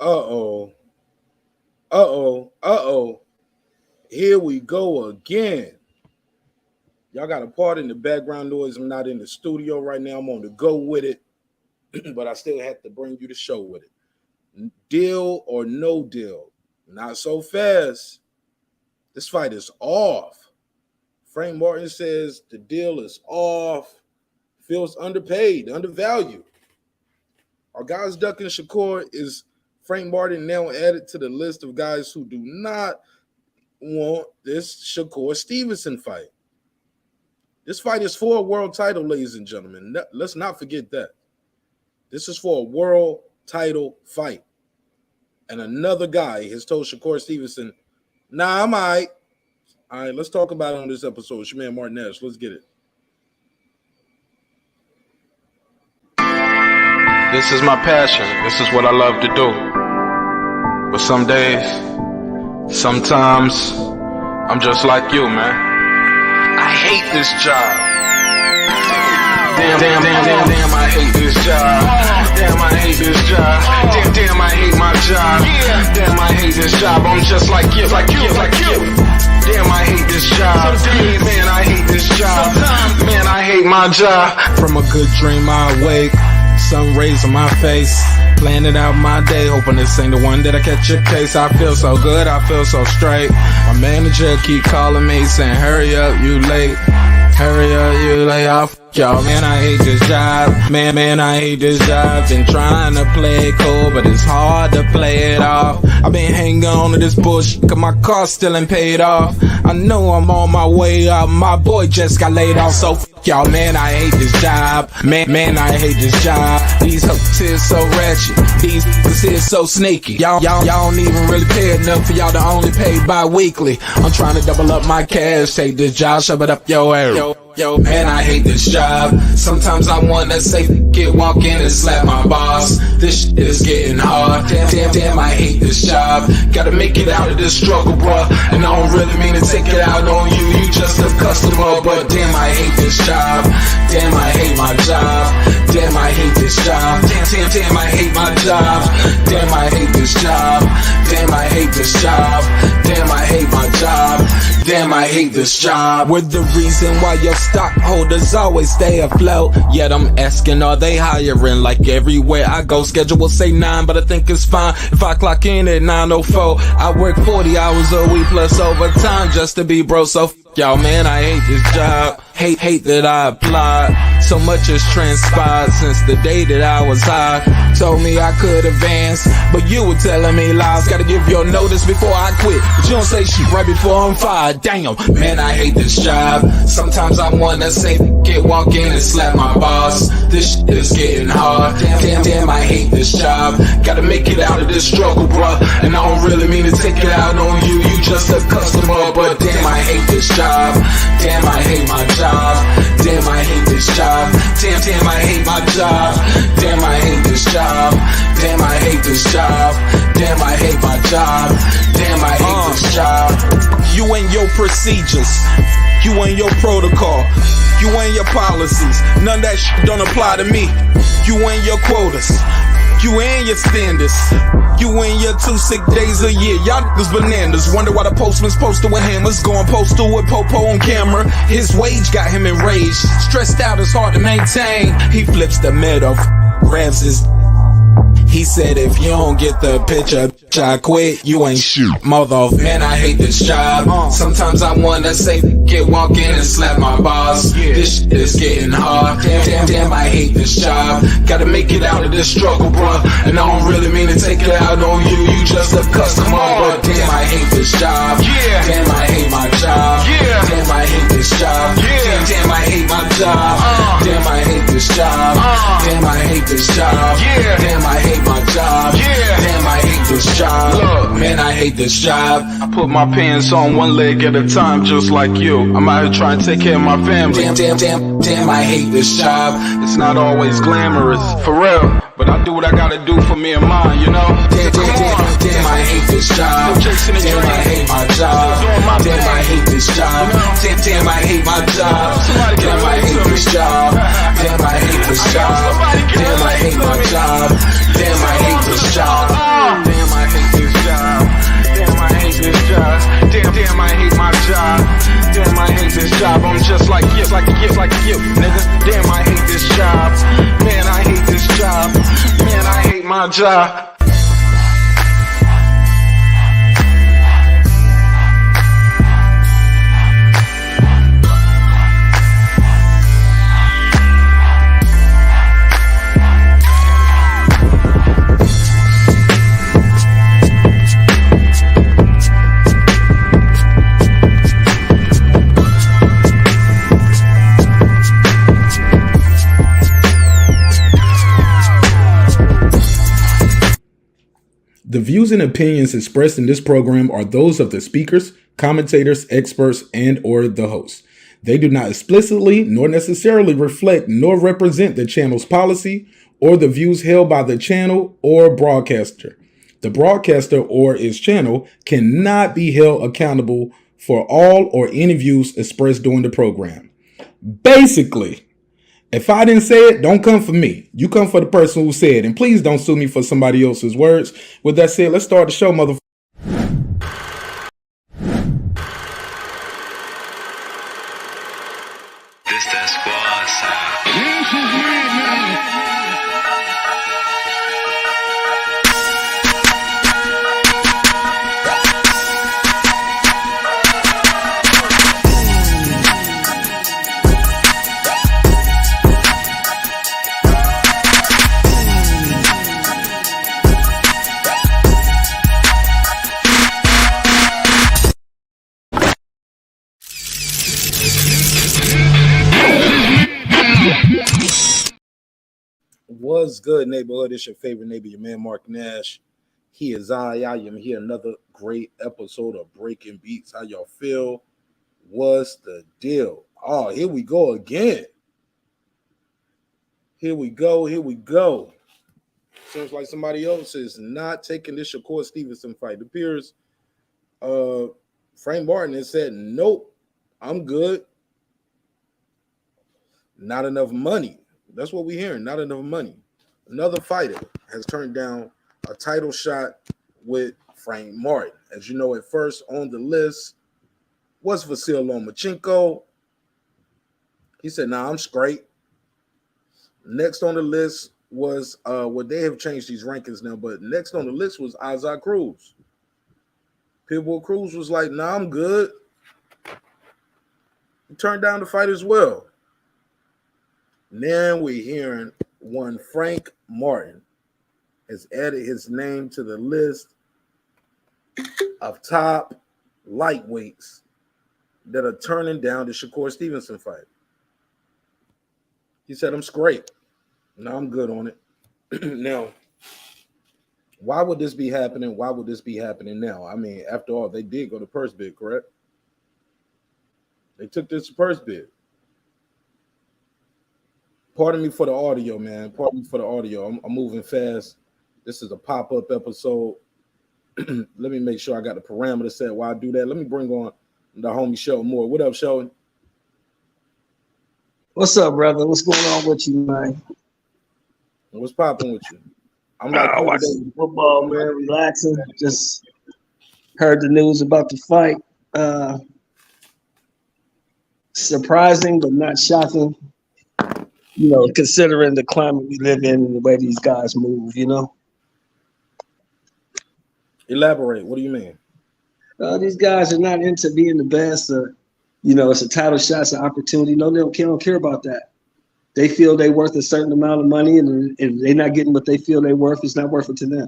Uh-oh. Uh-oh. Uh-oh. Here we go again. Y'all got a part in the background noise. I'm not in the studio right now. I'm on the go with it. But I still have to bring you the show with it. Deal or no deal. Not so fast. This fight is off. Frank Martin says the deal is off. Feels underpaid, undervalued. Our guys ducking Shakur. Is Frank Martin now added to the list of guys who do not want this Shakur Stevenson fight? This fight is for a world title, ladies and gentlemen. Let's not forget that. This is for a world title fight. And another guy has told Shakur Stevenson, nah, I'm all right. All right, let's talk about it on this episode. It's your man, Marq Nash. Let's get it. This is my passion. This is what I love to do. But some days, sometimes, I'm just like you, man. I hate this job. Damn, I hate this job. Damn, I hate this job. Damn, I hate my job. Damn, I hate this job. I'm just like you. Damn, I hate this job. Man, I hate this job. Man, I hate my job. From a good dream I awake, sun rays on my face, planning out my day, hoping this ain't the one that I catch a case. I feel so good, I feel so straight. My manager keep calling me saying, hurry up, you late. Hurry up, you lay off. Y'all, man, I hate this job. Man, I hate this job. Been trying to play it cool, but it's hard to play it off. I've been hanging on to this bullshit, cause my car still ain't paid off. I know I'm on my way up. My boy just got laid off, so y'all, man, I hate this job. Man, I hate this job. These hoes here so ratchet. These niggas here so sneaky. Y'all don't even really pay enough for y'all to only pay bi-weekly. I'm trying to double up my cash. Take this job, shove it up your ass. Yo, man, I hate this job. Sometimes I wanna say, walk in and slap my boss. This shit is getting hard. Damn, I hate this job. Gotta make it out of this struggle, bruh. And I don't really mean to take it out on you. You just a customer, but damn, I hate this job. Damn, I hate my job. Damn, I hate this job. Damn, I hate my job. Damn, I hate this job. Damn, I hate this job. Damn, I hate my job. Damn, I hate this job. We're the reason why your stockholders always stay afloat. Yet I'm asking, are they hiring? Like everywhere I go, schedule will say 9, but I think it's fine if I clock in at 9:04. I work 40 hours a week plus overtime just to be bro. So y'all, man, I hate this job. Hate that I applied. So much has transpired since the day that I was high. Told me I could advance, but you were telling me lies. Gotta give your notice before I quit, but you don't say shit right before I'm fired. Damn, man, I hate this job. Sometimes I wanna say, walk in and slap my boss. This shit is getting hard. Damn, I hate this job. Gotta make it out of this struggle, bruh. And I don't really mean to take it out on you. You just a customer, but damn, I hate this job. Damn, I hate my job. Damn, I hate this job. Damn, I hate my job. Damn, I hate this job. Damn, I hate this job. Damn, I hate my job. Damn, I hate this job. You and your procedures, you and your protocol, you and your policies, none of that shit don't apply to me. You and your quotas, you and your standards, you and your 2 sick days a year. Y'all niggas bananas. Wonder why the postman's posted with hammers, going postal with Popo on camera. His wage got him enraged, stressed out, it's hard to maintain. He flips the middle, grabs his. He said, if you don't get the picture, I quit. You ain't shit, mother. Man, I hate this job. Sometimes I wanna say, walk in and slap my boss. This shit is getting hard. Damn, I hate this job. Gotta make it out of this struggle, bruh. And I don't really mean to take it out on you. You just a customer, but damn, I hate this job. Damn, I hate my job. Damn, I hate this job. Damn, I hate my job. Damn, I hate this job. Damn, I hate this job. Damn, I hate my job. Damn, I hate this job. Look, man, I hate this job. I put my pants on one leg at a time, just like you. I'm out here trying to take care of my family. Damn, I hate this job. It's not always glamorous, for real, but I do what I gotta do for me and mine, you know? Damn, I hate this job. Damn, I hate my job. Damn, I hate this job. Damn, I hate my job. Damn, I hate this job. Damn, I hate this job. Damn, I hate my job. Damn, I hate this job. hate this job. I'm just like you, nigga. Damn, I hate this job. Man, I hate this job. Man, I hate my job. The views and opinions expressed in this program are those of the speakers, commentators, experts, and or the host. They do not explicitly nor necessarily reflect nor represent the channel's policy or the views held by the channel or broadcaster. The broadcaster or its channel cannot be held accountable for all or any views expressed during the program. Basically, if I didn't say it, don't come for me. You come for the person who said it. And please don't sue me for somebody else's words. With that said, let's start the show, motherfucker. This that squad sound. What's good, neighborhood? It's your favorite neighbor, your man, Marq Nash. He is I am here. Another great episode of Breaking Beats. How y'all feel? What's the deal? Oh, here we go again. Here we go. Seems like somebody else is not taking this Shakur Stevenson fight. It appears Frank Martin has said, nope, I'm good. Not enough money. That's what we're hearing. Not enough money. Another fighter has turned down a title shot with Frank Martin. As you know, at first on the list was Vasyl Lomachenko. He said, nah, I'm straight. Next on the list was, they have changed these rankings now, but next on the list was Isaac Cruz. Pitbull Cruz was like, nah, I'm good. He turned down the fight as well. Now we're hearing one Frank Martin has added his name to the list of top lightweights that are turning down the Shakur Stevenson fight. He said, I'm straight. Now I'm good on it. Now, why would this be happening? Why would this be happening now? I mean, after all, they did go to purse bid, correct? They took this purse bid. Pardon me for the audio, man. Pardon me for the audio. I'm moving fast. This is a pop-up episode. Let me make sure I got the parameters set while I do that. Let me bring on the homie Sheldon Moore. What up, Sheldon? What's up, brother? What's going on with you, man? What's popping with you? I'm like watching football, man, relaxing. Just heard the news about the fight. Surprising, but not shocking. You know, considering the climate we live in and the way these guys move, you know. Elaborate. What do you mean? These guys are not into being the best. You know, it's a title shot, it's an opportunity. No, they don't care about that. They feel they're worth a certain amount of money, and if they're not getting what they feel they're worth, it's not worth it to them.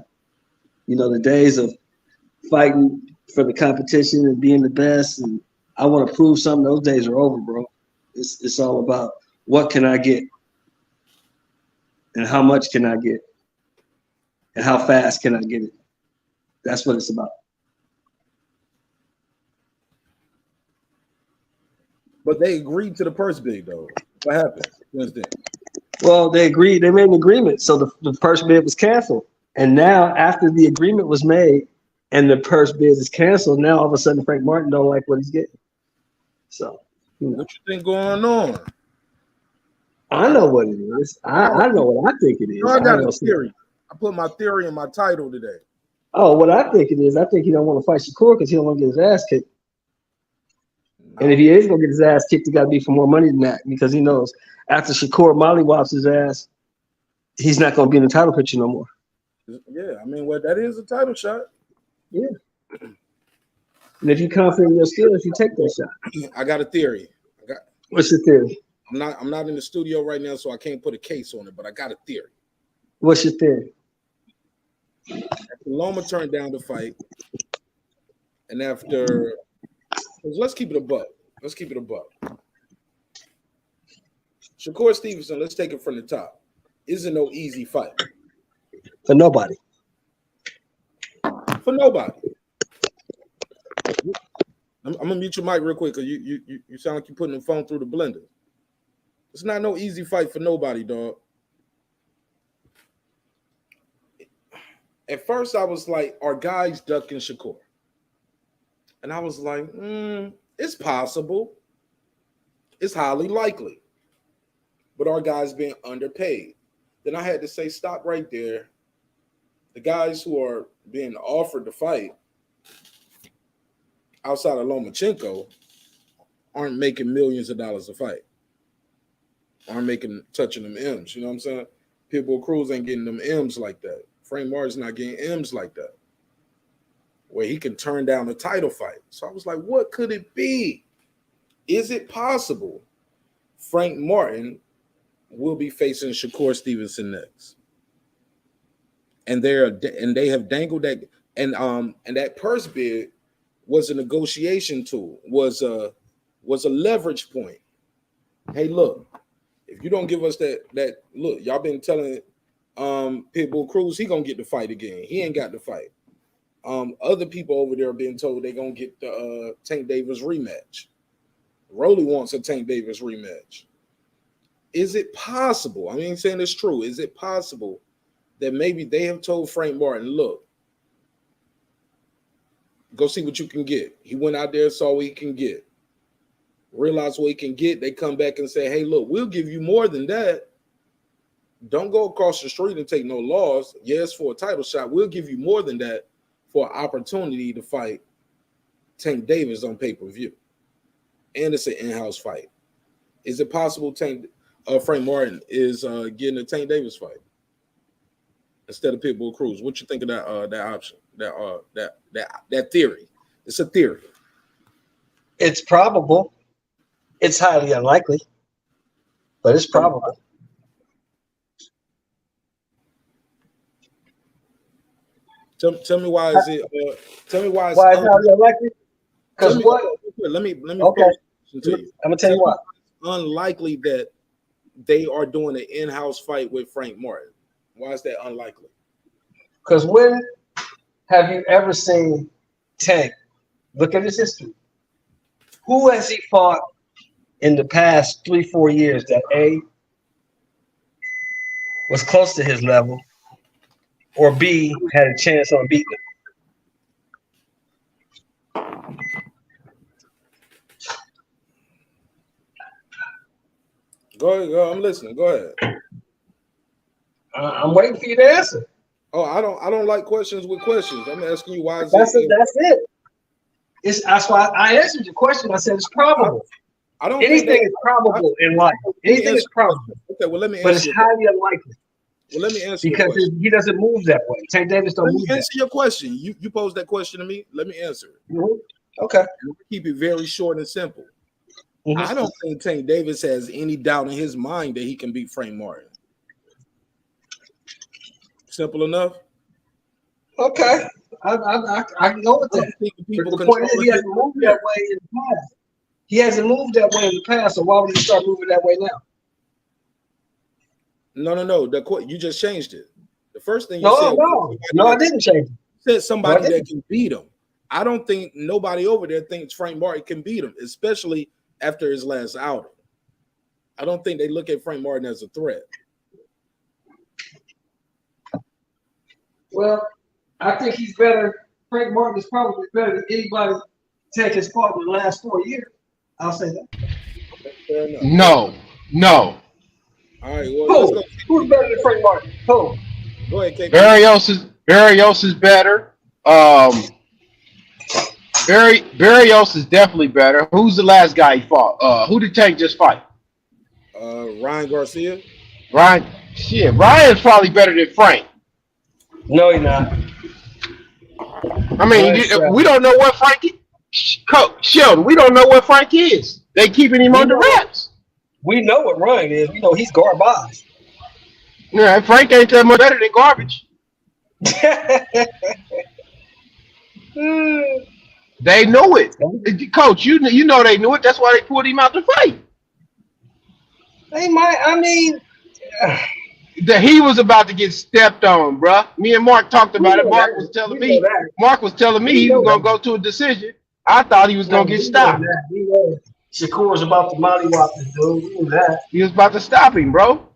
You know, the days of fighting for the competition and being the best, and I want to prove something, those days are over, bro. It's all about what can I get? And how much can I get? And how fast can I get it? That's what it's about. But they agreed to the purse bid, though. What happened? Well, they agreed. They made an agreement. So the purse bid was canceled. And now, after the agreement was made and the purse bid is canceled, now all of a sudden Frank Martin don't like what he's getting. So, you know. What you think going on? I know what it is. I know what I think it is. I got a theory. I put my theory in my title today. Oh, what I think it is, I think he don't want to fight Shakur because he don't want to get his ass kicked. And if he is gonna get his ass kicked, he got to be for more money than that because he knows after Shakur mollywops his ass, he's not gonna be in the title picture no more. Yeah, I mean, well, that is a title shot. Yeah. And if you're confident in your skills, you take that shot. I got a theory. What's your theory? I'm not in the studio right now, so I can't put a case on it, but I got a theory. What's your theory? Loma turned down the fight, and after, let's keep it a buck. Shakur Stevenson, let's take it from the top. Isn't no easy fight For nobody. For nobody. I'm gonna mute your mic real quick because you sound like you're putting the phone through the blender. It's not no easy fight for nobody, dog. At first, I was like, are guys ducking Shakur? And I was like, it's possible. It's highly likely. But are guys being underpaid? Then I had to say, stop right there. The guys who are being offered to fight outside of Lomachenko aren't making millions of dollars a fight. Aren't touching them M's. You know what I'm saying? Pitbull Cruz ain't getting them M's like that. Frank Martin's not getting M's like that, where he can turn down a title fight. So I was like, what could it be? Is it possible Frank Martin will be facing Shakur Stevenson next? And they have dangled that, and that purse bid was a negotiation tool, was a leverage point. Hey, look, if you don't give us that look, y'all been telling Pitbull Cruz he gonna get the fight again. He ain't got the fight. Other people over there are being told they gonna get the Tank Davis rematch. Rolly wants a Tank Davis rematch. Is it possible? I mean, saying it's true. Is it possible that maybe they have told Frank Martin, look, go see what you can get. He went out there, saw what he can get. Realize what he can get. They come back and say, hey, look, we'll give you more than that. Don't go across the street and take no loss. Yes, for a title shot. We'll give you more than that for an opportunity to fight Tank Davis on pay-per-view. And it's an in-house fight. Is it possible Frank Martin is getting a Tank Davis fight instead of Pitbull Cruz? What you think of that option? That theory? It's a theory. It's probable. It's highly unlikely, but it's probable. Tell me why is it? Tell me why it's highly unlikely. Because what? Let me okay. To you. I'm gonna tell you what. Unlikely that they are doing an in-house fight with Frank Martin. Why is that unlikely? Because when have you ever seen Tank? Look at his history. Who has he fought in the past 3-4 years that A was close to his level, or B had a chance on beating him? Go ahead. I'm listening. Go ahead. I'm waiting for you to answer. Oh, I don't like questions with questions. I'm asking you why is that's it. That's why I answered your question. I said it's probable. I don't. Anything is probable in life. Anything is probable. Okay, well let me. But it's highly unlikely. Well, let me answer because he doesn't move that way. Tank Davis don't move that. Answer your question. You posed that question to me. Let me answer it. Mm-hmm. Okay. Keep it very short and simple. Mm-hmm. I don't think Tank Davis has any doubt in his mind that he can beat Frank Martin. Simple enough. Okay, I can go with that. But the point is, he hasn't moved that way in the past. He hasn't moved that way in the past, so why would he start moving that way now? No. You just changed it. The first thing you said. No, I didn't change it. Said somebody that can beat him. I don't think nobody over there thinks Frank Martin can beat him, especially after his last outing. I don't think they look at Frank Martin as a threat. Well, I think he's better. Frank Martin is probably better than anybody Tank has fought in the last 4 years. I'll say that. No. All right. Well, who's better than Frank Martin? Who? Go ahead, KP. Barrios is better. Barrios is definitely better. Who's the last guy he fought? Who did Tank just fight? Ryan Garcia. Ryan. Shit, Ryan's probably better than Frank. No, you're not. I mean, we don't know what Frank is. Coach Sheldon, we don't know what Frank is. They keeping him under wraps. We know what Ryan is. We know he's garbage. Yeah, Frank ain't that much better than garbage. They know it. Coach, you know they knew it. That's why they pulled him out to fight. They might, I mean. That he was about to get stepped on, bruh. Me and Mark talked about it. Mark was telling me he was going to go to a decision. I thought he was going to get stopped. Shakur was about to mollywop this dude. We knew that. He was about to stop him, bro.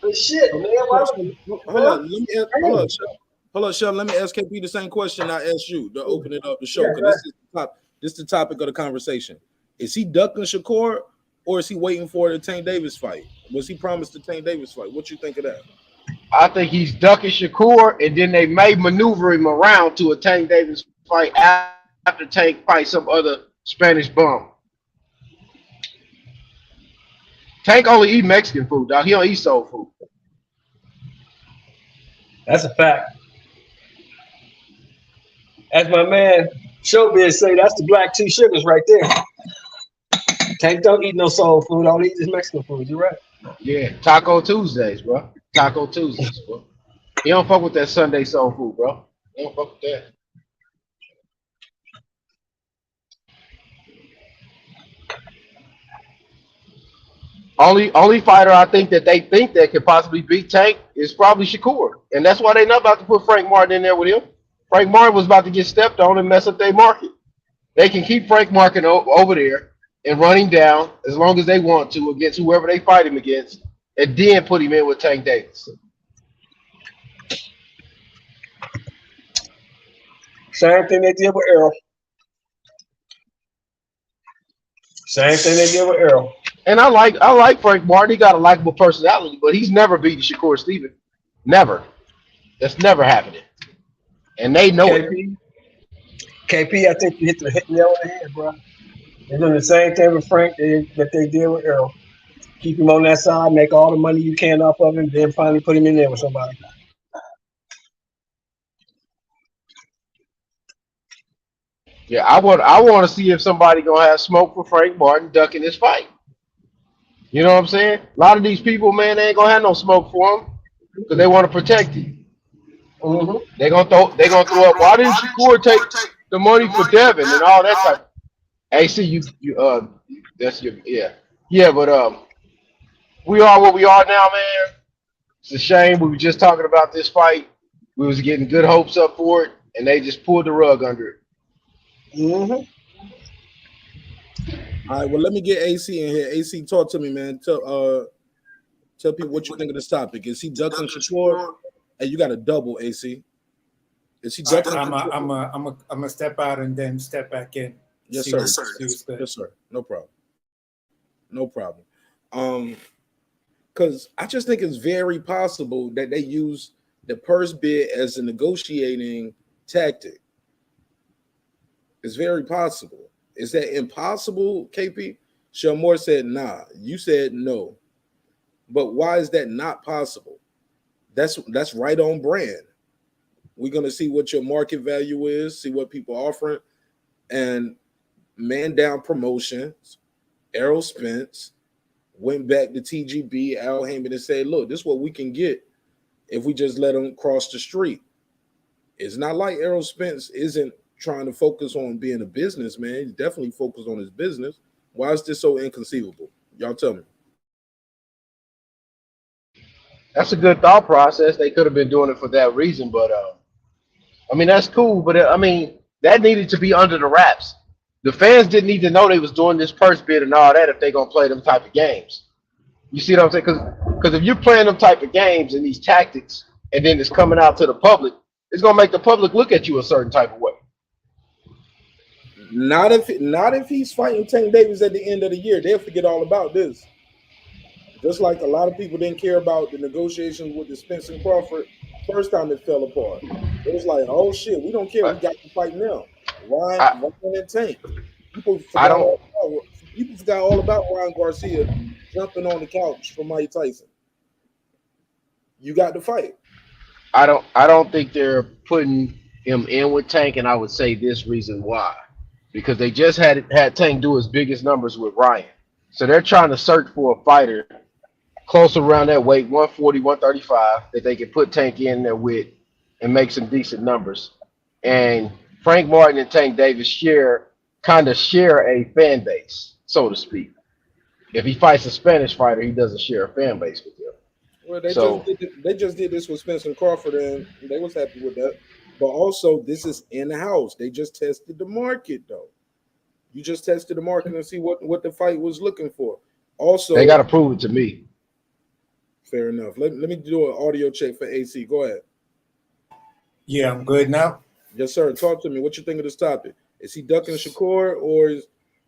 But shit, man. Hold on, Sheldon. Let me ask KP the same question I asked you to open it up the show. Because this is the topic of the conversation. Is he ducking Shakur, or is he waiting for the Tank Davis fight? Was he promised the Tank Davis fight? What you think of that? I think he's ducking Shakur, and then they may maneuver him around to a Tank Davis fight after Tank fights some other Spanish bum. Tank only eat Mexican food, dog. He don't eat soul food. That's a fact. As my man Showbiz say, that's the black two sugars right there. Tank don't eat no soul food. All he eats is Mexican food. You're right. Yeah, Taco Tuesdays, bro. Taco Tuesdays, bro. He don't fuck with that Sunday soul food, bro. He don't fuck with that. Only fighter I think that they think that could possibly beat Tank is probably Shakur. And that's why they're not about to put Frank Martin in there with him. Frank Martin was about to get stepped on and mess up their market. They can keep Frank Martin over there and run him down as long as they want to against whoever they fight him against, and then put him in with Tank Davis. Same thing they did with Errol. Same thing they did with Errol. And I like Frank Martin. He got a likable personality, but he's never beaten Shakur Stevenson. Never. That's never happening. And they know it. KP, I think you hit the nail on the head, bro. They're doing the same thing with Frank that they did with Errol. Keep him on that side, make all the money you can off of him, then finally put him in there with somebody. Yeah, I want to see if somebody gonna have smoke for Frank Martin ducking this fight. You know what I'm saying? A lot of these people, man, they ain't gonna have no smoke for him because they want to protect him. Mm-hmm. They gonna throw up. Why didn't Shakur take the money for Devin and all that type? AC, that's your but we are what we are now, man. It's a shame. We were just talking about this fight. We was getting good hopes up for it, and they just pulled the rug under it. Mm-hmm. All right, well, let me get AC in here. AC, talk to me, man. Tell people what you think of this topic. Is he ducking Shakur? Hey, you got a double, AC. Is he ducking? I'm a step out and then step back in. Yes, sir. Yes, sir. No problem. No problem. Because I just think it's very possible that they use the purse bid as a negotiating tactic. It's very possible. Is that impossible, KP? Shelmore said, nah. You said no. But why is that not possible? That's right on brand. We're going to see what your market value is, see what people are offering, and man down promotions. Errol Spence went back to TGB, Al Heyman, and said, look, this is what we can get if we just let them cross the street. It's not like Errol Spence isn't trying to focus on being a businessman. He's definitely focused on his business. Why is this so inconceivable? Y'all tell me. That's a good thought process. They could have been doing it for that reason, but I mean, that's cool. But I mean, that needed to be under the wraps. The fans didn't need to know they was doing this purse bid and all that if they're gonna play them type of games. You see what I'm saying? Because if you're playing them type of games and these tactics, and then it's coming out to the public, it's gonna make the public look at you a certain type of way. Not if he's fighting Tank Davis at the end of the year. They'll forget all about this. Just like a lot of people didn't care about the negotiations with the Spence and Crawford First time it fell apart. It was like, oh shit, we don't care. We got to fight now. I, Ryan and Tank. People I forgot don't all about, people forgot all about Ryan Garcia jumping on the couch for Mike Tyson. You got to fight. I don't think they're putting him in with Tank, and I would say this reason why. Because they just had Tank do his biggest numbers with Ryan. So they're trying to search for a fighter close around that weight, 140, 135, that they can put Tank in there with and make some decent numbers. And Frank Martin and Tank Davis share a fan base, so to speak. If he fights a Spanish fighter, he doesn't share a fan base with them. Well, So they just did this with Spencer Crawford, and they was happy with that. But also, this is in the house. They just tested the market, though. You just tested the market and see what the fight was looking for. they Also, got to prove it to me. fair enough. Let me do an audio check for AC. Go ahead. Yeah, I'm good now. Yes, sir. Talk to me. What you think of this topic? Is he ducking Shakur,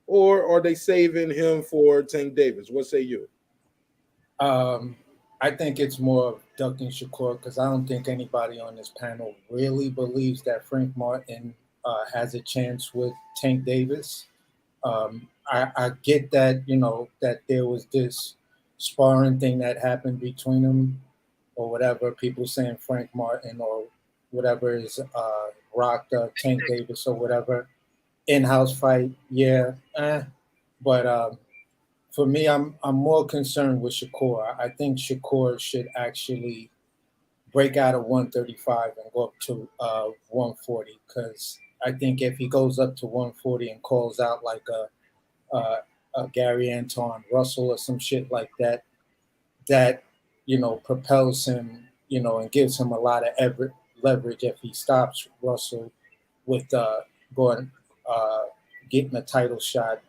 or are they saving him for Tank Davis? What say you? I think it's more ducking Shakur because I don't think anybody on this panel really believes that Frank Martin has a chance with Tank Davis. I get that, that there was this sparring thing that happened between them or whatever. People saying Frank Martin or whatever is rocked Tank Davis or whatever. In-house fight, yeah. But for me, I'm more concerned with Shakur. I think Shakur should actually break out of 135 and go up to 140 because I think if he goes up to 140 and calls out like a Gary Anton Russell or some shit like that, that propels him, and gives him a lot of leverage if he stops Russell with going getting a title shot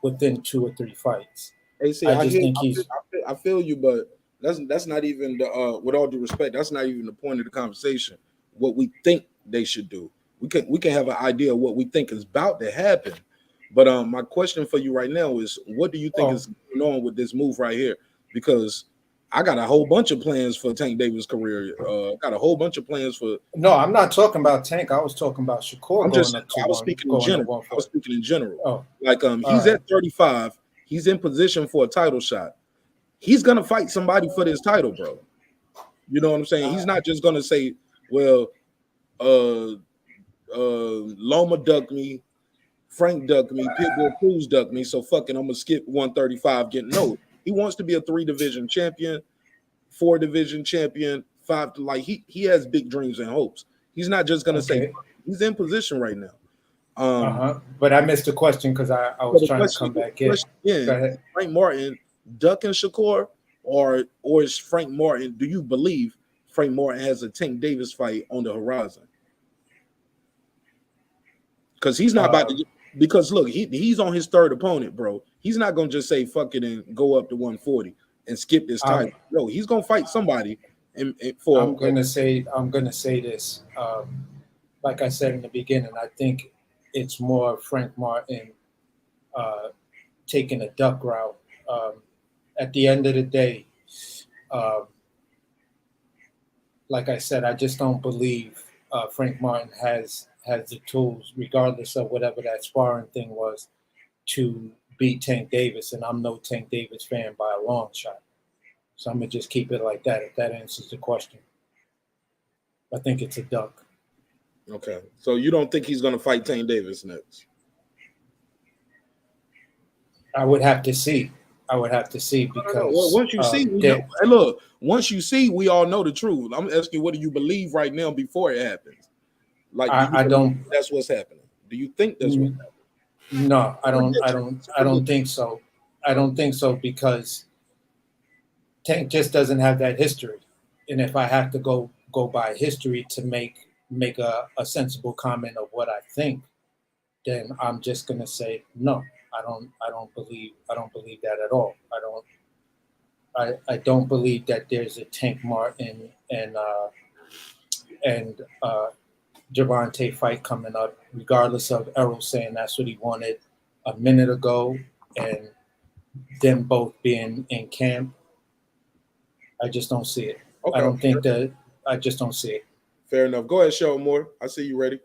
within 2 or 3 fights. AC, I just think he's. I feel you, but that's not even the with all due respect, that's not even the point of the conversation. What we think they should do. We can have an idea of what we think is about to happen. But my question for you right now is, what do you think is going on with this move right here? Because I got a whole bunch of plans for Tank Davis' career. Got a whole bunch of plans for. No, I'm not talking about Tank. I was talking about Shakur I'm just. going up to I was one. speaking in Going to general. I was 140. speaking in general. Oh, Like he's right. at 35. He's in position for a title shot. He's gonna fight somebody for this title, bro. You know what I'm saying? He's not just gonna say, "Well, Loma ducked me, Frank ducked me, Pitbull Cruz ducked me, so fucking I'm gonna skip 135." Getting no. He wants to be a 3-division champion, 4-division champion, 5. Like he has big dreams and hopes. He's not just gonna say Okay. he's in position right now. But I missed the question because I So was the trying to come back in. Go ahead. is Frank Martin ducking Shakur, or is Frank Martin? Do you believe Frank Martin has a Tank Davis fight on the horizon? Because he's not about to. Because look, he's on his third opponent, bro. He's not gonna just say fuck it and go up to 140 and skip this title. No, he's gonna fight somebody. And for I'm gonna say this. Like I said in the beginning, I think it's more Frank Martin taking a duck route. At the end of the day, like I said, I just don't believe Frank Martin has the tools, regardless of whatever that sparring thing was, to beat Tank Davis. And I'm no Tank Davis fan by a long shot. So I'm gonna just keep it like that. If that answers the question, I think it's a duck. okay, so you don't think he's gonna fight Tank Davis next? I would have to see. Because Well, once you see, we know. Hey, look, once you see, we all know the truth. I'm asking, what do you believe right now before it happens? Like, I don't. That's what's happening. Do you think that's what's happening? No, I don't think so. I don't think so because Tank just doesn't have that history. And if I have to go by history to make a sensible comment of what I think, then I'm just gonna say no. I don't believe that at all. I don't believe that there's a Tank Martin and Javante fight coming up, regardless of Errol saying that's what he wanted a minute ago and them both being in camp. I just don't see it. Okay. I just don't see it. Fair enough. Go ahead, show more. I see you ready.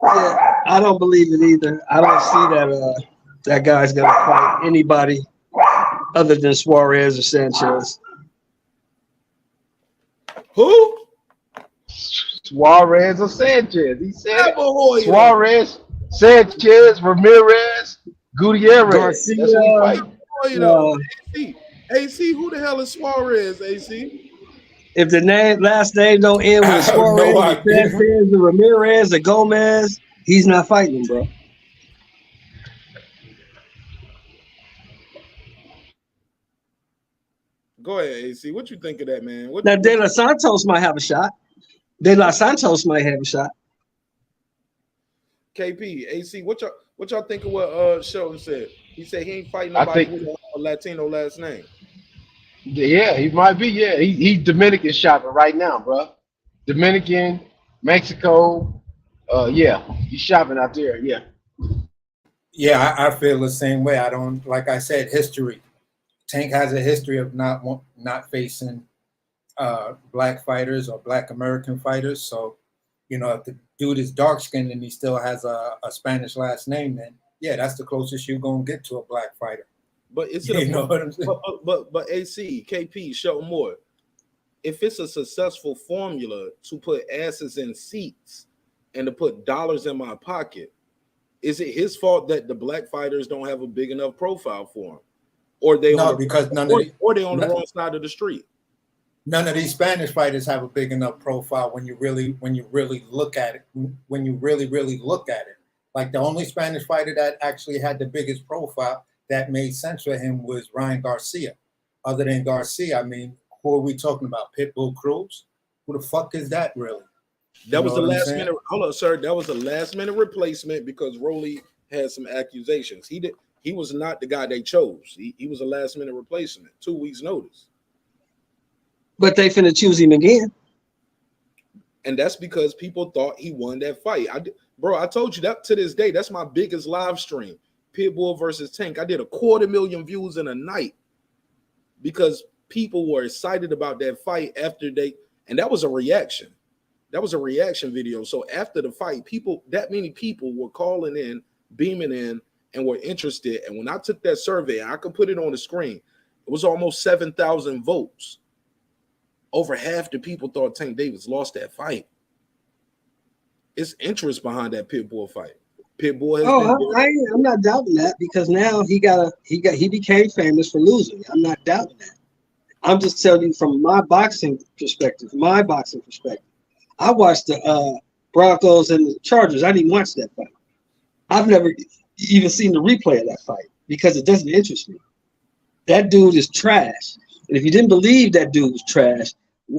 Yeah, I don't believe it either. I don't see that that guy's gonna fight anybody other than Suarez or Sanchez. Who? Suarez or Sanchez. He said That it. boy. Suarez, Sanchez, Ramirez, Gutierrez. Garcia, That's who he fighting. You know, AC, who the hell is Suarez, AC? if the last name don't end I with have Suarez, no or idea. Sanchez, or Ramirez, or Gomez, he's not fighting, bro. Go ahead, AC. What you think of that, man? Now, De Los Santos might have a shot. De Los Santos might have a shot. KP, AC, what y'all think of what Shelton said? He said he ain't fighting nobody with a Latino last name. Yeah, he might be. Yeah, he's Dominican shopping right now, bro. Dominican, Mexico. Yeah, he's shopping out there. Yeah. Yeah, I feel the same way. I don't, like I said, history. Tank has a history of not facing black fighters or black American fighters. So, you know, if the dude is dark skinned and he still has a Spanish last name, then yeah, that's the closest you're gonna get to a black fighter. But it's you know what I'm saying? But AC, KP, Shelton Moore, if it's a successful formula to put asses in seats and to put dollars in my pocket, is it his fault that the black fighters don't have a big enough profile for him, or they No, on because they on the wrong side of the street? None of these Spanish fighters have a big enough profile when you really look at it. When you really look at it, like the only Spanish fighter that actually had the biggest profile that made sense for him was Ryan Garcia. Other than Garcia, I mean, who are we talking about? Pitbull Cruz? Who the fuck is that really? That was the last minute. Hold on, sir. That was a last minute replacement because Rolly had some accusations. He was not the guy they chose. He was a last minute replacement. 2 weeks notice. But they finna choose him again. And that's because people thought he won that fight. I told you that to this day, that's my biggest live stream. Pitbull versus Tank. I did 250,000 views in a night because people were excited about that fight after and that was a reaction. That was a reaction video. So after the fight, that many people were calling in, beaming in, and were interested. And when I took that survey, I could put it on the screen. It was almost 7,000 votes. Over half the people thought Tank Davis lost that fight. It's interest behind that Pitbull fight. Pitbull has I'm not doubting that because now he became famous for losing. I'm not doubting that. I'm just telling you from my boxing perspective. I watched the Broncos and the Chargers. I didn't watch that fight. I've never even seen the replay of that fight because it doesn't interest me. That dude is trash. And if you didn't believe that dude was trash,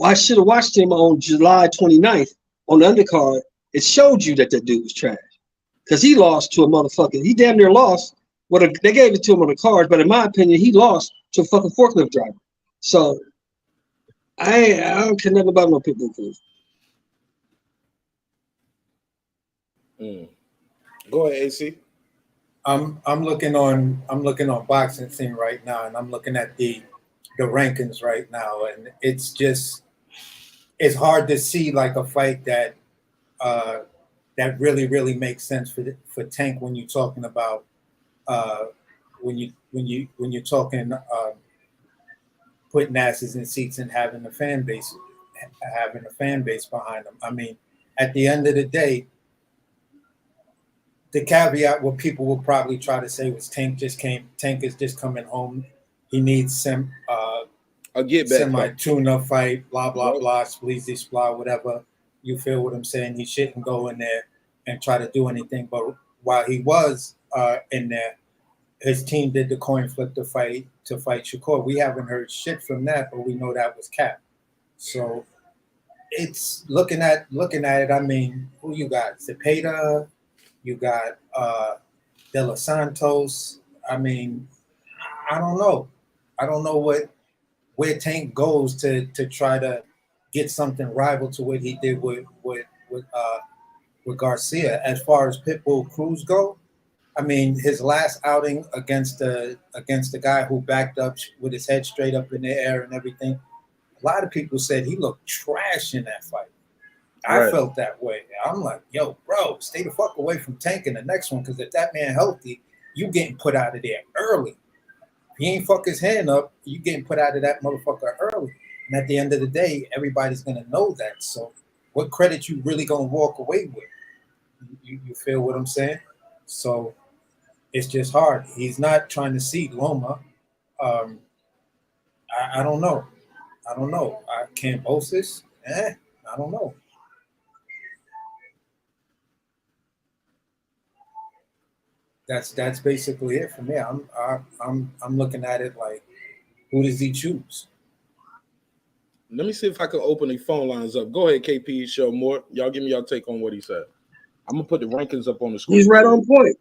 I should have watched him on July 29th on the undercard. It showed you that dude was trash. Because he lost to a motherfucker. He damn near lost. They gave it to him on the card, but in my opinion, he lost to a fucking forklift driver. So I don't care nothing about no Pitbull Cruz. Go ahead, AC. I'm looking on Boxing Scene right now, and I'm looking at the rankings right now, and it's hard to see like a fight that really makes sense for Tank when you're talking about when you're talking putting asses in seats and having a fan base behind them. I mean, at the end of the day, the caveat what people will probably try to say was Tank is just coming home. He needs a get back semi-tune-up fight, blah, blah, blah, spleezy, blah, whatever. You feel what I'm saying? He shouldn't go in there and try to do anything. But while he was in there, his team did the coin flip to fight Shakur. We haven't heard shit from that, but we know that was cap. So it's looking at it. I mean, who you got? Zepeda, you got De Los Santos. I mean, I don't know. I don't know where Tank goes to try to get something rival to what he did with Garcia. As far as Pitbull Cruz go, I mean, his last outing against the guy who backed up with his head straight up in the air and everything, A lot of people said he looked trash in that fight. I Right. felt that way. I'm like, yo, bro, stay the fuck away from Tank in the next one, because if that man healthy, you getting put out of there early. If he ain't fuck his hand up, you getting put out of that motherfucker early. And at the end of the day, everybody's gonna know that. So what credit you really gonna walk away with? You feel what I'm saying? So it's just hard. He's not trying to see Loma. I don't know. I don't know. Cambosis? I don't know. That's basically it for me. I'm looking at it like, who does he choose? Let me see if I can open the phone lines up. Go ahead, KP, show more. Y'all give me your take on what he said. I'm gonna put the rankings up on the screen. He's right on point.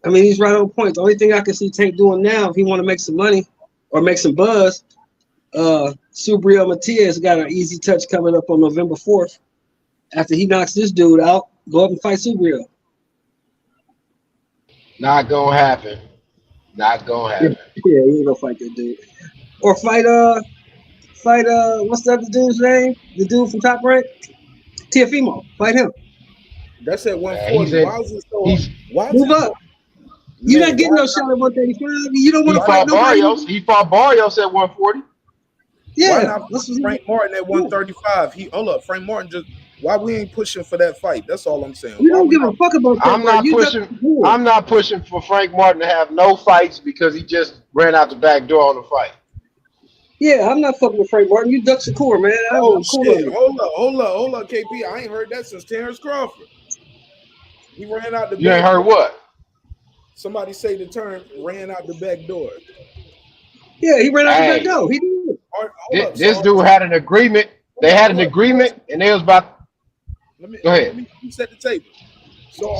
I mean, he's right on point. The only thing I can see Tank doing now, if he want to make some money or make some buzz, Subriel Matias got an easy touch coming up on November 4th. After he knocks this dude out, go up and fight Subriel. Not gonna happen. Not gonna happen. Yeah, he ain't gonna fight that dude. Or fight what's the other dude's name? The dude from Top Rank? Tiafimo. Fight him. That's at Yeah, 140. Why is it so? Why is Move it up. You're not getting no shot at 135. You don't want He to fight fought nobody. Barrios. He fought Barrios at 140. Why Yeah. not put Frank Martin at 135? Hold up, Frank Martin just. Why we ain't pushing for that fight? That's all I'm saying. We Why don't we give a fuck about that. I'm not pushing for Frank Martin to have no fights because he just ran out the back door on the fight. Yeah, I'm not fucking with Frank Martin. You duck Shakur, man. I'm cool shit! on Hold up, KP. I ain't heard that since Terrence Crawford. He ran out the. You ain't heard what? Somebody say the term ran out the back door. Yeah, he ran out the back door. He did. This dude had an agreement. They had an agreement, and they was about. Go ahead. Let me set the table.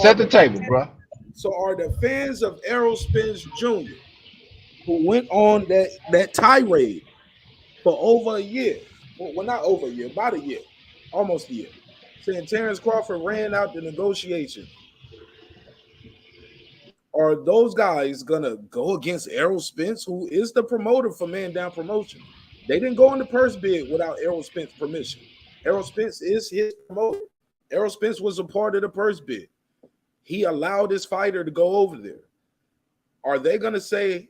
Set the table, bro. So are the fans of Errol Spence Jr., who went on that tirade for over a year, well, not over a year, about a year, almost a year, saying Terrence Crawford ran out the negotiations, are those guys gonna go against Errol Spence, who is the promoter for Man Down Promotion? They didn't go on the purse bid without Errol Spence's permission. Errol Spence is his promoter. Errol Spence was a part of the purse bid. He allowed his fighter to go over there. Are they gonna say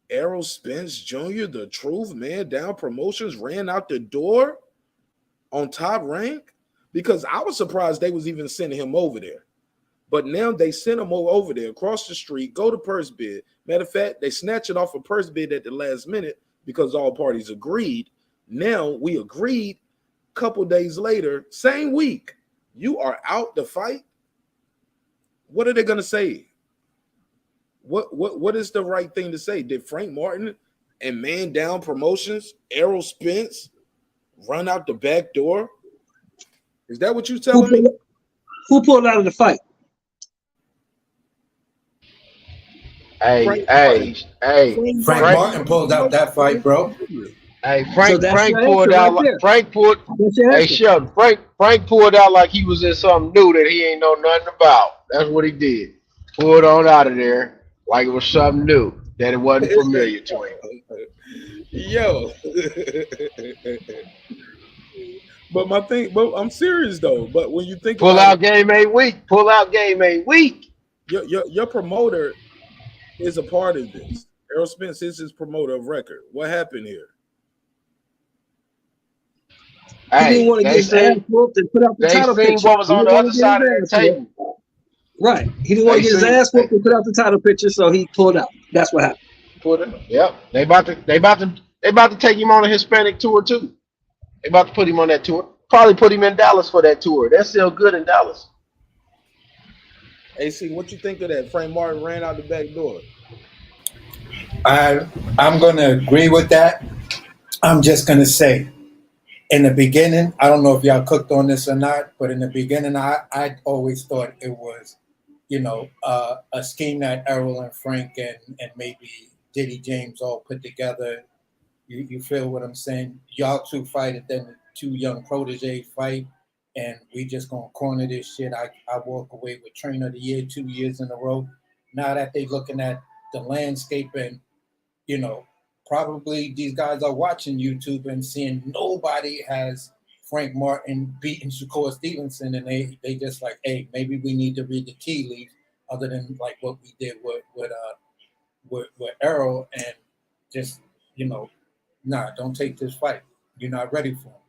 Errol Spence Jr., the truth, Man Down Promotions, ran out the door on Top Rank? Because I was surprised they was even sending him over there. But now they send him over there across the street, go to purse bid. Matter of fact, they snatch it off a purse bid at the last minute because all parties agreed. Now we agreed a couple days later, same week, you are out the fight. What are they going to say? What is the right thing to say? Did Frank Martin and Man Down Promotions, Errol Spence, run out the back door? Is that what you telling me? Who pulled out of the fight? Frank Martin pulled out that fight, bro. Hey, Frank pulled out like Frank pulled like he was in something new that he ain't know nothing about. That's what he did. Pulled on out of there like it was something new that it wasn't familiar to him. Yo. But I'm serious though. But when you think pull out game ain't weak. Your promoter is a part of this. Errol Spence is his promoter of record. What happened here? He didn't want to get his ass whooped and put out the title picture. What was on the other side of that table. Right. He didn't want to get his ass whooped and put out the title picture, so he pulled out. That's what happened. Yep. They about to take him on a Hispanic tour too. They about to put him on that tour. Probably put him in Dallas for that tour. That's still good in Dallas. AC, what you think of that? Frank Martin ran out the back door. I'm going to agree with that. I'm just going to say, in the beginning, I don't know if y'all cooked on this or not, but in the beginning, I always thought it was, a scheme that Errol and Frank and maybe Diddy James all put together. You feel what I'm saying? Y'all two fight, and then the two young proteges fight, and we just gonna corner this shit. I walk away with Trainer of the Year 2 years in a row. Now that they looking at the landscape and, probably these guys are watching YouTube and seeing nobody has Frank Martin beating Shakur Stevenson, and they just like, hey, maybe we need to read the tea leaves other than like what we did with Errol, and just, nah, don't take this fight. You're not ready for him.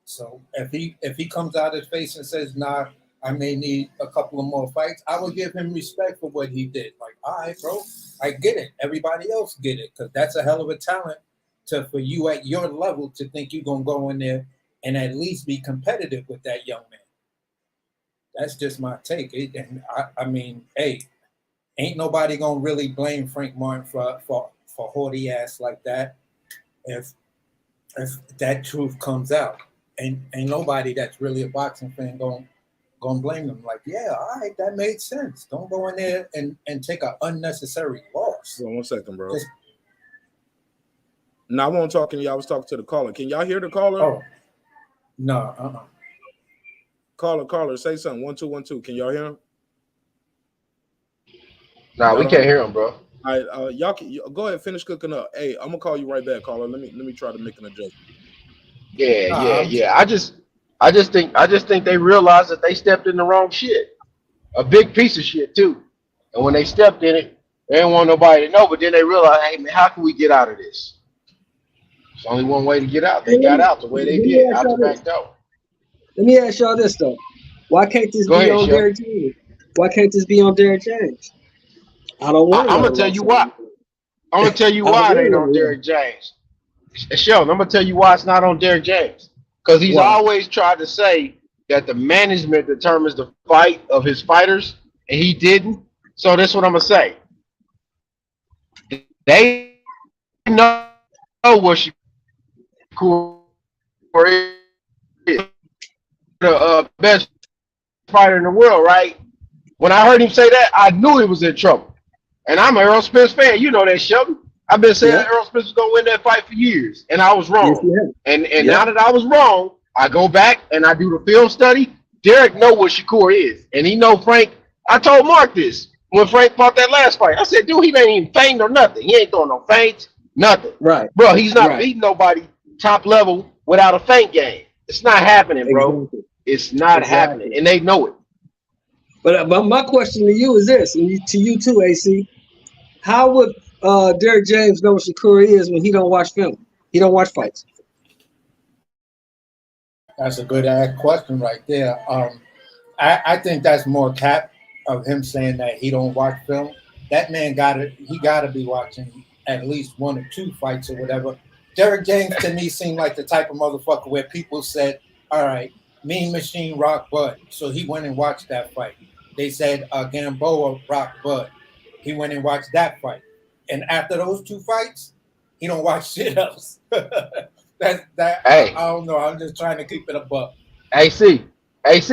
So if he comes out his face and says, nah, I may need a couple of more fights, I will give him respect for what he did. Like, all right, bro, I get it. Everybody else get it, because that's a hell of a talent for you at your level to think you're gonna go in there and at least be competitive with that young man. That's just my take. And I mean, hey, ain't nobody gonna really blame Frank Martin for haughty ass like that if that truth comes out. And ain't nobody that's really a boxing fan gonna blame them. Like, yeah, all right, that made sense. Don't go in there and take an unnecessary loss. Hold on 1 second, bro. No, I wasn't talking to you. I was talking to the caller. Can y'all hear the caller? Oh, no, Caller, say something. 1 2 1 2. Can y'all hear him? Nah, we can't hear him, bro. All right, y'all go ahead, finish cooking up. Hey, I'm gonna call you right back, caller. Let me try to make an adjustment. Yeah. I just think they realized that they stepped in the wrong shit. A big piece of shit too. And when they stepped in it, they didn't want nobody to know. But then they realized, hey man, how can we get out of this? There's only one way to get out. They got out the way they did, out the back door. Let me ask y'all this though: why can't this be on Derrick James? Why can't this be on Derrick James? I don't want. I'm gonna tell you why. I'm gonna tell you why it ain't on Derrick James. Sheldon, I'm gonna tell you why it's not on Derrick James. Because he's always tried to say that the management determines the fight of his fighters, and he didn't. So that's what I'm gonna say. They know what Shakur is, the best fighter in the world, right? When I heard him say that, I knew he was in trouble. And I'm an Errol Spence fan. You know that, Sheldon. I've been saying Errol Spence was going to win that fight for years, and I was wrong. Yes, and now that I was wrong, I go back and I do the film study. Derrick know what Shakur is, and he know Frank. I told Mark this when Frank fought that last fight. I said, dude, he ain't even feint or nothing. He ain't throwing no feints, nothing. Right. Bro, he's not beating nobody top level without a feint game. It's not happening, bro. Exactly. It's not happening, and they know it. But my question to you is this, and to you too, AC. How would Derrick James know what Shakur is when he don't watch film? He don't watch fights. That's a good ass question right there. I think that's more cap of him saying that he don't watch film. That man gotta be watching at least 1 or 2 fights or whatever. Derrick James to me seemed like the type of motherfucker where people said, all right, Mean Machine rock Bud. So he went and watched that fight. They said Gamboa rock Bud. He went and watched that fight. And after those 2 fights, he don't watch shit else. Hey. I don't know. I'm just trying to keep it a buck. AC,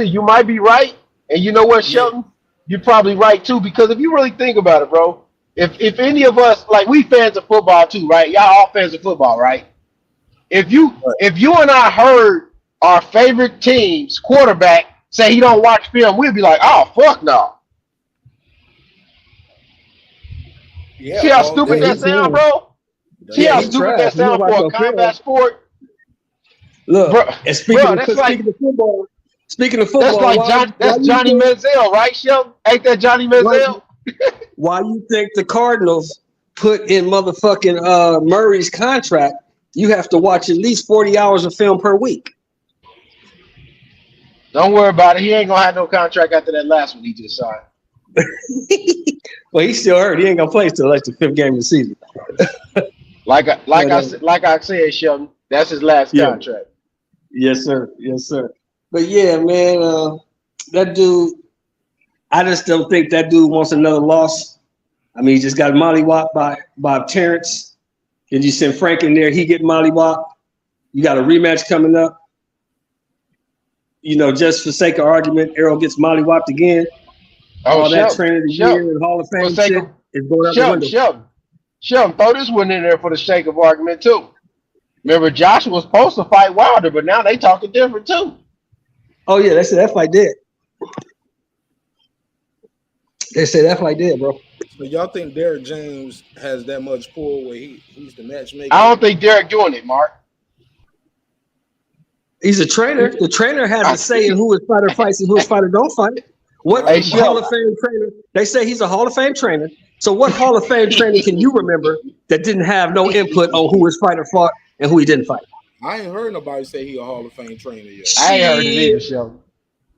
you might be right. And you know what, Shelton? You're probably right too, because if you really think about it, bro, if any of us, like, we fans of football too, right? Y'all all fans of football, right? If you and I heard our favorite team's quarterback say he don't watch film, we'd be like, oh, fuck no. Yeah, see how stupid that sound, bro? See how stupid that sound for a combat sport? Look, bro, and speaking of football, that's Johnny Manziel, right, Sheldon? Ain't that Johnny Manziel? Why you think the Cardinals put in motherfucking Murray's contract? You have to watch at least 40 hours of film per week. Don't worry about it. He ain't gonna have no contract after that last one he just signed. Well, he's still hurt. He ain't gonna play till like the 5th game of the season. like I said, Sheldon, that's his last contract. Yes, sir. But yeah, man, that dude. I just don't think that dude wants another loss. I mean, he just got mollywopped by Terrence. And you send Frank in there, he get mollywopped. You got a rematch coming up. You know, just for sake of argument, Errol gets mollywopped again. All that training of the year and Hall of Fame shit is going out the window. Sheldon, throw this one in there for the sake of argument too. Remember, Joshua was supposed to fight Wilder, but now they talking different too. Oh yeah, that fight dead. They say that fight dead, bro. So y'all think Derek James has that much pull where he's the matchmaker? I don't think Derek doing it, Mark. He's a trainer. The trainer has a say in who his fighter fights and who his fighter don't fight. What Hey, Hall of Shell. Fame trainer? They say he's a Hall of Fame trainer. So what Hall of Fame trainer can you remember that didn't have no input on who his fighter fought and who he didn't fight? I ain't heard nobody say he a Hall of Fame trainer yet. I ain't heard it either, Shell.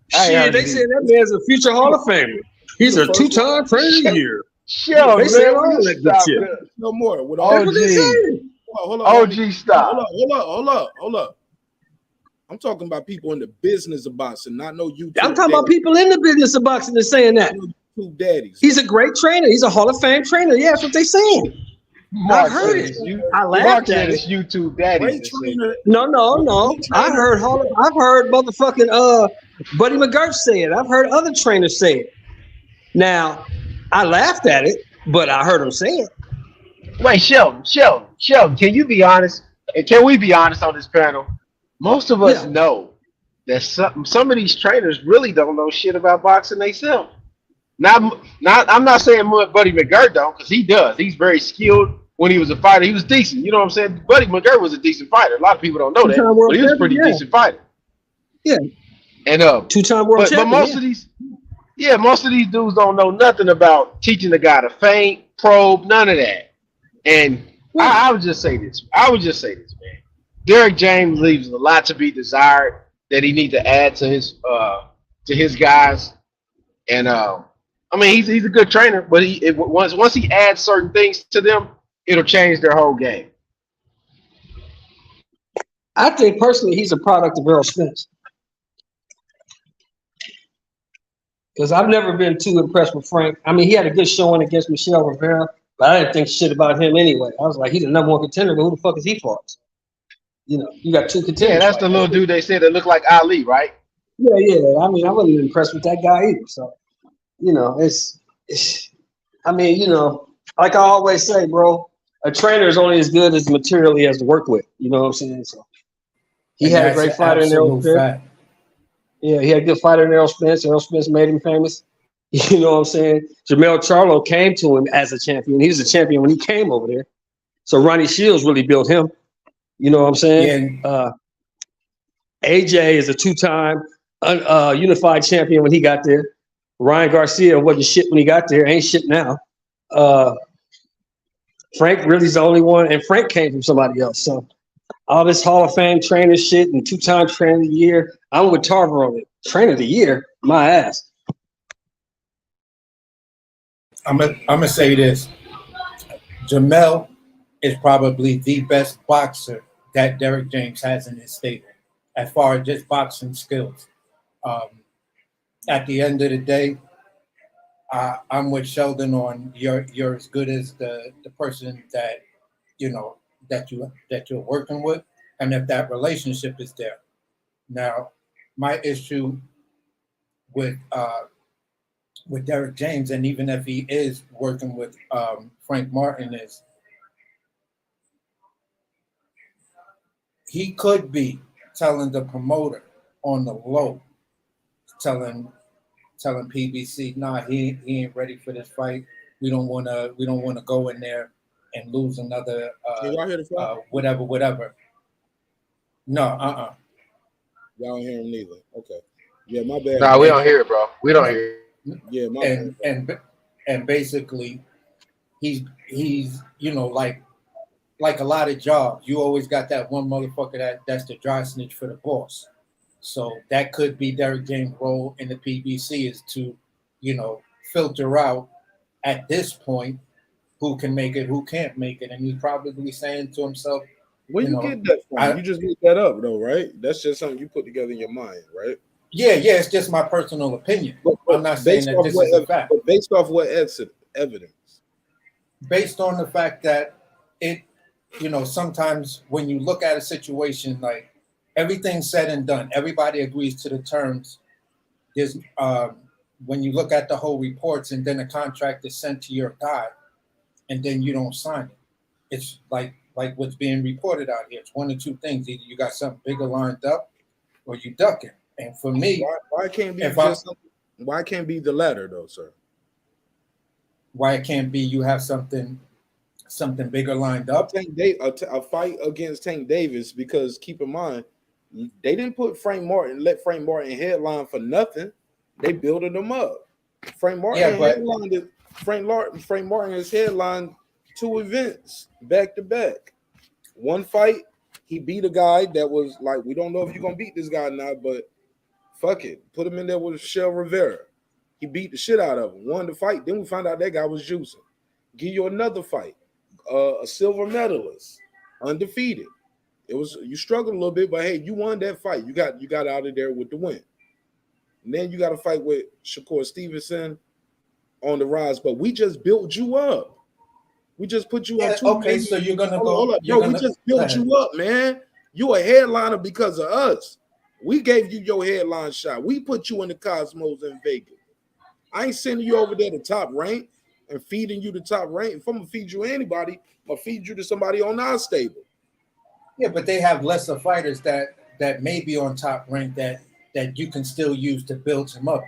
Shit, they say that man's a future Hall of Famer. He's a two-time trainer of the year. Shell, They say man, all will you that good stop, shit. man? No more. With Oh, all, That's what they OG. say. hold on, OG, stop. hold up. I'm talking about people in the business of boxing, not no YouTube. I'm talking about people in the business of boxing that's saying that. YouTube daddies. He's a great trainer. He's a Hall of Fame trainer. Yeah, that's what they saying. Mark heard said it. it's you. I laughed Mark at said it. it's YouTube daddies. Great that said trainer. that. No. I've heard motherfucking Buddy McGirt say it. I've heard other trainers say it. Now, I laughed at it, but I heard him say it. Wait, Sheldon, can you be honest? And can we be honest on this panel? Most of us Yeah. know that some of these trainers really don't know shit about boxing themselves. Not. I'm not saying Buddy McGirt don't, because he does. He's very skilled. When he was a fighter, he was decent. You know what I'm saying? Buddy McGirt was a decent fighter. A lot of people don't know that, Two-time world but he was a champion, pretty yeah. decent fighter. Yeah. And Two-time world but champion. most of these, most of these dudes don't know nothing about teaching the guy to feint, probe, none of that. And I would just say this. Man. Derek James leaves a lot to be desired that he need to add to his guys. And I mean, he's a good trainer, but once he adds certain things to them, it'll change their whole game. I think personally he's a product of Earl Spence. Because I've never been too impressed with Frank. I mean, he had a good showing against Michelle Rivera, but I didn't think shit about him anyway. I was like, he's the number one contender, but who the fuck is he fought? You know, you got two contenders. Yeah, that's the little dude they said that looked like Ali, right? Yeah. I mean, I wasn't impressed with that guy either. So, you know, I mean, you know, like I always say, bro, a trainer is only as good as the material he has to work with. You know what I'm saying? So he had a great fighter in Errol Spence. Yeah, he had a good fighter in Errol Spence. Errol Spence made him famous. You know what I'm saying? Jamel Charlo came to him as a champion. He was a champion when he came over there. So Ronnie Shields really built him. You know what I'm saying? Yeah. AJ is a two-time unified champion when he got there. Ryan Garcia wasn't shit when he got there. Ain't shit now. Frank really's the only one, and Frank came from somebody else. So all this Hall of Fame trainer shit and two-time trainer of the year, I'm with Tarver on it. Trainer of the year, my ass. I'm gonna say this. Jamel is probably the best boxer that Derek James has in his stable, as far as just boxing skills. At the end of the day, I'm with Sheldon on you're as good as the person that you know that you're working with, and if that relationship is there. Now, my issue with Derek James, and even if he is working with Frank Martin, is he could be telling the promoter on the low, telling PBC, nah, he ain't ready for this fight. We don't wanna go in there and lose another whatever. No, Y'all don't hear him neither. Okay. Yeah, my bad. Nah, we don't hear it, bro. We don't hear it. Yeah, my bad. And basically he's you know, like a lot of jobs, you always got that one motherfucker that's the dry snitch for the boss. So that could be Derek James' role in the PBC, is to, you know, filter out at this point who can make it, who can't make it. And he's probably saying to himself, where you get that from? You just made that up though, right? That's just something you put together in your mind, right? Yeah, it's just my personal opinion. But I'm not saying that this is a fact. But based off what evidence? Based on the fact that it, you know, sometimes when you look at a situation, like everything's said and done, everybody agrees to the terms. There's when you look at the whole reports and then a contract is sent to your guy and then you don't sign it. It's like what's being reported out here. It's one of two things. Either you got something bigger lined up or you ducking. And for me, why can't be why can't be the latter though, sir? why it can't be you have something bigger lined up. A fight against Tank Davis, because keep in mind, they didn't let Frank Martin headline for nothing. They building them up. Frank Martin headlined Frank Martin has headlined 2 events back to back. One fight, he beat a guy that was like, we don't know if you're gonna beat this guy or not, but fuck it, put him in there with Shell Rivera. He beat the shit out of him, won the fight. Then we found out that guy was juicing. Give you another fight, a silver medalist, undefeated. It was, you struggled a little bit, but hey, you won that fight. You got out of there with the win. And then you got to fight with Shakur Stevenson on the rise. But we just built you up. We just put you on 2. Okay, so you're gonna go. We just built you up, man. You a headliner because of us. We gave you your headline shot. We put you in the Cosmos in Vegas. I ain't sending you over there to Top Rank and feeding you the Top Rank. If I'm gonna feed you anybody, I'm gonna feed you to somebody on our stable. Yeah, but they have lesser fighters that may be on Top Rank that you can still use to build them up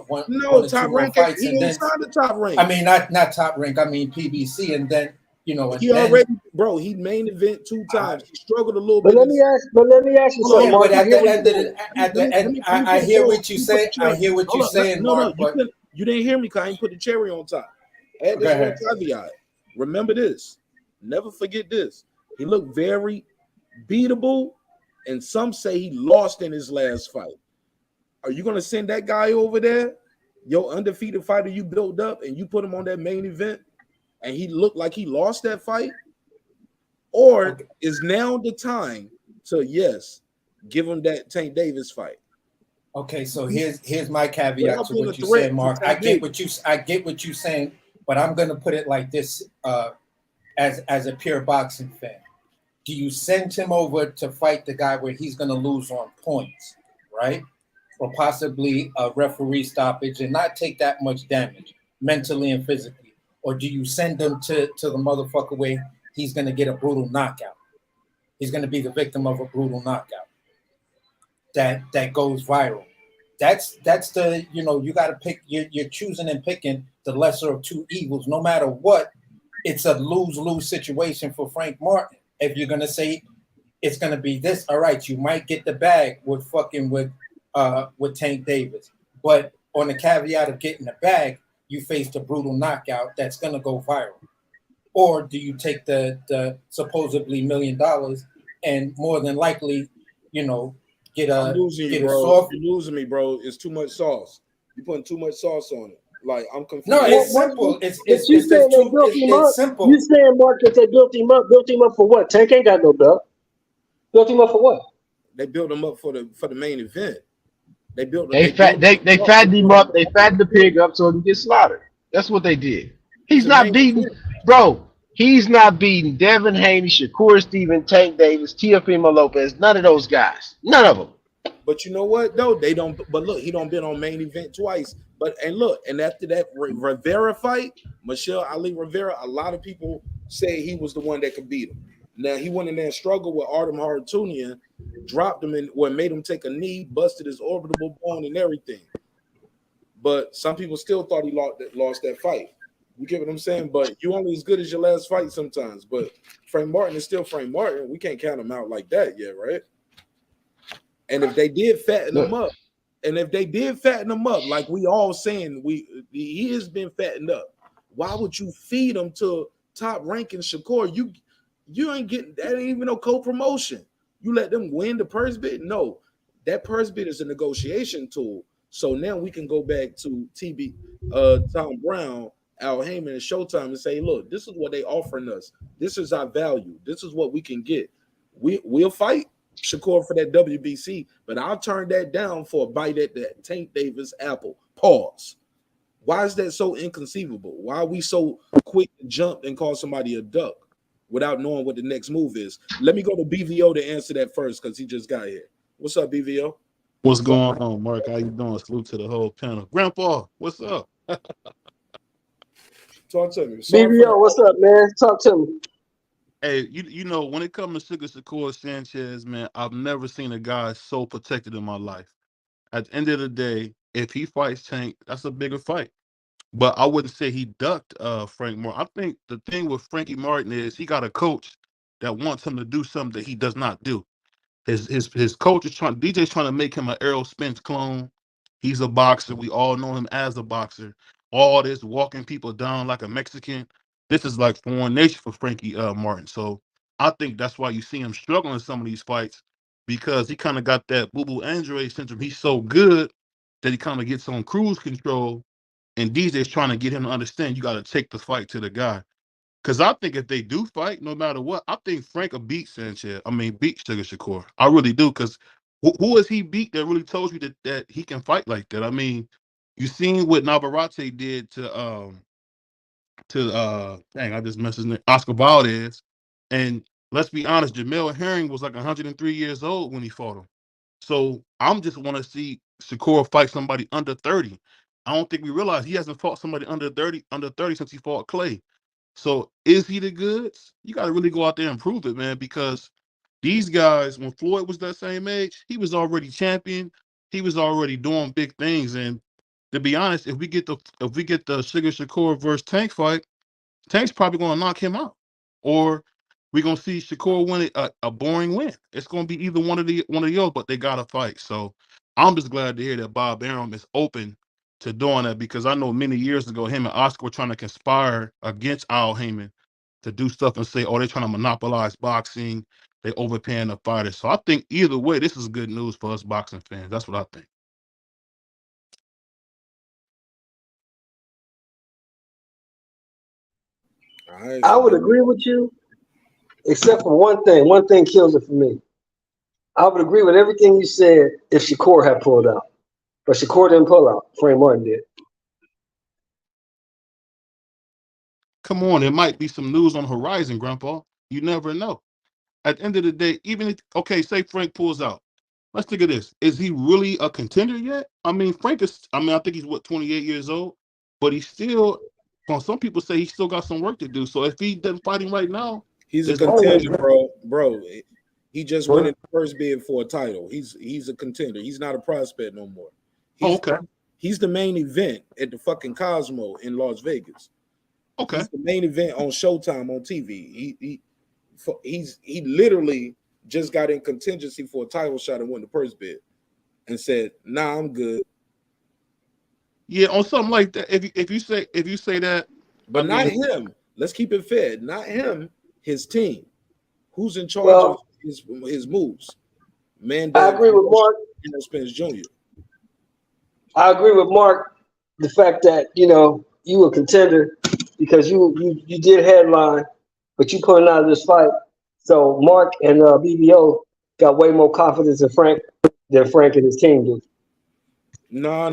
one or Top 2 Rank fights, he and then signed the Top Rank. I mean not Top Rank. I mean PBC, and then he already, bro. He main event 2 times. He struggled a little bit. But let me ask you something, Mark. But at the end, I hear what you say. I hear what you're saying, Mark. But you didn't hear me because I ain't put the cherry on top. Add this one caveat. Remember this. Never forget this. He looked very beatable, and some say he lost in his last fight. Are you going to send that guy over there, your undefeated fighter you built up, and you put him on that main event, and he looked like he lost that fight? Or is now the time to, yes, give him that Tank Davis fight? Okay, so here's my caveat to what you said, Mark. I get what you're saying, but I'm gonna put it like this: as a pure boxing fan, do you send him over to fight the guy where he's gonna lose on points, right? Or possibly a referee stoppage and not take that much damage mentally and physically? Or do you send him to the motherfucker where he's gonna get a brutal knockout? He's gonna be the victim of a brutal knockout that goes viral. That's the, you got to pick. You're choosing and picking the lesser of 2 evils. No matter what, it's a lose-lose situation for Frank Martin. If you're gonna say it's gonna be this, all right, you might get the bag with Tank Davis, but on the caveat of getting the bag, you faced a brutal knockout that's gonna go viral. Or do you take the supposedly $1 million and more than likely, get a soft? You're losing me, bro. It's too much sauce. You're putting too much sauce on it. Like, I'm confused. No, it's simple. It's simple. You saying, Mark, that they built him up? Built him up for what? Tank ain't got no belt. Built him up for what? They built him up for the main event. They fattened him up. They fattened the pig up so he can get slaughtered. That's what they did. He's not beating, bro. He's not beating Devin Haney, Shakur Stevenson, Tank Davis, Teofimo Lopez. None of those guys. None of them. But you know what? No, they don't. But look, he don't been on main event twice. And after that Rivera fight, Michelle Ali Rivera, a lot of people say he was the one that could beat him. Now he went in there and struggled with Artem Harutyunyan, dropped him made him take a knee, busted his orbital bone and everything. But some people still thought he lost that fight. You get what I'm saying? But you only as good as your last fight sometimes. But Frank Martin is still Frank Martin. We can't count him out like that yet, right? And if they did fatten him up, like we all saying, he has been fattened up. Why would you feed him to Top Ranking Shakur? You ain't getting that. Ain't even no co-promotion. You let them win the purse bid? No, that purse bid is a negotiation tool. So now we can go back to Tom Brown, Al Heyman, and Showtime and say, look, this is what they offering us. This is our value. This is what we can get. We'll fight Shakur for that WBC, but I'll turn that down for a bite at that Tank Davis apple. Pause. Why is that so inconceivable? Why are we so quick to jump and call somebody a duck without knowing what the next move is? Let me go to BVO to answer that first because he just got here. What's up, BVO? What's going on, Mark? How you doing? Salute to the whole panel. Grandpa, what's up? Talk to me. BVO, what's up, man? Talk to me. Hey, you know, when it comes to Shakur Sanchez, man, I've never seen a guy so protected in my life. At the end of the day, if he fights Tank, that's a bigger fight. but I wouldn't say he ducked Frank Martin. I think the thing with Frankie Martin is he got a coach that wants him to do something that he does not do. His coach is trying. DJ's trying to make him an Errol Spence clone. He's a boxer. We all know him as a boxer. All this walking people down like a Mexican. This is like foreign nature for Frankie Martin. So I think that's why you see him struggling in some of these fights because he kind of got that boo boo Andre syndrome. He's so good that he kind of gets on cruise control. And DJ's trying to get him to understand you got to take the fight to the guy. Because I think if they do fight, no matter what, I think Frank will beat Sanchez. I mean, beat Sugar Shakur. I really do. Because who has he beat that really told you that he can fight like that? I mean, you seen what Navarrete did to dang, I just messed his name, Oscar Valdez. And let's be honest, Jamel Herring was like 103 years old when he fought him. So I'm just want to see Shakur fight somebody under 30. I don't think we realize he hasn't fought somebody under 30 since he fought Clay. So is he the goods? You got to really go out there and prove it, man, because these guys, when Floyd was that same age, he was already champion. He was already doing big things. And to be honest, if we get the Sugar Shakur versus Tank fight, Tank's probably going to knock him out, or we're going to see Shakur win a boring win. It's going to be either one of the other, but they got to fight. So I'm just glad to hear that Bob Arum is open to doing that because I know many years ago him and Oscar were trying to conspire against Al Heyman to do stuff and say, oh, they're trying to monopolize boxing. They overpaying the fighters. So I think either way, this is good news for us boxing fans. That's what I think. I would agree with you, except for one thing. One thing kills it for me. I would agree with everything you said if Shakur had pulled out. But Shakur didn't pull out. Frank Martin did. Come on, there might be some news on the horizon, Grandpa. You never know. At the end of the day, even if, okay, say Frank pulls out. Let's think of this. Is he really a contender yet? I mean, I think he's 28 years old, but he's still, well, some people say he still got some work to do. So if he doesn't fighting right now, He's a there's always contender, bro. He just won the first bid for a title. He's a contender. He's not a prospect no more. okay. He's the main event at the fucking Cosmo in Las Vegas. Okay. He's the main event on Showtime on TV. He literally just got in contingency for a title shot and won the first bid and said, "Nah, I'm good." Yeah, on something like that. If you say that, But I not mean, him. Let's keep it fair. Not him. His team. Who's in charge Well, of his moves? I agree with Mark. Spence Jr. I agree with Mark. The fact that you a contender because you did headline, but you pulling out of this fight. So Mark and BBO got way more confidence in Frank than Frank and his team do. No.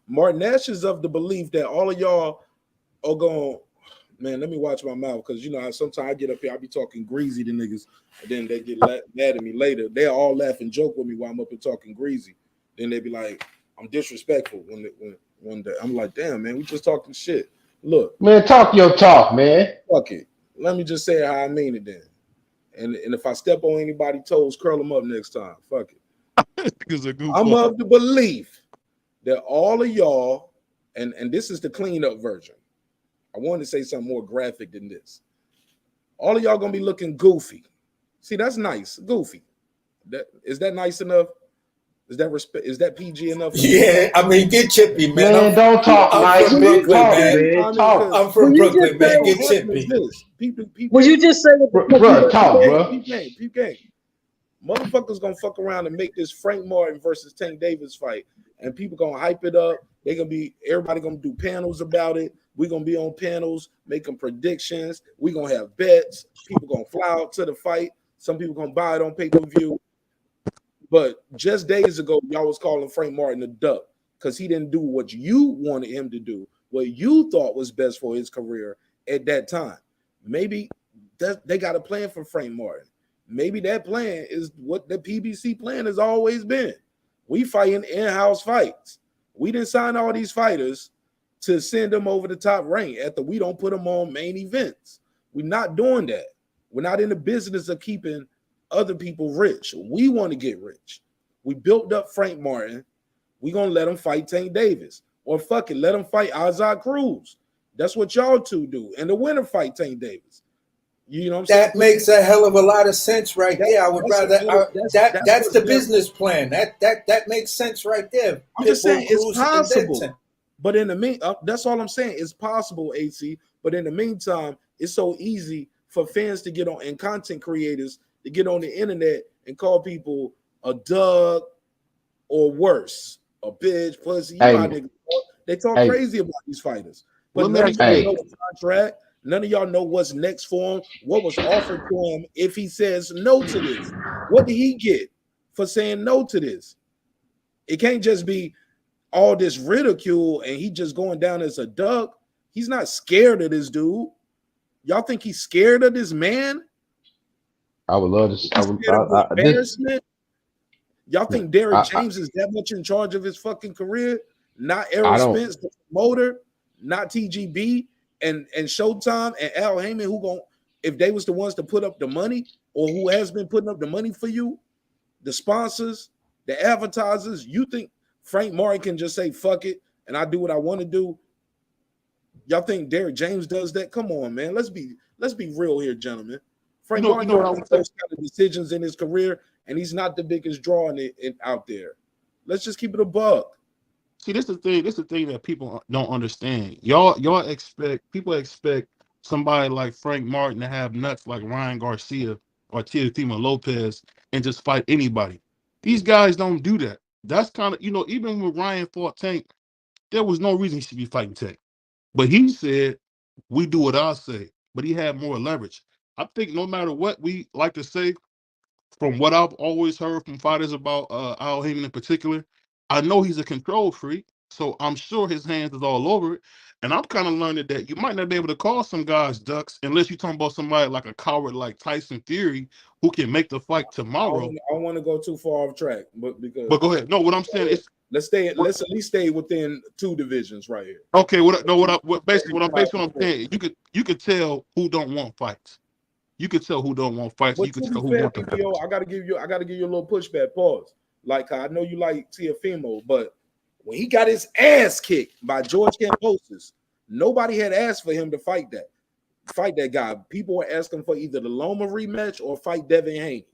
Marq Nash is of the belief that all of y'all are going. Man, let me watch my mouth because sometimes I get up here, I be talking greasy to niggas, and then they get mad at me later. They all laugh and joke with me while I'm up here talking greasy. Then they be like, I'm disrespectful when I'm like, damn, man, we just talking shit. Look, Man, talk your talk, man. fuck it. Let me just say how I mean it then. And if I step on anybody's toes, curl them up next time. Fuck it. I'm of the belief that all of y'all, and this is the cleanup version. I wanted to say something more graphic than this. All of y'all gonna be looking goofy. See, that's nice, goofy. Is that nice enough? Is that PG enough? Yeah, I mean, get chippy, man. Man, don't talk nice, from big Brooklyn, talk, man. big talk. I'm from Brooklyn, man. Get chippy. People, Will you just say that? Bro, talk, bro. Peep game. Motherfuckers gonna fuck around and make this Frank Martin versus Tank Davis fight, and people gonna hype it up. Everybody gonna do panels about it. We're gonna be on panels making predictions. We're gonna have bets. People gonna fly out to the fight. Some people gonna buy it on pay-per-view. But just days ago, y'all was calling Frank Martin a duck because he didn't do what you wanted him to do, what you thought was best for his career at that time. Maybe they got a plan for Frank Martin. Maybe that plan is what the PBC plan has always been. We fighting in-house fights. We didn't sign all these fighters to send them over the top rank after we don't put them on main events. We're not doing that. We're not in the business of keeping other people rich. We want to get rich. We built up Frank Martin. We're going to let him fight Tank Davis. Or fuck it, let him fight Azad Cruz. That's what y'all two do. And the winner fight Tank Davis. You know what I'm saying? That makes a hell of a lot of sense right there. I would rather that's the business plan. That makes sense right there. I'm just saying it's possible. But in the meantime, that's all I'm saying. It's possible, AC. But in the meantime, it's so easy for fans to get on and content creators to get on the internet and call people a dog or worse, a bitch, pussy. They talk crazy about these fighters. But none of y'all know the contract. None of y'all know what's next for him, what was offered to him if he says no to this. What did he get for saying no to this? It can't just be all this ridicule and he just going down as a duck. He's not scared of this dude. Y'all think he's scared of this man? I would love to. Embarrassment. Y'all think Derrick James is that much in charge of his fucking career? Not Errol Spence, the promoter, not TGB and Showtime and Al Heyman, who going if they was the ones to put up the money or who has been putting up the money for you, the sponsors, the advertisers. You think Frank Martin can just say fuck it and I do what I want to do? Y'all think Derrick James does that? Come on, man. Let's be real here, gentlemen. Frank Martin makes those kind of decisions in his career, and he's not the biggest draw in it out there. Let's just keep it a buck. See, this is the thing that people don't understand. People expect somebody like Frank Martin to have nuts like Ryan Garcia or Teofimo Lopez and just fight anybody. These guys don't do that. That's kind of, even when Ryan fought Tank, there was no reason he should be fighting Tank. But he said, we do what I say. But he had more leverage. I think no matter what we like to say, from what I've always heard from fighters about Al Heyman in particular, I know he's a control freak, so I'm sure his hands is all over it. And I'm kind of learning that you might not be able to call some guys ducks unless you're talking about somebody like a coward like Tyson Fury who can make the fight tomorrow. I don't want to go too far off track, but go ahead. No, what I'm saying is let's at least stay within two divisions right here. Okay, basically what I'm saying, you could tell who don't want fights. You could tell who don't want fights. You could tell who want them. I gotta give you a little pushback. Pause. Like I know you like Teofimo, but when he got his ass kicked by George Kambosos, nobody had asked for him to fight that guy. People were asking for either the Loma rematch or fight Devin Haney.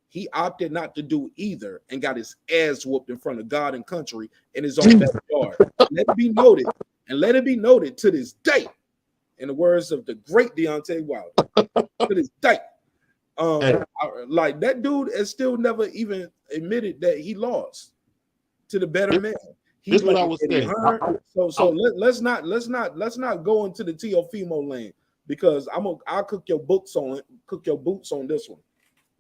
He opted not to do either and got his ass whooped in front of God and country in his own backyard. Let it be noted, and let it be noted to this day, in the words of the great Deontay Wilder, to this day, like that dude has still never even admitted that he lost to the better man. This is what I was saying. Let's not go into the Teofimo lane because I'll cook your boots on this one.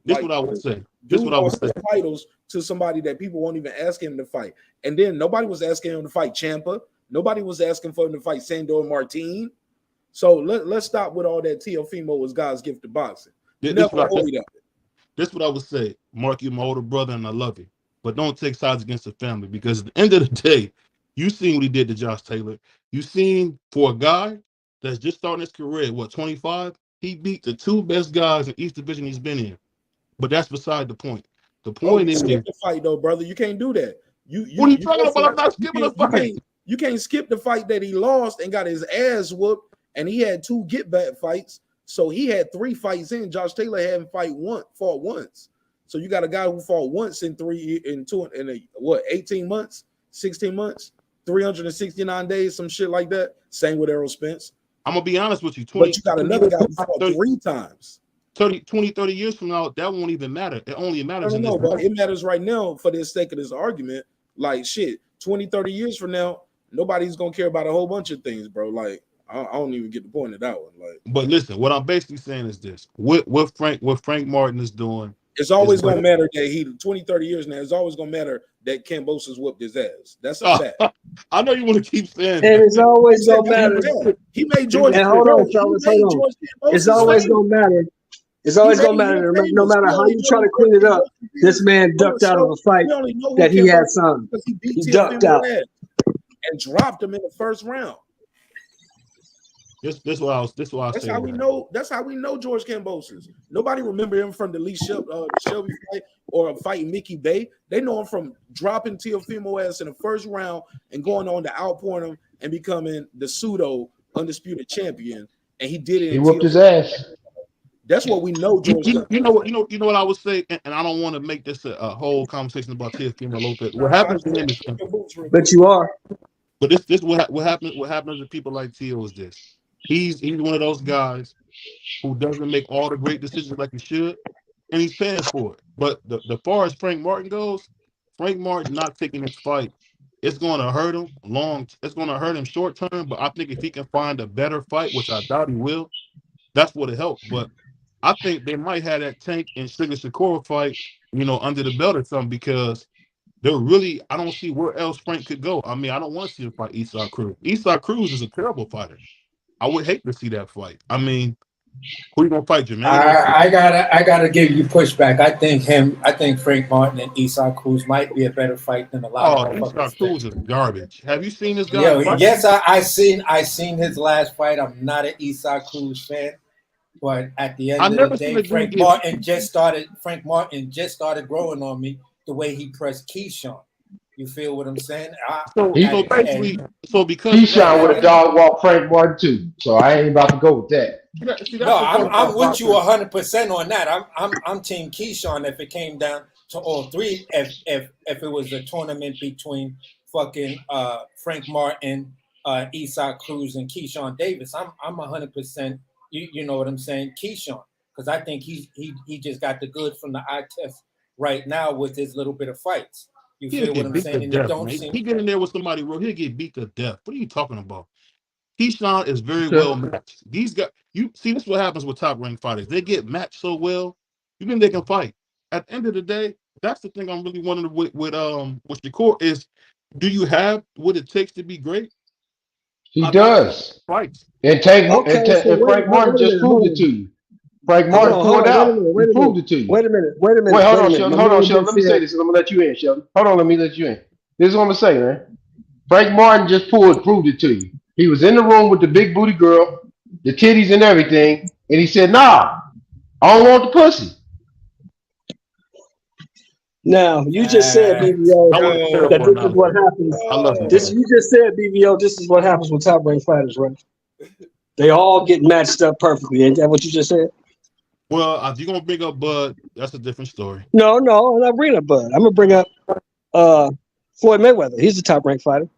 This is what I would say. This is what I would say. Titles to somebody that people won't even ask him to fight, and then nobody was asking him to fight Ciampa. Nobody was asking for him to fight Sandor Martin. So let's stop with all that Teofimo was God's gift to boxing. This what I would say. Mark, you're my older brother, and I love you, but don't take sides against the family because at the end of the day, you seen what he did to Josh Taylor. You seen for a guy that's just starting his career at 25, he beat the two best guys in each division he's been in. But that's beside the point. The point is skip the fight though, brother. You can't do that. What are you talking about? I'm not skipping the fight. You can't skip the fight that he lost and got his ass whooped, and he had 2 get back fights. So he had 3 fights in. Josh Taylor hadn't fought once. So you got a guy who fought once in 18 months, 16 months, 369 days, some shit like that. Same with Errol Spence. I'm gonna be honest with you. But you got another guy who fought 3 times. 30 years from now, that won't even matter. It only matters in this but it matters right now for the sake of this argument. Like shit, 20, 30 years from now, nobody's gonna care about a whole bunch of things, bro. Like I don't even get the point of that one. Like, but listen, what I'm basically saying is this: what Frank Martin is doing, it's always gonna matter that he 20, 30 years now. It's always gonna matter that Kambosos whooped his ass. That's a fact. I know you want to keep saying that. And it's always gonna matter. He made George. And hold on, fellas, hold on. It's always gonna matter. It's always gonna matter. No matter how you try to clean it up, this man ducked out of a fight that he had some. He ducked out and dropped him in the first round. This what I was. This what I That's say. how we know. That's how we know George Kambosos. Nobody remember him from the Shelby fight or fighting Mickey Bay. They know him from dropping Teofimo ass in the first round and going on to outpoint him and becoming the pseudo undisputed champion. And he did it He in whooped his Teofimo. ass. That's what we know George Kambosos. You know what I would say, and I don't want to make this a whole conversation about Teofimo Lopez. What I happens to just him is want your boots real But quick. you are. But this what happens to people like Tio is this. He's one of those guys who doesn't make all the great decisions like he should, and he's paying for it. But the far as Frank Martin goes, Frank Martin not taking this fight, it's going to hurt him It's going to hurt him short term. But I think if he can find a better fight, which I doubt he will, that's what it helps. But I think they might have that Tank and Sugar Shakur fight, under the belt or something because. They're really, I don't see where else Frank could go. I mean, I don't want to see him fight Esau Cruz. Esau Cruz is a terrible fighter. I would hate to see that fight. I mean, who you gonna fight, Jermaine? I gotta give you pushback. I think Frank Martin and Esau Cruz might be a better fight than a lot of Esau motherfuckers think. Cruz is garbage. Have you seen this guy Yo, fight? yes, I seen his last fight. I'm not an Esau Cruz fan, but at the end I of never the seen day, a dude Frank get. Martin just started growing on me the way he pressed Keyshawn. You feel what I'm saying? So basically, because Keyshawn would have dog walked Frank Martin too. So I ain't about to go with that. see, No, that's the thing I'm about with you boxing. 100% on that. I'm Team Keyshawn if it came down to all three. If it was a tournament between fucking Frank Martin, Esau Cruz, and Keyshawn Davis, I'm 100%. You know what I'm saying, Keyshawn, because I think he just got the good from the eye test right now with his little bit of fights. You He'll feel what get I'm beat to saying? And it death, don't man. seem. He get in there with somebody real, he'll get beat to death. What are you talking about? Keyshawn is very well Okay. matched. These guys, you see, this is what happens with top ranked fighters. They get matched so well, you think they can fight. At the end of the day, that's the thing I'm really wondering with Shakur is, do you have what it takes to be great? He I think so. does. Fights. And Okay, so and Frank Martin wait a just minute, hold proved it to on. you. Frank Hold Martin on, pulled wait a out. minute, He wait a minute, proved it to you. wait a minute, wait a minute, Wait, hold wait a on, minute. Sheldon. My Hold on, man Sheldon. just Let me say said, this, and I'm gonna let you in, Sheldon. Hold on, let me let you in. This is what I'm gonna say, man. Frank Martin just proved it to you. He was in the room with the big booty girl, the titties and everything, and he said, "Nah, I don't want the pussy." now, you just said, I BBO, want to clear up that on this is that what one. happens. I love you, This man. You just said, BBO, this is what happens with top ranked fighters, right? They all get matched up perfectly. Ain't that what you just said? Well, if you're gonna bring up Bud, that's a different story. No, I'm not bringing up Bud. I'm gonna bring up Floyd Mayweather. He's a top ranked fighter.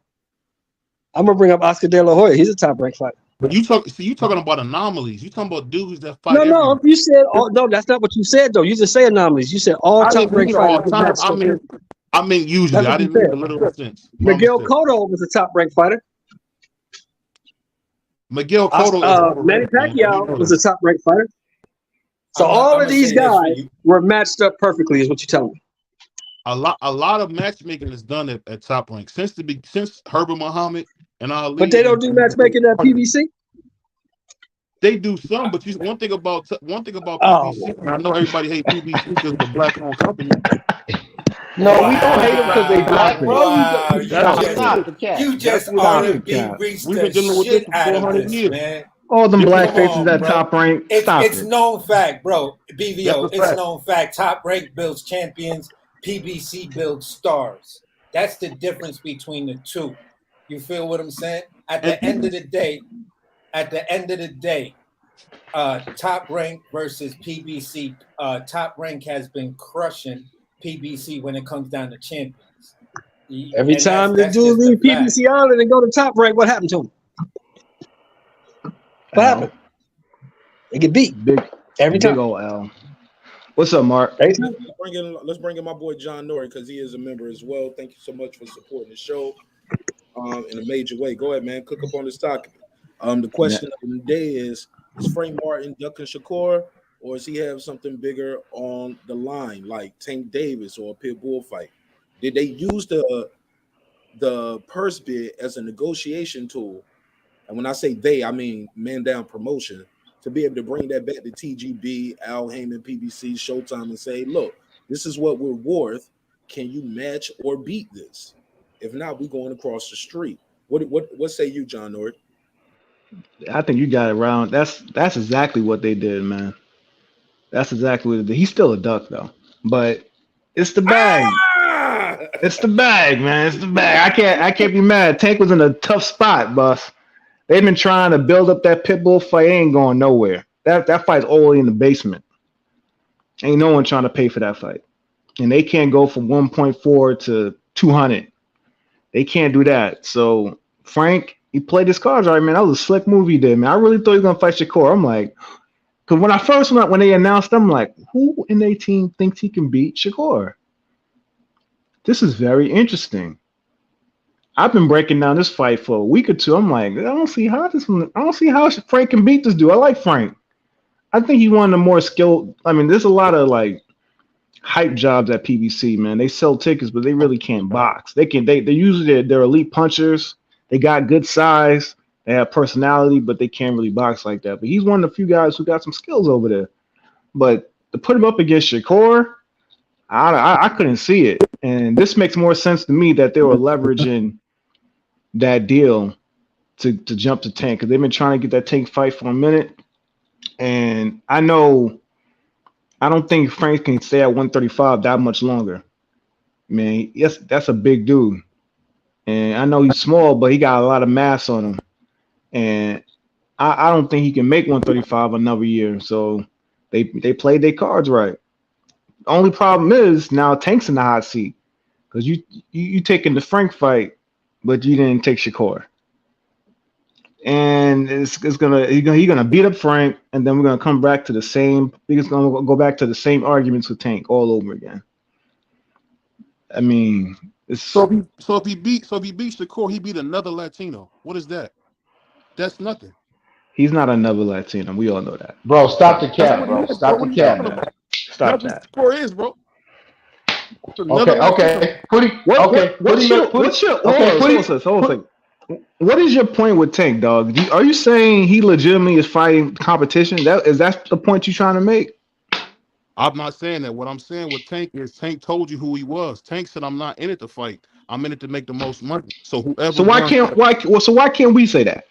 I'm gonna bring up Oscar De La Hoya. He's a top ranked fighter. But you talking about anomalies. You talking about dudes that fight No. every. You said all. No, that's not what you said though. You just say anomalies. You said all I top didn't ranked mean fighters all get time. matched up. I mean usually. That's I what you didn't mean the said. literal sense. My Miguel mistake. Cotto was a top ranked fighter. Miguel Cotto is Manny overrated, man. You Pacquiao know was a that. top ranked fighter. So all I'm of gonna these say this for guys you. were matched up perfectly, is what you're telling me. A lot of matchmaking is done at top rank since Herbert Muhammad and But Ali they don't do matchmaking at PBC. They do some, but one thing about PBC. Oh, And I know everybody hates PBC because it's a black-owned company. No, we don't hate them because they Stop black, it. bro. Wow, That's Stop, just it. stop the cat. you That's just what it Stop is. the R&B cap. reached We've the been dealing with this shit for out of 400 this, years. man. All them This is black Come faces on, at bro. top rank. Stop It's it. known fact, bro. that's BVO, a it's fact. known fact. Top rank builds champions. PBC builds stars. That's the difference between the two. You feel what I'm saying? At And the end of PBC, the day, top rank versus PBC. Top rank has been crushing PBC when it comes down to champions. every And time the that's dude just the leave fact. PBC Island and go to top rank, what happened to him? What happened? L. They get beat every Big time. old L. What's up, Mark? Every time. Let's bring in my boy John Norrie because he is a member as well. Thank you so much for supporting the show in a major way. Go ahead, man. Cook up on this topic. The Yeah. question of the day is Frank Martin ducking Shakur, or does he have something bigger on the line, like Tank Davis or a pit bull fight? Did they use the purse bid as a negotiation tool? And when I say they, I mean Man Down Promotion, to be able to bring that back to TGB, Al Heyman, PBC, Showtime, and say, look, this is what we're worth. Can you match or beat this? If not, we're going across the street. What say you, John Norrie? I think you got it around. That's exactly what they did, man. That's exactly what they did. He's still a duck though, but it's the bag. Ah! It's the bag, man. It's the bag. I can't be mad. Tank was in a tough spot, boss. They've been trying to build up that pit bull fight. It ain't going nowhere. That fight's all in the basement. Ain't no one trying to pay for that fight, and they can't go from 1.4 to 200. They can't do that. So Frank, he played his cards right, man. That was a slick move he did, man. I really thought he was gonna fight Shakur. I'm like, because when I first went, when they announced, I'm like, who in their team thinks he can beat Shakur? This is very interesting. I've been breaking down this fight for a week or two. I'm like, I don't see how Frank can beat this dude. I like Frank. I think he's one of the more skilled. I mean, there's a lot of like hype jobs at PBC, man. They sell tickets, but they really can't box. They usually they're elite punchers. They got good size. They have personality, but they can't really box like that. But he's one of the few guys who got some skills over there. But to put him up against Shakur, I couldn't see it. And this makes more sense to me that they were leveraging that deal to jump to Tank, because they've been trying to get that Tank fight for a minute. And I don't think Frank can stay at 135 that much longer. Man, yes, that's a big dude. And I know he's small, but he got a lot of mass on him. And I don't think he can make 135 another year. So they played their cards right. The only problem is now Tank's in the hot seat, because you taking the Frank fight, but you didn't take Shakur. And he's gonna beat up Frank, and then we're gonna come back to the same. He's gonna go back to the same arguments with Tank all over again. I mean, So if he beats Shakur, he beat another Latino. What is that? That's nothing. he's not another Latino. We all know that. Bro, stop the That's cap, what bro. he is, Stop bro. the What are you cap, talking man. about? Stop That's that. what Shakur is, bro. It's another Okay, Latino. okay. Put it. Okay, What's your hold on. What is your point with Tank, dog? Are you saying he legitimately is fighting competition? That the point you're trying to make? I'm not saying that. What I'm saying with Tank is Tank told you who he was. Tank said, "I'm not in it to fight. I'm in it to make the most money." So whoever. So why can't we say that?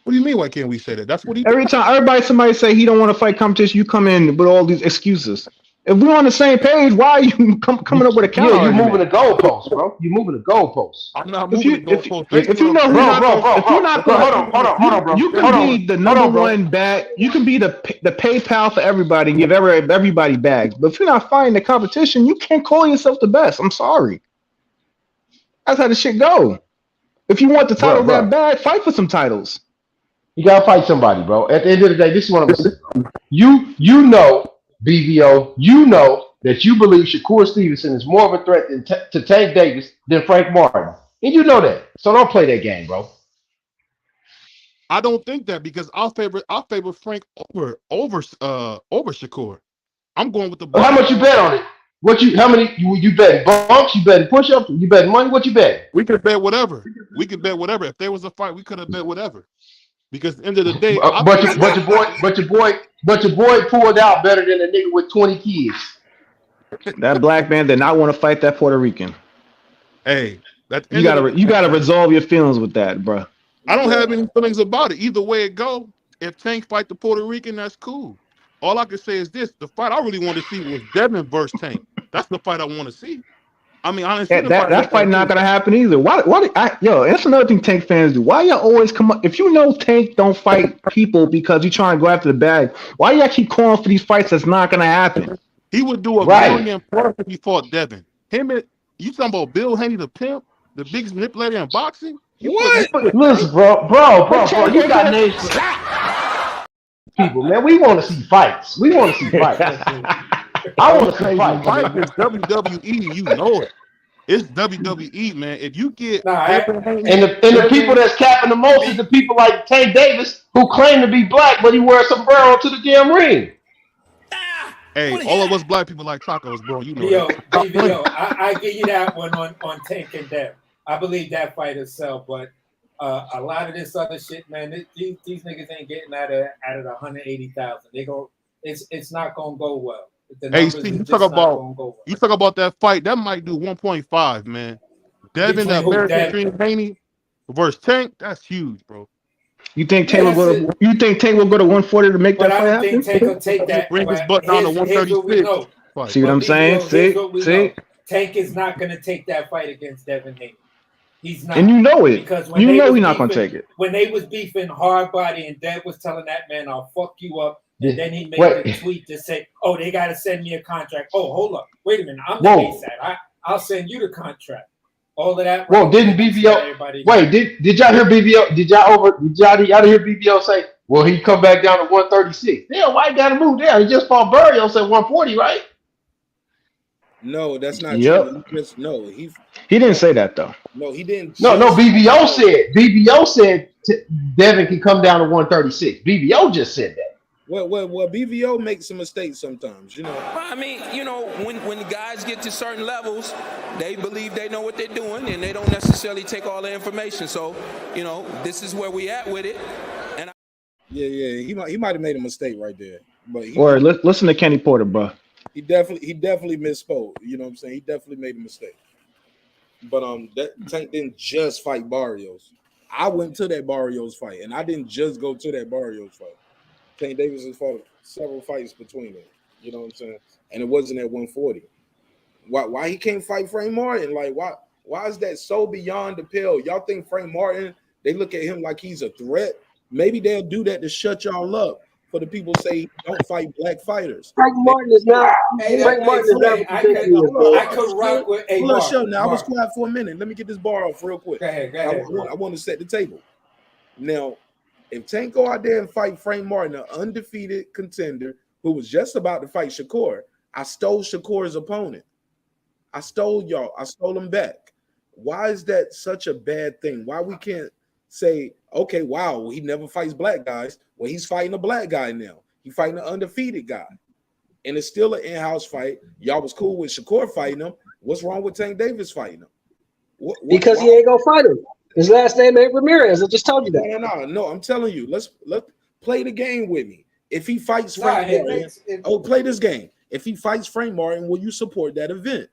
What do you mean? Why can't we say that? That's what he Every did. time somebody say he don't want to fight competition, you come in with all these excuses. If we're on the same page, why are you coming up with a counter Yeah, you moving argument? the goalposts, bro. You moving the goalposts. I'm not If moving you the if goalpost. if Basically, you what know I'm who's saying, not, if you're not gonna, Hold on, bro. you can Hold on. be the Hold number on, bro. one bag. You can be the PayPal for everybody and give everybody bags. But if you're not fighting the competition, you can't call yourself the best. I'm sorry. That's how the shit go. If you want the title that Bro. bad, fight for some titles. You gotta fight somebody, bro. At the end of the day, this is what I'm gonna say, bro. You know, BVO, you know that you believe Shakur Stevenson is more of a threat to Tank Davis than Frank Martin. And you know that. So don't play that game, bro. I don't think that because I'll favor Frank over Shakur. I'm going with the How body. much you bet on it? How many you bet bumps, you bet push ups, you bet money, what you bet? We could bet whatever. We could bet whatever. If there was a fight, we could have bet whatever. Because at the end of the day, I But think your boy pulled out better than a nigga with 20 kids. That black man did not want to fight that Puerto Rican. hey, at the You end of the gotta you day, gotta resolve your feelings with that, bro. I don't have any feelings about it. Either way it go, if Tank fight the Puerto Rican, that's cool. All I can say is this: the fight I really want to see was Devin versus Tank. That's the fight I want to see. I mean, I didn't see the fight. That fight not gonna happen either. That's another thing Tank fans do. Why y'all always come up? If you know Tank don't fight people because he's trying to go after the bag, why y'all keep calling for these fights that's not gonna happen? He would do a million plus if he fought Devin. You talking about Bill Haney the pimp, the biggest manipulator in boxing? What? Listen, bro, you got names for people, man. We want to see fights. I want to see fights. Fight is WWE, you know it. It's WWE, man. If you get And the people that's capping the most is the people like Tank Davis who claim to be black, but he wears a sombrero to the damn ring. Hey, all of us black people like tacos, bro. You know BVO, I give you that one on Tank and Dev. I believe that fight will sell, but a lot of this other shit, man, these niggas ain't getting out of the 180,000. It's not gonna go well. Hey, see, you talk about that fight, that might do 1.5, man. Devin, the American Dream Haney versus Tank, that's huge, bro. You think Tank will go to? You think Tank will go to 140 to make But that I fight don't happen? think Tank will take He'll that. bring his But butt down to here's what we 136. know. Fight. See what But I'm saying? BBO, here's what we know. See, Tank is not going to take that fight against Devin Haney. He's not. and you know it. Because when You they know was he's not gonna beefing, take it. when they was beefing hard body and Dev was telling that man, I'll fuck you up. And then he made Wait. the tweet to say, oh, they got to send me a contract. Oh, hold up. Wait a minute. I'm the Whoa. ASAP. I'll send you the contract. All of that. Well, right didn't there, BBO? everybody Wait, did y'all hear BBO? Did y'all hear BBO say? Well, he come back down to 136. Damn, why he got to move down? He just fought Barrios at 140, right? No, that's not Yep. true. He Didn't say that though. no, he didn't. No, just- BBO said Devin can come down to 136. BBO just said that. Well, BVO makes some mistakes sometimes, you know. I mean, you know, when the guys get to certain levels, they believe they know what they're doing, and they don't necessarily take all the information. So, you know, this is where we at with it. And Yeah, he might have made a mistake right there, but Listen to Kenny Porter, bro. he definitely misspoke. You know what I'm saying? He definitely made a mistake. But that Tank didn't just fight Barrios. I went to that Barrios fight, and I didn't just go to that Barrios fight. Tank Davis has fought several fights between them. You know what I'm saying? And it wasn't at 140. Why he can't fight Frank Martin? Like why is that so beyond the pale? Y'all think Frank Martin? They look at him like he's a threat. Maybe they'll do that to shut y'all up. For the people say don't fight black fighters. Frank Martin is not. Frank Martin is not. I could rock with a Hold on, show. Now I was quiet for a minute. Let me get this bar off real quick. Go ahead. I want to set the table. Now, if Tank go out there and fight Frank Martin, an undefeated contender who was just about to fight Shakur, I stole Shakur's opponent. I stole y'all. I stole him back. Why is that such a bad thing? Why we can't say, okay, wow, he never fights black guys. Well, he's fighting a black guy now. He's fighting an undefeated guy. And it's still an in-house fight. Y'all was cool with Shakur fighting him. What's wrong with Tank Davis fighting him? Because he ain't gonna fight him. His last name ain't Ramirez. I just told you that. No. I'm telling you. Let's play the game with me. If he fights Frank Martin, play this game. If he fights Frank Martin, will you support that event?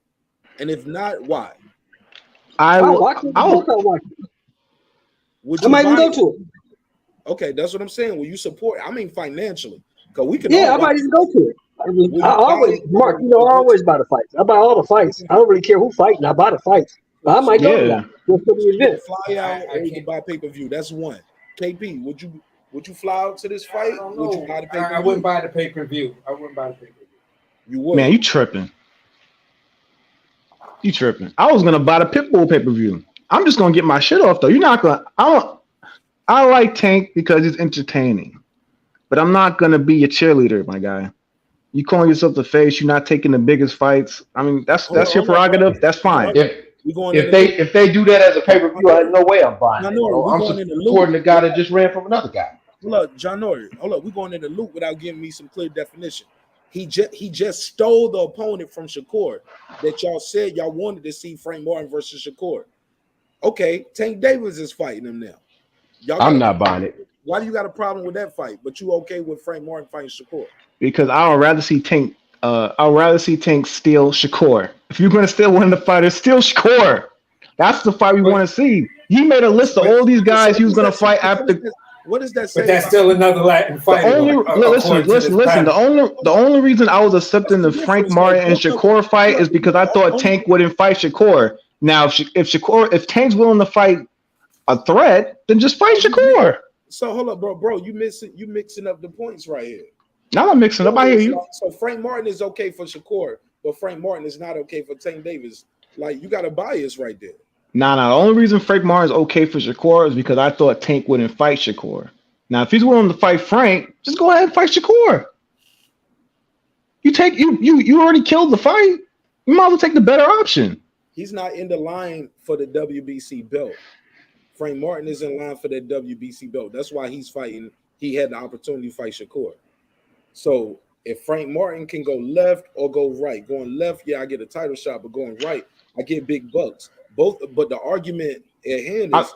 And if not, why? I'll watch it. Would I you might even go to it. Okay, that's what I'm saying. Will you support? I mean, financially, because we can. Yeah, I might even go to it. I always, Mark, you know, I always buy the fights. I buy all the fights. I don't really care who fighting. I buy the fights. But I might go to that. Just for the event. Fly out or you can buy pay-per-view. That's one. KP, would you fly out to this fight? Would you buy the pay-per-view? I wouldn't buy the pay-per-view. You would. Man, you tripping. I was gonna buy the Pitbull pay-per-view. I'm just gonna get my shit off though. You're not gonna. I like Tank because he's entertaining, but I'm not gonna be a cheerleader, my guy. You calling yourself the face? You're not taking the biggest fights. I mean, that's your prerogative. That's fine. If they do that as a pay-per-view, I no way I'm buying it. I'm supporting the guy that just ran from another guy. Look, John Norrie, hold up. We're going in the loop without giving me some clear definition. He just stole the opponent from Shakur that y'all said y'all wanted to see Frank Martin versus Shakur. Okay, Tank Davis is fighting him now. I'm not buying it. Why do you got a problem with that fight? But you okay with Frank Martin fighting Shakur? Because I would rather see Tank. I'd rather see Tank steal Shakur. If you're gonna steal one of the fighters, steal Shakur. That's the fight we want to see. He made a list of all these guys he was gonna fight after. What does that say? But that's still another Latin fight. Listen. The only reason I was accepting the Frank Martin and Shakur fight is because I thought Tank wouldn't fight Shakur. Now, if Tank's willing to fight a threat, then just fight Shakur. So hold up, bro. You mixing up the points right here. Now I'm mixing up. I hear you. So Frank Martin is okay for Shakur, but Frank Martin is not okay for Tank Davis. Like you got a bias right there. Nah. The only reason Frank Martin is okay for Shakur is because I thought Tank wouldn't fight Shakur. Now, if he's willing to fight Frank, just go ahead and fight Shakur. You already killed the fight. You might as well take the better option. He's not in the line for the WBC belt. Frank Martin is in line for that WBC belt. That's why he's fighting. He had the opportunity to fight Shakur. So if Frank Martin can go left or go right, going left, yeah, I get a title shot, but going right, I get big bucks. Both, but the argument at hand is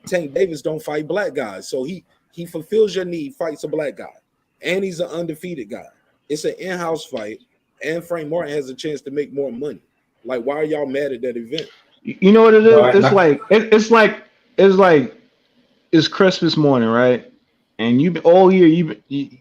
Tank Davis don't fight black guys. So he fulfills your need, fights a black guy, and he's an undefeated guy. It's an in-house fight, and Frank Martin has a chance to make more money. Like, why are y'all mad at that event? You know what it is? It's like it's Christmas morning, right? And you've been all year.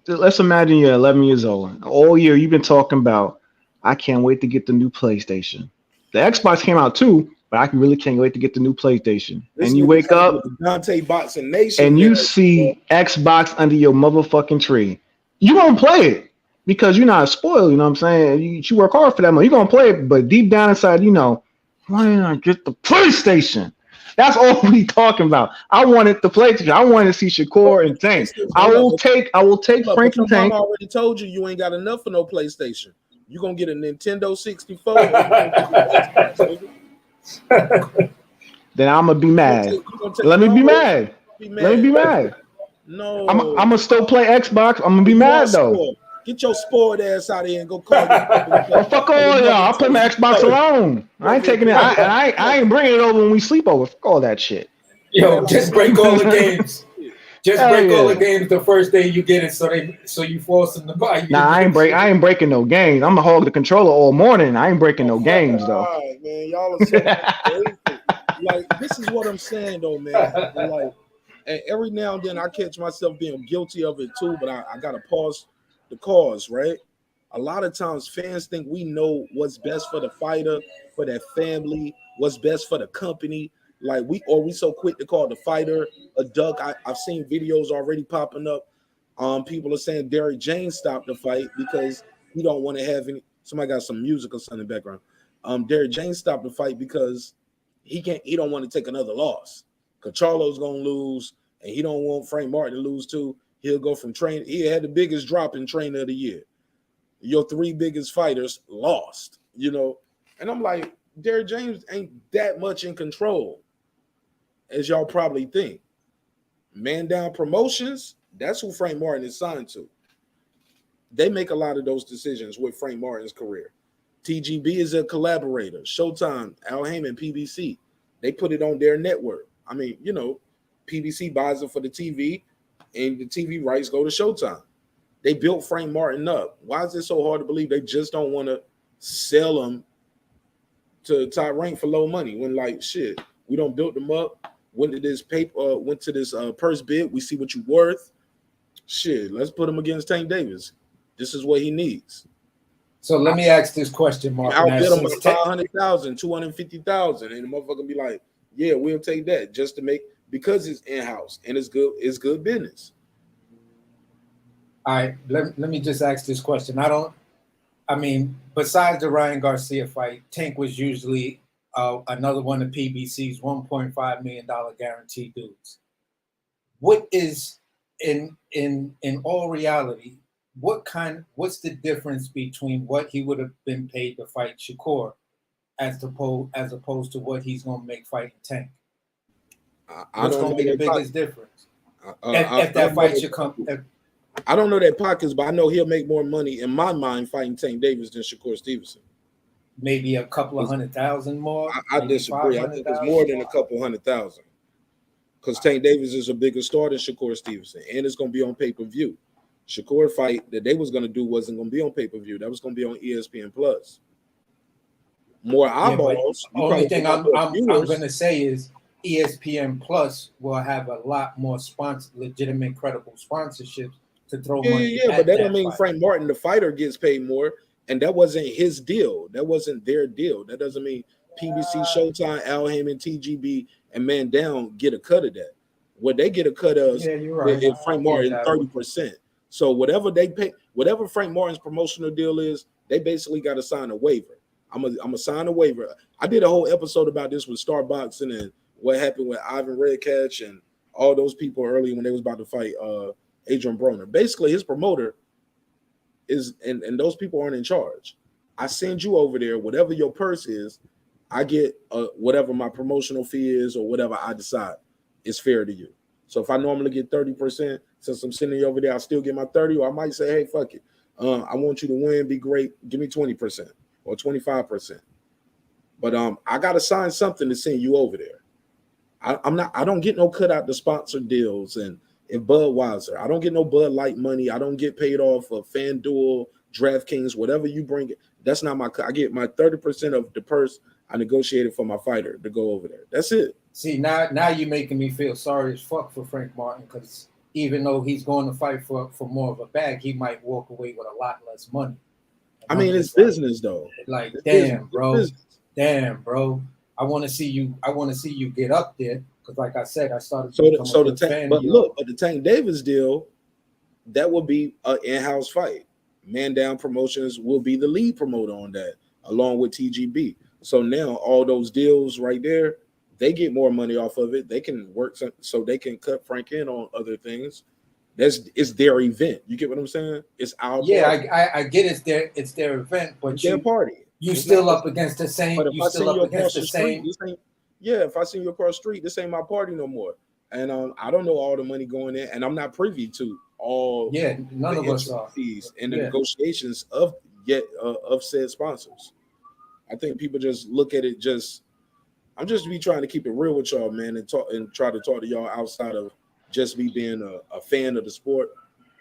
Let's imagine you're 11 years old. All year you've been talking about, I can't wait to get the new PlayStation. The Xbox came out too, but I really can't wait to get the new PlayStation. This And you nigga wake came with up the Dante Boxing Nation and you narrative, bro. see Xbox under your motherfucking tree. You gonna play it because you're not spoiled. You know what I'm saying? You work hard for that money. You're gonna play it, but deep down inside, why didn't I get the PlayStation? That's all we talking about. I wanted the PlayStation. I wanted to see But Shakur the and Tank. PlayStation, I will take hold up, but Frank and your mama Tank. already told you you ain't got enough for no PlayStation. You gonna get a Nintendo 64 or you gonna get the Xbox, nigga. Then I'm gonna be mad. You gonna take Let me be no, mad. be Let me mad. be mad. I'm No. gonna still play Xbox. I'm gonna be You are mad though. spoiled. Get your spoiled ass out of here and go call your mother and Oh tell fuck your all y'all! mother I'll play told my you Xbox alone. you I ain't over here taking it. being I ain't bringing it over when we sleep over. Fuck all that shit. Yo, just break all the games. Just Hell break all the yeah. games the first day you get it, so you force them to buy you. Nah, I ain't breaking no games. I'm gonna hog the controller all morning. I ain't breaking no Oh my games though. God, man. Y'all are so crazy. Like, this is what I'm saying though, man. And like, and every now and then I catch myself being guilty of it too, but I gotta pause the cause, right? A lot of times fans think we know what's best for the fighter, for their family, what's best for the company. Like we so quick to call the fighter a duck. I've seen videos already popping up. People are saying Derrick James stopped the fight because he don't want to have any. Somebody got some music or something in the background. Derrick James stopped the fight because he don't want to take another loss. Charlo's gonna lose, and he don't want Frank Martin to lose too. He'll go from train. He had the biggest drop in trainer of the year. Your three biggest fighters lost, And I'm like, Derrick James ain't that much in control as y'all probably think. Man Down Promotions, that's who Frank Martin is signed to. They make a lot of those decisions with Frank Martin's career. TGB is a collaborator. Showtime, Al Heyman, PBC. They put it on their network. I mean, PBC buys it for the TV, and the TV rights go to Showtime. They built Frank Martin up. Why is it so hard to believe they just don't want to sell him to Top Rank for low money? When like shit, we don't build them up. Went to this purse bid. We see what you worth. Shit, let's put him against Tank Davis. This is what he needs. So let me ask this question, Marq. Outbid him by 500,000, 250,000, and the motherfucker be like, "Yeah, we'll take that just to make because it's in house and it's good. It's good business." All right, let me just ask this question. Besides the Ryan Garcia fight, Tank was usually another one of PBC's $1.5 million guaranteed dudes. What is in all reality? What's the difference between what he would have been paid to fight Shakur as opposed to what he's going to make fighting Tank? What's going to be the biggest difference? If that fight should come. I don't know that pockets, but I know he'll make more money in my mind fighting Tank Davis than Shakur Stevenson. Maybe a couple of 100,000 more. I disagree. I think it's more than a couple 100,000 because Tank Davis is a bigger star than Shakur Stevenson, and it's going to be on pay-per-view. Shakur fight that they was going to do wasn't going to be on pay-per-view. That was going to be on ESPN Plus. More eyeballs. The only thing I'm going to say is ESPN Plus will have a lot more legitimate, credible sponsorships to throw money. Yeah, but that don't mean Frank Martin, the fighter, gets paid more, and that wasn't his deal. That wasn't their deal. That doesn't mean PBC, Showtime, Al Heyman, TGB, and Man Down get a cut of that. What they get a cut of is Frank Martin 30%. So whatever they pay, whatever Frank Martin's promotional deal is, they basically got to sign a waiver. I'm gonna sign a waiver. I did a whole episode about this with Starboxing and what happened with Ivan Redcatch and all those people early when they was about to fight Adrian Broner. Basically, his promoter is, and those people aren't in charge. I send you over there, whatever your purse is, I get whatever my promotional fee is or whatever I decide is fair to you. So if I normally get 30%, since I'm sending you over there, I'll still get my 30, or I might say, hey, fuck it. I want you to win, be great. Give me 20% or 25%. But I gotta sign something to send you over there. I don't get no cut out the sponsor deals and Budweiser. I don't get no Bud Light money. I don't get paid off of FanDuel, DraftKings, whatever you bring it. That's not my cut. I get my 30% of the purse I negotiated for my fighter to go over there. That's it. See, now you're making me feel sorry as fuck for Frank Martin, because even though he's going to fight for more of a bag, he might walk away with a lot less money. And I I'm mean, it's just business though. like, It's business. damn, It's bro, business. damn, bro. I want to see you get up there, because, like I said, I started to So, become so a the good tank, fan but of yours. look, but the Tank Davis deal, that will be an in-house fight. Man Down Promotions will be the lead promoter on that, along with TGB. So now all those deals right there, they get more money off of it. They can work so they can cut Frank in on other things. It's their event. You get what I'm saying? It's our Yeah, party. I get it's their event, but It's their party. you It's not. still up against the same. But if You I still send you up against across the the street, same. this ain't. Yeah, if I send you across the street, this ain't my party no more. And I don't know all the money going in, and I'm not privy to all Yeah, none the of us entry are. fees and the Yeah. negotiations of said sponsors. I think people just look at it just. I'm just be trying to keep it real with y'all, man, and talk and try to talk to y'all outside of just me being a fan of the sport.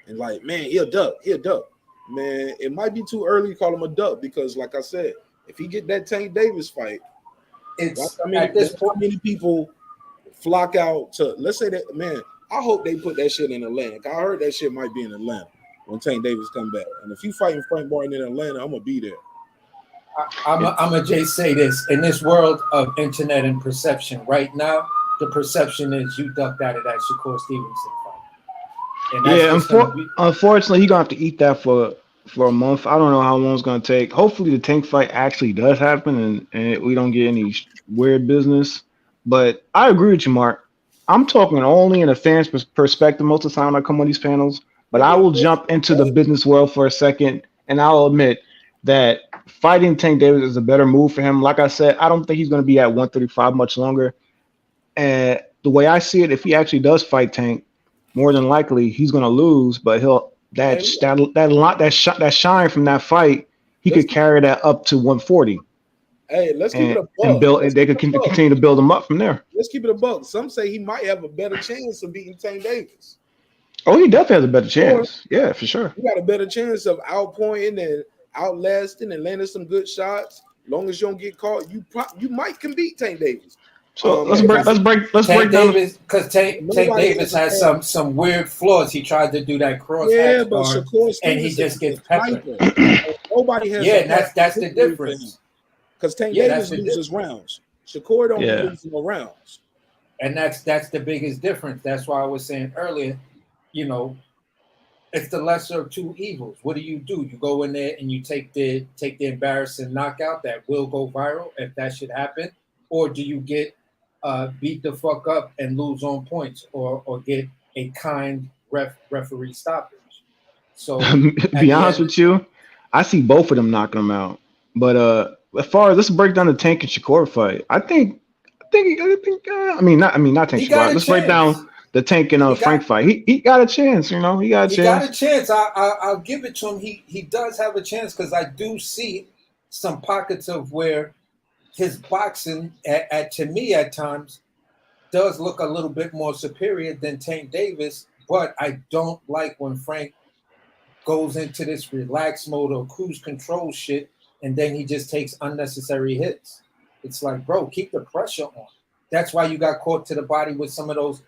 And like, man, he'll duck. Man, it might be too early to call him a duck because, like I said, if he get that Tank Davis fight, It's at this how point. many people flock out to? Let's say that, man. I hope they put that shit in Atlanta. I heard that shit might be in Atlanta when Tank Davis come back. And if you fighting Frank Martin in Atlanta, I'm gonna be there. I'm gonna just say this: in this world of internet and perception, right now, the perception is you ducked out of that Shakur Stevenson fight, and that's Yeah, just gonna be. unfortunately, he's gonna have to eat that for a month. I don't know how long it's gonna take. Hopefully, the tank fight actually does happen, and we don't get any weird business. But I agree with you, Mark. I'm talking only in a fan's perspective most of the time when I come on these panels. But I Yeah, will jump into the business world for a second, and I'll admit that fighting Tank Davis is a better move for him. Like I said, I don't think he's going to be at 135 much longer. And the way I see it, if he actually does fight Tank, more than likely he's going to lose. But he'll hey, that shine from that fight, he let's could keep, carry that up to 140, let's keep it a and buck. build. Let's And they keep could it a buck. continue to build him up from there. Let's keep it a buck. Some say he might have a better chance of beating Tank Davis. Oh, he definitely has a better Or chance. Yeah, for sure. you got a better chance of outpointing and outlasting and landing some good shots. Long as you don't get caught, you might can beat Tank Davis. So let's Because break down. Davis, because Tank Davis has some weird flaws. He tried to do that cross yeah, hatch but guard, Shakur and he Stevenson just is gets a peppered. sniper. Nobody has Yeah, a and that's the difference. because Tank Yeah, that's Davis the loses difference. rounds. Shakur don't be Yeah. losing no rounds. And that's the biggest difference. That's why I was saying earlier, you know, it's the lesser of two evils. What do? You go in there and you take the embarrassing knockout that will go viral if that should happen, or do you get beat the fuck up and lose on points, or get a kind referee stoppage? So at Be the honest end, with you, I see both of them knocking him out. But as far as let's break down the Tank and Shakur fight, I mean not Tank he got Shakur. a Let's break chance. down the Tank and He Frank got fight. He got a chance. He got a he got a chance. chance. I'll give it to him. He does have a chance, because I do see some pockets of where his boxing to me at times does look a little bit more superior than Tank Davis, but I don't like when Frank goes into this relaxed mode or cruise control shit, and then he just takes unnecessary hits. It's like, bro, keep the pressure on. That's why you got caught to the body with some of those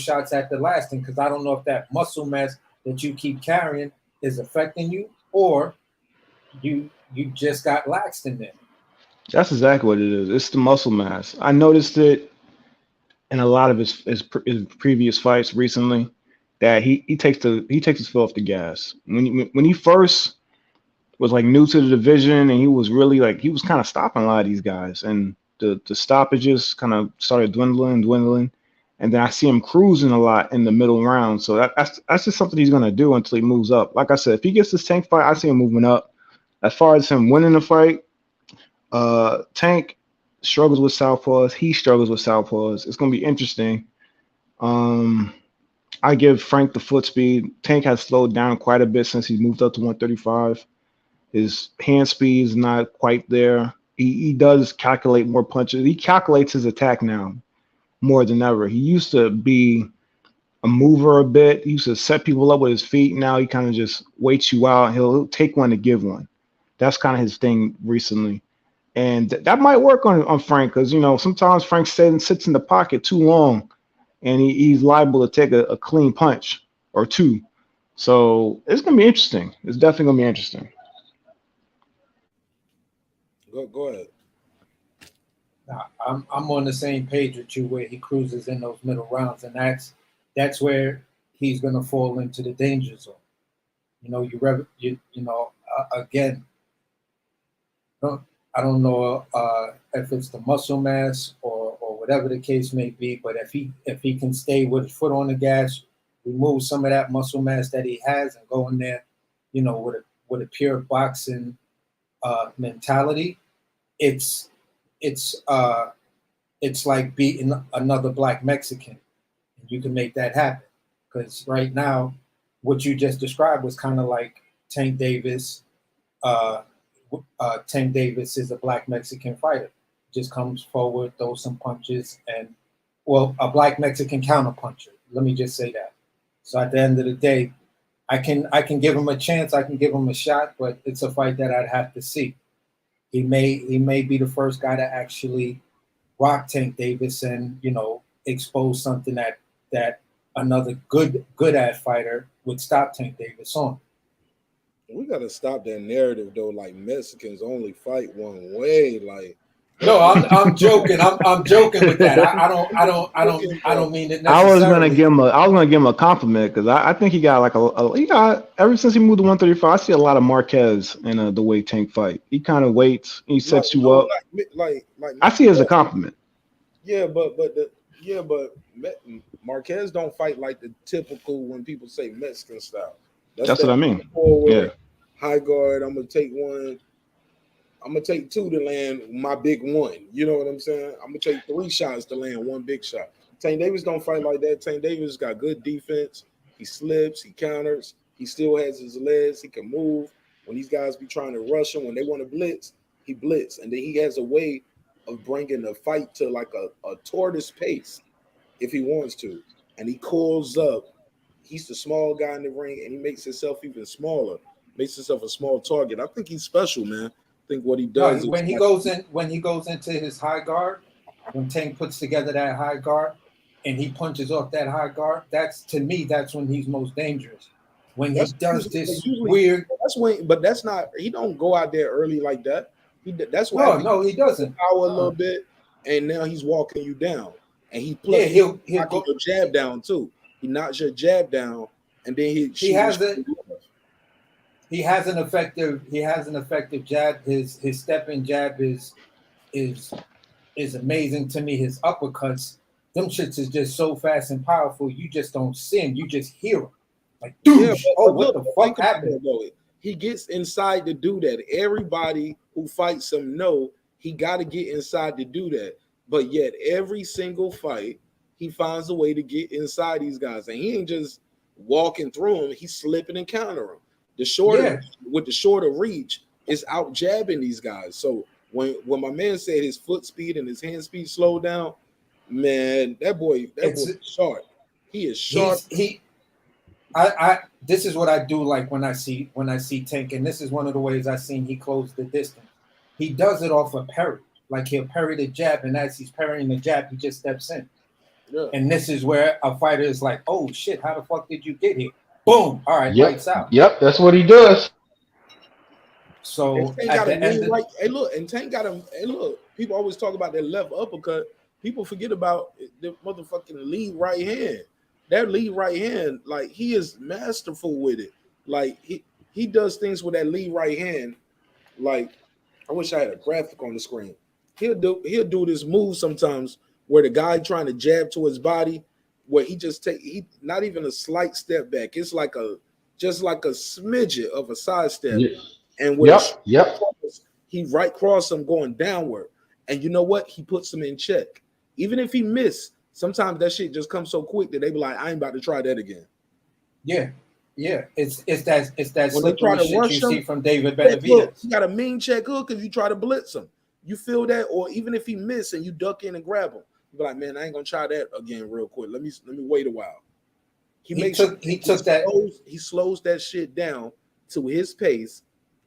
shots at the last thing, because I don't know if that muscle mass that you keep carrying is affecting you, or you just got laxed in there. That's exactly what it is. It's the muscle mass. I noticed it in a lot of his previous fights recently that he takes his foot off the gas. When he first was like new to the division and he was really like he was kind of stopping a lot of these guys, and the stoppages kind of started dwindling, and then I see him cruising a lot in the middle round. So that's just something he's gonna do until he moves up. Like I said, if he gets this Tank fight, I see him moving up. As far as him winning the fight, Tank struggles with southpaws. He struggles with southpaws. It's gonna be interesting. Um, I give Frank the foot speed. Tank has slowed down quite a bit since he moved up to 135. His hand speed is not quite there. He does calculate more punches. He calculates his attack now more than ever. He used to be a mover a bit. He used to set people up with his feet. Now he kind of just waits you out. He'll take one to give one. That's kind of his thing recently. And that might work on Frank because, sometimes Frank sits in the pocket too long and he's liable to take a clean punch or two. So it's going to be interesting. It's definitely going to be interesting. Go ahead. Nah, I'm on the same page with you where he cruises in those middle rounds, and that's where he's going to fall into the danger zone. Again, I don't know if it's the muscle mass or whatever the case may be, but if he can stay with his foot on the gas, remove some of that muscle mass that he has, and go in there, with a pure boxing mentality, it's like beating another black Mexican. You can make that happen because right now, what you just described was kind of like Tank Davis. Tank Davis is a black Mexican fighter. Just comes forward, throws some punches, and a black Mexican counterpuncher. Let me just say that. So at the end of the day, I can give him a chance. I can give him a shot, but it's a fight that I'd have to see. He may be the first guy to actually rock Tank Davis and expose something that another good at fighter would stop Tank Davis on. We gotta stop that narrative though. Like Mexicans only fight one way. Like no, I'm joking. I'm joking with that. I don't mean it necessarily. I was gonna give him a compliment because I think he got he got ever since he moved to 135. I see a lot of Marquez in the way Tank fight. He kind of waits. He sets you up. Like I see it as a compliment. Yeah, but Marquez don't fight like the typical when people say Mexican style. That's what I mean. Forward, yeah. High guard. I'm gonna take one. I'm gonna take two to land my big one. You know what I'm saying? I'm gonna take 3 shots to land one big shot. Tank Davis don't fight like that. Tank Davis got good defense. He slips. He counters. He still has his legs. He can move. When these guys be trying to rush him, when they want to blitz, he blitz, and then he has a way of bringing the fight to like a tortoise pace if he wants to, and he calls up. He's the small guy in the ring, and he makes himself even smaller. Makes himself a small target. I think he's special, man. I think what he does when he goes into his high guard, when Tank puts together that high guard, and he punches off that high guard, that's when he's most dangerous. When he does this weird. That's when, but that's not. He don't go out there early like that. That's why. No, he doesn't. Power a little bit, and now he's walking you down, and he'll knock your jab down too. He knocks your jab down, and then he has an effective jab. His step-in jab is amazing to me. His uppercuts, them shits is just so fast and powerful. You just don't see him. You just hear him. Like, dude, what the fuck happened? He gets inside to do that. Everybody who fights him know he got to get inside to do that. But yet every single fight, he finds a way to get inside these guys. And he ain't just walking through them. He's slipping and countering them. With the shorter reach, is out jabbing these guys. So when my man said his foot speed and his hand speed slowed down, man, that boy is sharp. He is sharp. This is what I do like when I see Tank, and this is one of the ways I've seen he close the distance. He does it off a parry. Like he'll parry the jab, and as he's parrying the jab, he just steps in. Yeah. And this is where a fighter is like, oh shit, how the fuck did you get here? Boom. All right, lights out. Yep, that's what he does. So Tank got him. And look, people always talk about that left uppercut. People forget about the motherfucking lead right hand. That lead right hand, like he is masterful with it. Like he does things with that lead right hand. Like I wish I had a graphic on the screen. He'll do this move sometimes where the guy trying to jab to his body, where he not even a slight step back. It's like a smidget of a side step. Yeah. And he right cross him going downward. And you know what? He puts him in check. Even if he missed, sometimes that shit just comes so quick that they be like, I ain't about to try that again. Yeah. It's that slippery shit you see from David Benavidez. You got a mean check hook if you try to blitz him. You feel that? Or even if he missed and you duck in and grab him, you be like, man, I ain't gonna try that again real quick. Let me wait a while. He slows that shit down to his pace,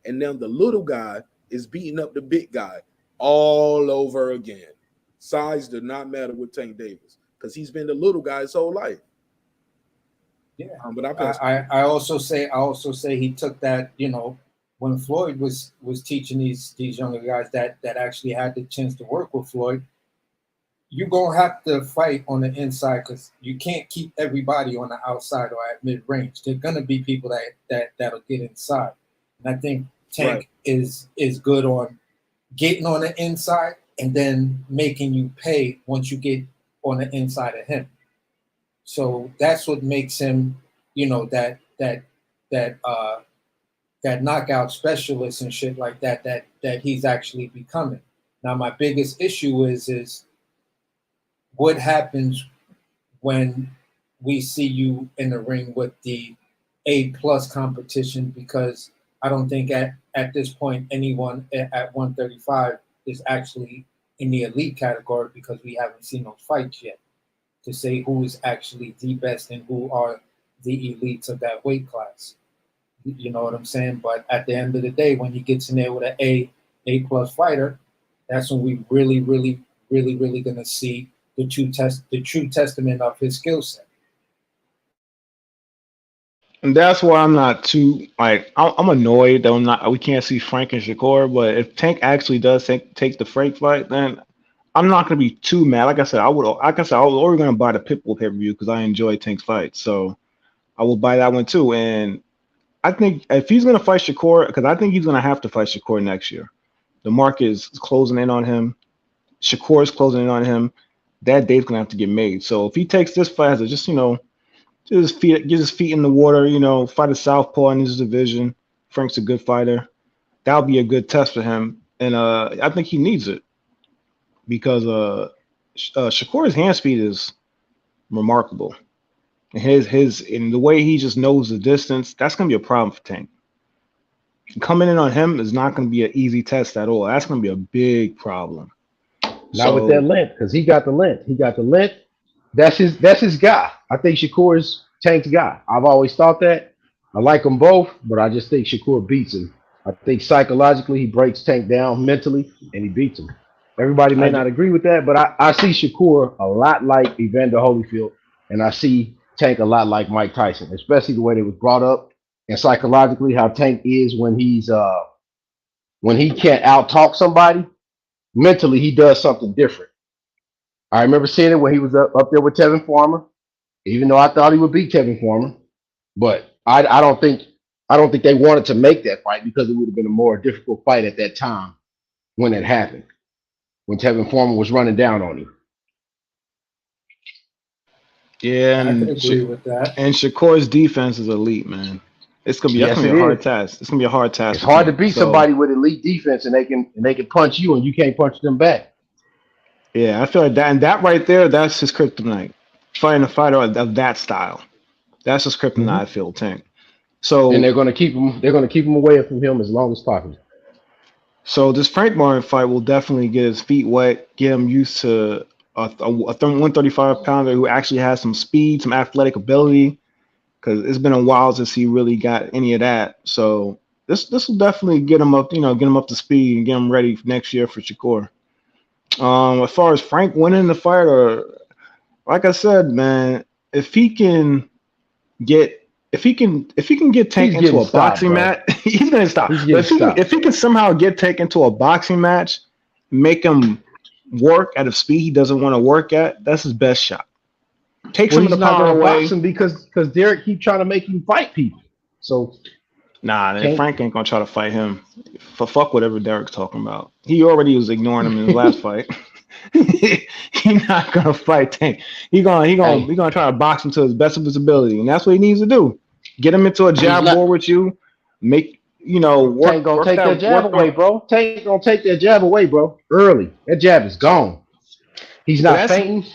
and now the little guy is beating up the big guy all over again. Size does not matter with Tank Davis because he's been the little guy his whole life. Yeah, But I pass. I also say he took that, when Floyd was teaching these younger guys that actually had the chance to work with Floyd. You're gonna have to fight on the inside because you can't keep everybody on the outside or at mid range. There're gonna be people that'll get inside, and I think Tank is good on getting on the inside and then making you pay once you get on the inside of him. So that's what makes him, that knockout specialist and shit like that he's actually becoming. Now, my biggest issue is what happens when we see you in the ring with the A+ competition, because I don't think at this point anyone at 135 is actually in the elite category because we haven't seen those fights yet to say who is actually the best and who are the elites of that weight class. You know what I'm saying? But at the end of the day, when he gets in there with an A+ fighter, that's when we really gonna see the true testament of his skill set. And that's why I'm not too I'm annoyed that we can't see Frank and Shakur. But if Tank actually does take the Frank fight, then I'm not gonna be too mad. Like I said, I was already gonna buy the Pitbull pay-per-view because I enjoy Tank's fight, so I will buy that one too. And I think if he's gonna fight Shakur, because I think he's gonna have to fight Shakur next year. The market is closing in on him. Shakur is closing in on him. That date's gonna have to get made. So if he takes this fight as a just get his feet in the water, fight a southpaw in his division. Frank's a good fighter. That'll be a good test for him, and I think he needs it because Shakur's hand speed is remarkable. And his in the way he just knows the distance, that's gonna be a problem for Tank. Coming in on him is not gonna be an easy test at all. That's gonna be a big problem. Not with that length, because he got the length. That's his guy. I think Shakur is Tank's guy. I've always thought that. I like them both, but I just think Shakur beats him. I think psychologically he breaks Tank down mentally and he beats him. Everybody may not agree with that, but I see Shakur a lot like Evander Holyfield, and I see Tank a lot like Mike Tyson, especially the way they was brought up and psychologically how Tank is when he can't out-talk somebody. Mentally, he does something different. I remember seeing it when he was up there with Tevin Farmer, even though I thought he would beat Tevin Farmer. But I don't think they wanted to make that fight because it would have been a more difficult fight at that time when it happened, when Tevin Farmer was running down on him. Yeah, I can agree with that. And Shakur's defense is elite, man. It's gonna be a hard task. It's gonna be a hard task. It's hard to beat somebody with elite defense and they can punch you and you can't punch them back. Yeah, I feel like that, and that right there, that's his kryptonite. Fighting a fighter of that style, that's his kryptonite. I feel Tank. So and they're gonna keep him. They're gonna keep him away from him as long as possible. So this Frank Martin fight will definitely get his feet wet, get him used to a 135 pounder who actually has some speed, some athletic ability. Because it's been a while since he really got any of that. So this will definitely get him up, get him up to speed and get him ready for next year for Shakur. As far as Frank winning the fight, or like I said, man, if he can get Tank into a boxing match, he's gonna stop. If he can somehow get Tank into a boxing match, make him work at a speed he doesn't want to work at, that's his best shot. Take some of the power away. Box him because Derek keep trying to make him fight people. So Frank ain't gonna try to fight him. Fuck whatever Derek's talking about. He already was ignoring him in his last fight. He's not gonna fight Tank. He gonna try to box him to his best of his ability, and that's what he needs to do. Get him into a jab war with you. Make work. Tank gonna take that jab away, bro. Tank gonna take that jab away, bro. Early. That jab is gone. He's not fainting.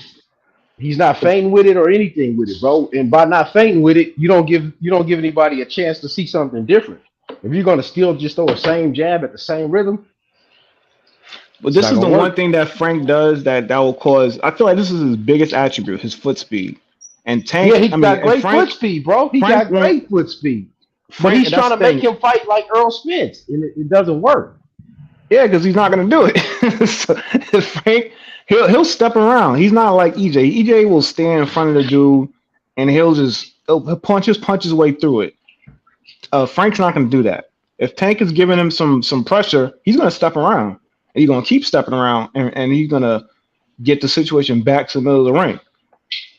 He's not fainting with it or anything with it, bro. And by not fainting with it, you don't give anybody a chance to see something different. If you're gonna still just throw the same jab at the same rhythm. But this is the one thing that Frank does that will cause. I feel like this is his biggest attribute, his foot speed. And Tank, he got great foot speed, bro. He got great foot speed. But he's trying to make him fight like Earl Spence, and it doesn't work. Yeah, because he's not going to do it. So, Frank, he'll step around. He's not like EJ. EJ will stand in front of the dude and he'll punch his way through it. Frank's not going to do that. If Tank is giving him some pressure, he's going to step around. And he's going to keep stepping around, and he's going to get the situation back to the middle of the ring.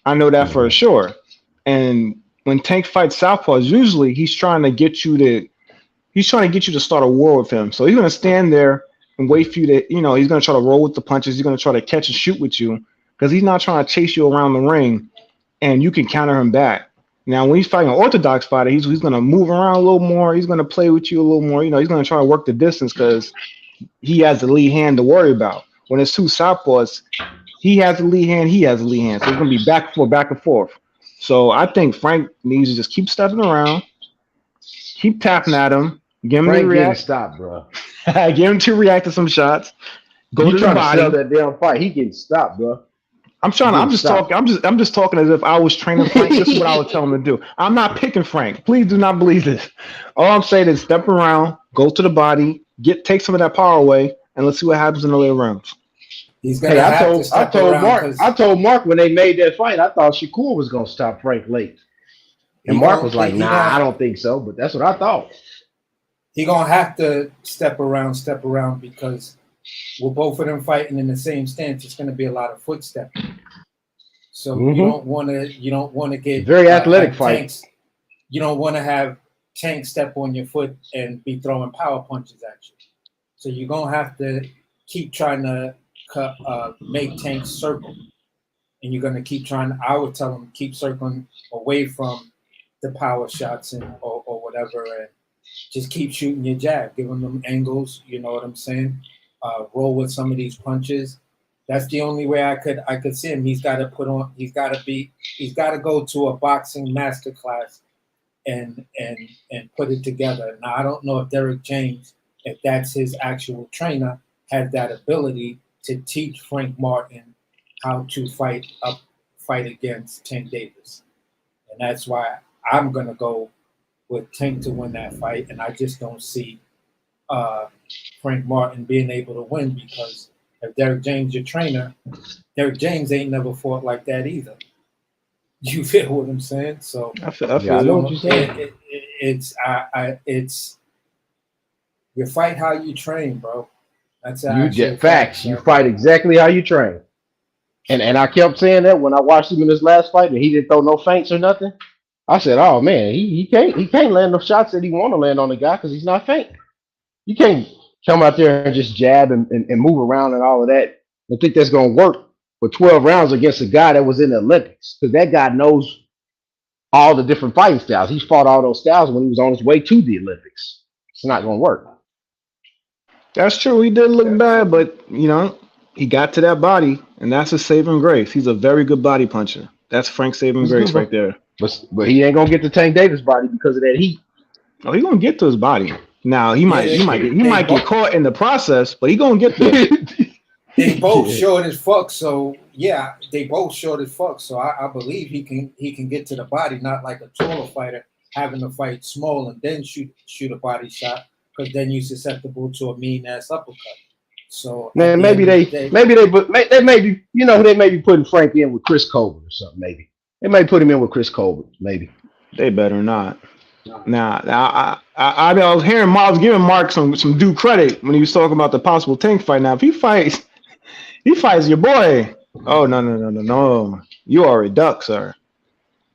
I know that for sure. And when Tank fights southpaws, usually he's trying to get you to start a war with him. So he's going to stand there and wait for you to, he's going to try to roll with the punches. He's going to try to catch and shoot with you because he's not trying to chase you around the ring, and you can counter him back. Now, when he's fighting an orthodox fighter, he's going to move around a little more. He's going to play with you a little more. He's going to try to work the distance because he has the lead hand to worry about. When it's two southpaws, he has the lead hand, he has the lead hand. So it's going to be back and forth. So I think Frank needs to just keep stepping around, keep tapping at him, give him to react. Stop, bro. Get him to react to some shots. Go to the body. To sell that damn fight. He getting stopped, bro. I'm just talking as if I was training Frank. This is what I would tell him to do. I'm not picking Frank. Please do not believe this. All I'm saying is step around, go to the body, take some of that power away, and let's see what happens in the later rounds. He's gonna I told Mark when they made that fight, I thought Shakur was gonna stop Frank late. And Mark was like, nah, I don't think so, but that's what I thought. He's gonna have to step around because with both of them fighting in the same stance, it's going to be a lot of foot stepping. So you don't want to get very athletic fights. You don't want to have Tank step on your foot and be throwing power punches at you. So you're going to have to keep trying to make Tank circle, and you're going to keep trying. I would tell him keep circling away from the power shots or whatever, and just keep shooting your jab, giving them angles. You know what I'm saying? Roll with some of these punches. That's the only way I could see him. He's got to go to a boxing master class and put it together. Now I don't know if Derek James, if that's his actual trainer, has that ability to teach Frank Martin how to fight against Tank Davis. And that's why I'm gonna go with Tank to win that fight, and I just don't see Frank Martin being able to win, because if Derek James your trainer, Derek James ain't never fought like that either. You feel what I'm saying? So I know what you're saying. It's you fight how you train, bro. That's how you get facts. You fight exactly how you train. And I kept saying that when I watched him in his last fight and he didn't throw no feints or nothing. I said, oh man, he can't land the shots that he want to land on the guy because he's not faint. You can't come out there and just jab and move around and all of that and think that's going to work for 12 rounds against a guy that was in the Olympics, because that guy knows all the different fighting styles. He's fought all those styles when he was on his way to the Olympics. It's not going to work. That's true. He did look bad, but, he got to that body, and that's his saving grace. He's a very good body puncher. That's Frank's saving grace right there. But he ain't going to get to Tank Davis' body because of that heat. Oh, he's going to get to his body. Now he might get caught in the process, but he gonna get there. They both short as fuck, so yeah, they both short as fuck. So I believe he can get to the body, not like a taller fighter having to fight small and then shoot a body shot, because then you're susceptible to a mean ass uppercut. So man, maybe they may be they may be putting Frank in with Chris Colbert or something. Maybe they may put him in with Chris Colbert. Maybe they better not. Now, I was hearing, I was giving Mark some due credit when he was talking about the possible Tank fight. Now, if he fights your boy. Oh no! You are a duck, sir.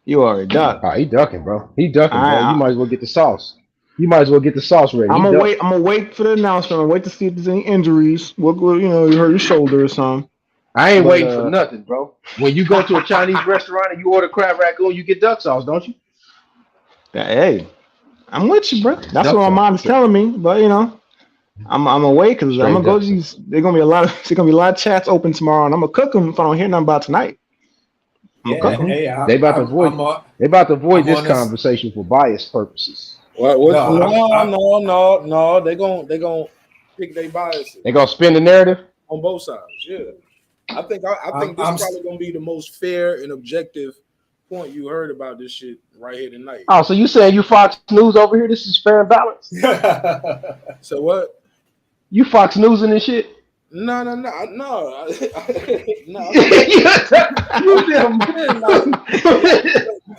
You are a duck. Oh, he ducking, bro. He ducking, bro. You might as well get the sauce. You might as well get the sauce ready. I'm gonna wait for the announcement. I'm gonna wait to see if there's any injuries. You hurt your shoulder or something. I ain't waiting for nothing, bro. When you go to a Chinese restaurant and you order crab ragout, you get duck sauce, don't you? Hey, I'm with you, bro. That's what my mom is telling me. But I'm gonna wait because I'm gonna go to these. There's gonna be a lot of chats open tomorrow, and I'm gonna cook them if I don't hear nothing about tonight. They about to avoid this conversation for bias purposes. No. They gonna pick their biases. They gonna spin the narrative on both sides. Yeah, I think this probably gonna be the most fair and objective point you heard about this shit right here tonight. Oh, so you saying you Fox News over here? This is fair and balanced. So what? You Fox News and this shit? No. No.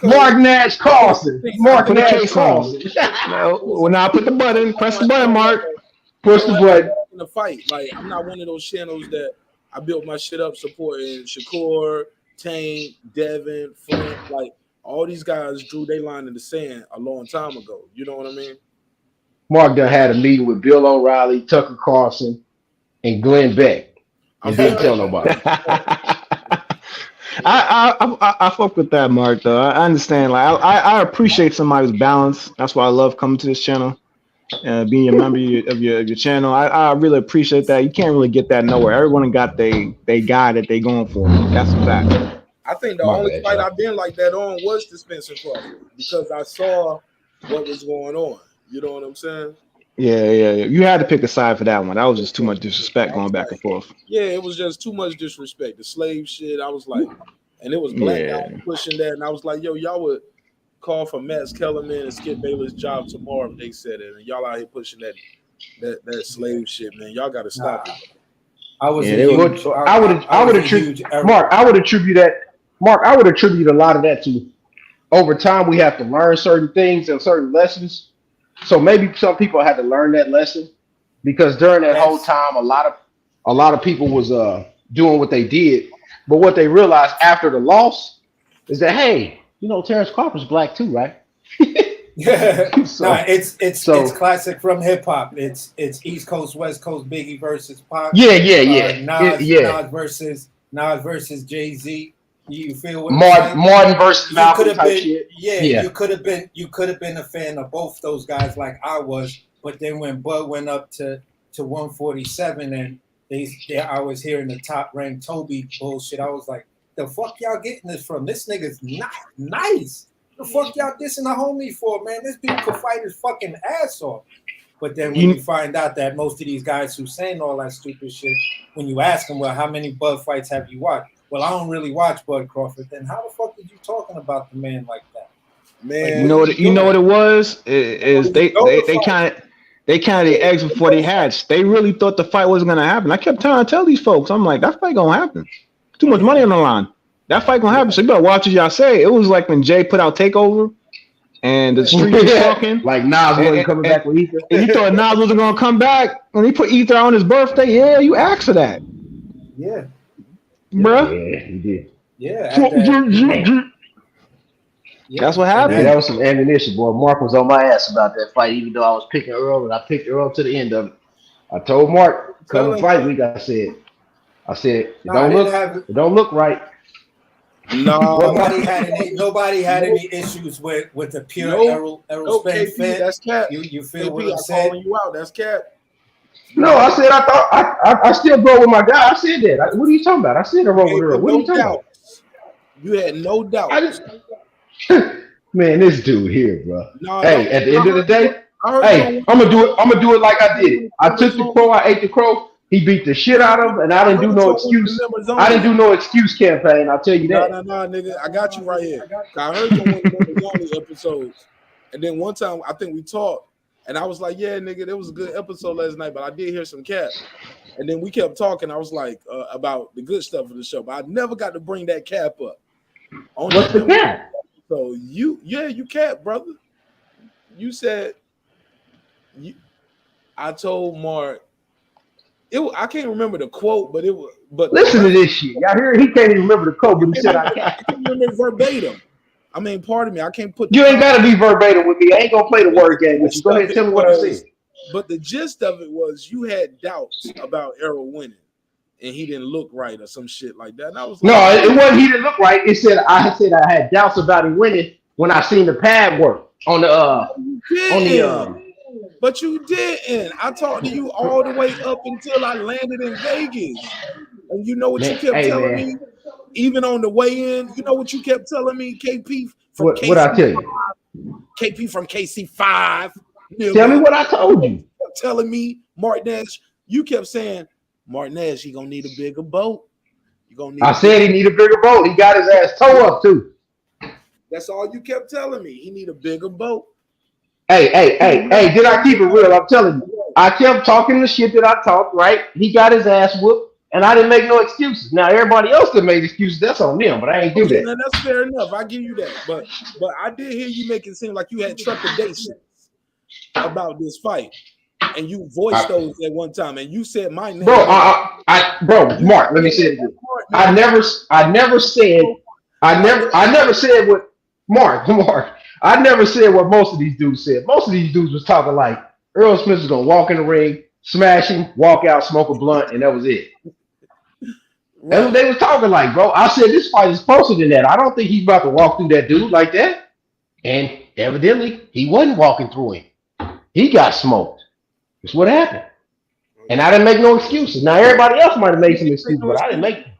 Marq Nash Carlson. Marq Put a Nash case on Carlson. him. No, when I put the button, press the button, Mark. Push the button. In the fight, like I'm not one of those channels that I built my shit up supporting Shakur, Tank, Devin, Frank, like all these guys drew their line in the sand a long time ago. You know what I mean? Mark done had a meeting with Bill O'Reilly, Tucker Carlson, and Glenn Beck, and didn't tell nobody. I fuck with that, Mark. Though I understand. Like I appreciate somebody's balance. That's why I love coming to this channel, being a member of your channel. I really appreciate that. You can't really get that nowhere. Everyone got they guy that they going for. That's a fact. I think the only fight I've been like that on was the Spencer Crawford because I saw what was going on. You know what I'm saying? Yeah. You had to pick a side for that one. That was just too much disrespect going back and forth. Yeah, it was just too much disrespect. The slave shit, I was like, and it was black guys pushing that, and I was like, yo, y'all would call for Max Kellerman and Skip Bayless' job tomorrow if they said it, and y'all out here pushing that slave shit, man. Y'all got to stop it. I would attribute Mark. I would attribute a lot of that to over time we have to learn certain things and certain lessons. So maybe some people had to learn that lesson because during that whole time, a lot of people was doing what they did, but what they realized after the loss is that hey, you know, Terrence Crawford's black too, right? Yeah, it's classic from hip hop. It's East Coast, West Coast, Biggie versus Pac. Nas versus Jay-Z. You feel what Martin versus Malcolm type shit. You could have been a fan of both those guys like I was, but then when Bud went up to 147 and I was hearing the top ranked Toby bullshit, I was like, the fuck y'all getting this from? This nigga's not nice. The fuck y'all dissing a homie for, man? This dude could fight his fucking ass off. But then when you find out that most of these guys who saying all that stupid shit, when you ask them, well, how many Bud fights have you watched? Well, I don't really watch Bud Crawford. Then how the fuck did you talking about the man like that? Man, like, you know what it was? Is they counted the eggs before they hatched. They really thought the fight wasn't gonna happen. I kept trying to tell these folks, I'm like, that fight gonna happen. Too much money on the line. That fight gonna happen. So you better watch what y'all say. It was like when Jay put out Takeover and the street was talking. Like Nas wasn't coming back with Ether. And you thought Nas wasn't gonna come back when he put Ether on his birthday. Yeah, you asked for that. Yeah. Bruh. Yeah, he did. Yeah. That's what happened. Yeah, that was some ammunition, boy. Mark was on my ass about that fight, even though I was picking Earl, and I picked Earl to the end of it. I told Mark, come fight week, I said, it don't look right. No, nobody had any issues with the pure Errol Spence fan. That's cap. You feel KP, what I'm saying? calling you out. That's cap. No, I said I still go with my guy. I said that. What are you talking about? I said I roll with Earl. What are you talking about? You had no doubt. Man, this dude here, bro. No, hey, at the end of the day, hey, I'm gonna do it like I did it. I took the crow. I ate the crow. He beat the shit out of him, and I didn't do no excuse. I didn't do no excuse campaign. I'll tell you that. No, nigga. I got you right here. I heard you on one of the episodes, and then one time I think we talked, and I was like, "Yeah, nigga, that was a good episode last night," but I did hear some cap. And then we kept talking. I was like about the good stuff of the show, but I never got to bring that cap up. What's the cap? So you cap, brother. You said I told Mark. I can't remember the quote, but it was. But listen to this shit. Y'all hear? He can't even remember the quote, but he said I can't remember verbatim. I mean, pardon me. I can't put. You ain't gotta be verbatim with me. I ain't gonna play the word game with you. Go ahead, tell me what I said. But the gist of it was you had doubts about Errol winning, and he didn't look right or some shit like that. And I was like, no, it wasn't. He didn't look right. It said I had doubts about him winning when I seen the pad work on the But you didn't. I talked to you all the way up until I landed in Vegas. And you know what you kept telling me? Even on the way in, you know what you kept telling me, KP from KC5. What I tell you? KP from KC5. Tell me what I told you. You kept telling me, Marq Nash, you kept saying, Marq Nash, he gonna need a bigger boat. I said he need a bigger boat. He got his ass toe up too. That's all you kept telling me. He need a bigger boat. Hey, did I keep it real? I'm telling you. I kept talking the shit that I talked, right? He got his ass whooped, and I didn't make no excuses. Now everybody else that made excuses, that's on them, but I ain't do Okay, that. now that's fair enough. I give you that. But I did hear you make it seem like you had trepidation about this fight. And you voiced those at one time, and you said my name. Bro, Mark, let me say it again. I never said what Mark. I never said what most of these dudes said. Most of these dudes was talking like Earl Smith was gonna walk in the ring, smash him, walk out, smoke a blunt, and that was it. That's what they was talking like, bro. I said this fight is closer than that. I don't think he's about to walk through that dude like that. And evidently, he wasn't walking through him. He got smoked. That's what happened. And I didn't make no excuses. Now everybody else might have made some excuses, but I didn't make them.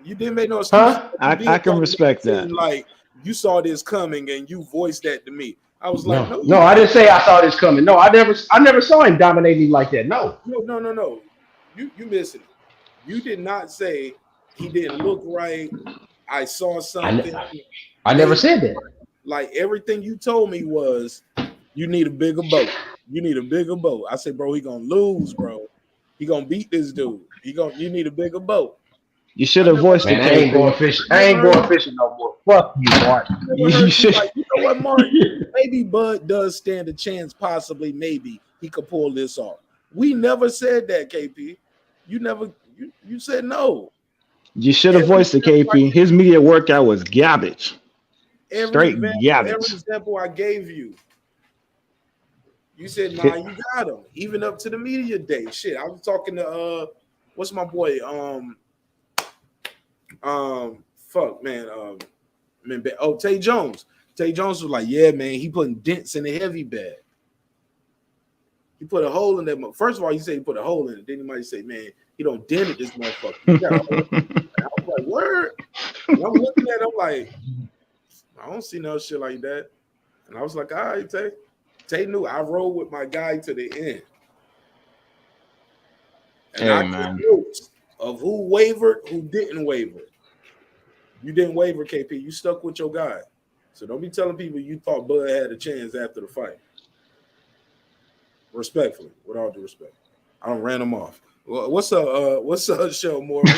You didn't make no excuses. Huh? I can respect that. Like you saw this coming and you voiced that to me. I was like, no, I didn't say I saw this coming. No, I never saw him dominate me like that. No. No. You missing it. You did not say he didn't look right. I saw something. I never said that. Like everything you told me was you need a bigger boat. You need a bigger boat. I said, bro, he gonna lose, bro. He gonna beat this dude. You need a bigger boat. You should have voiced it. I ain't going fishing. I ain't going fishing no more. Fuck you, Mark. You should. Like, you know what, Mark? Maybe Bud does stand a chance. Possibly, maybe he could pull this off. We never said that, KP. You never. You said no. You should have voiced it, KP. His media workout was garbage. Straight garbage. Every example I gave you. You said, nah, you got him. Even up to the media day. Shit, I was talking to what's my boy? Tay Jones. Tay Jones was like, yeah, man, he putting dents in the heavy bag. He put a hole in that. First of all, he said he put a hole in it. Then he might say, man, he don't dent it, this motherfucker. He got a hole. I was like, word. And I'm looking at him like, I don't see no shit like that. And I was like, all right, Tay. Tay knew I rolled with my guy to the end. And I took notes of who wavered, who didn't waver. You didn't waver, KP. You stuck with your guy. So don't be telling people you thought Bud had a chance after the fight. Respectfully, with all due respect. I don't ran him off. What's up, show more? I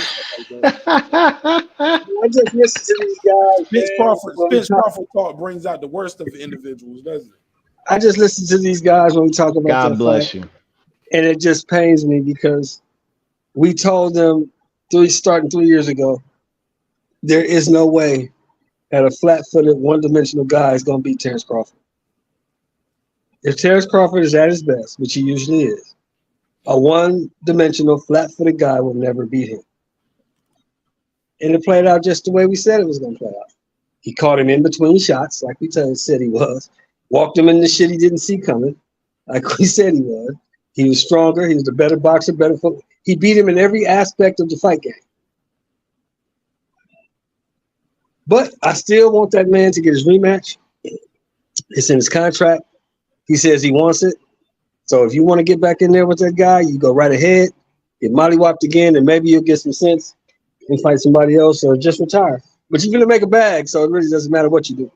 just listen to these guys. Spence Crawford talk brings out the worst of individuals, doesn't it? I just listen to these guys when we talk about God bless you. And it just pains me because we told them starting 3 years ago, there is no way that a flat-footed, one-dimensional guy is going to beat Terrence Crawford. If Terrence Crawford is at his best, which he usually is, a one-dimensional, flat-footed guy will never beat him. And it played out just the way we said it was going to play out. He caught him in between shots, like we said he was. Walked him into shit he didn't see coming, like we said he was. He was stronger. He was the better boxer, better football. He beat him in every aspect of the fight game. But I still want that man to get his rematch. It's in his contract. He says he wants it. So if you want to get back in there with that guy, you go right ahead. Get mollywopped again, and maybe you'll get some sense and fight somebody else or just retire. But you're going to make a bag, so it really doesn't matter what you do.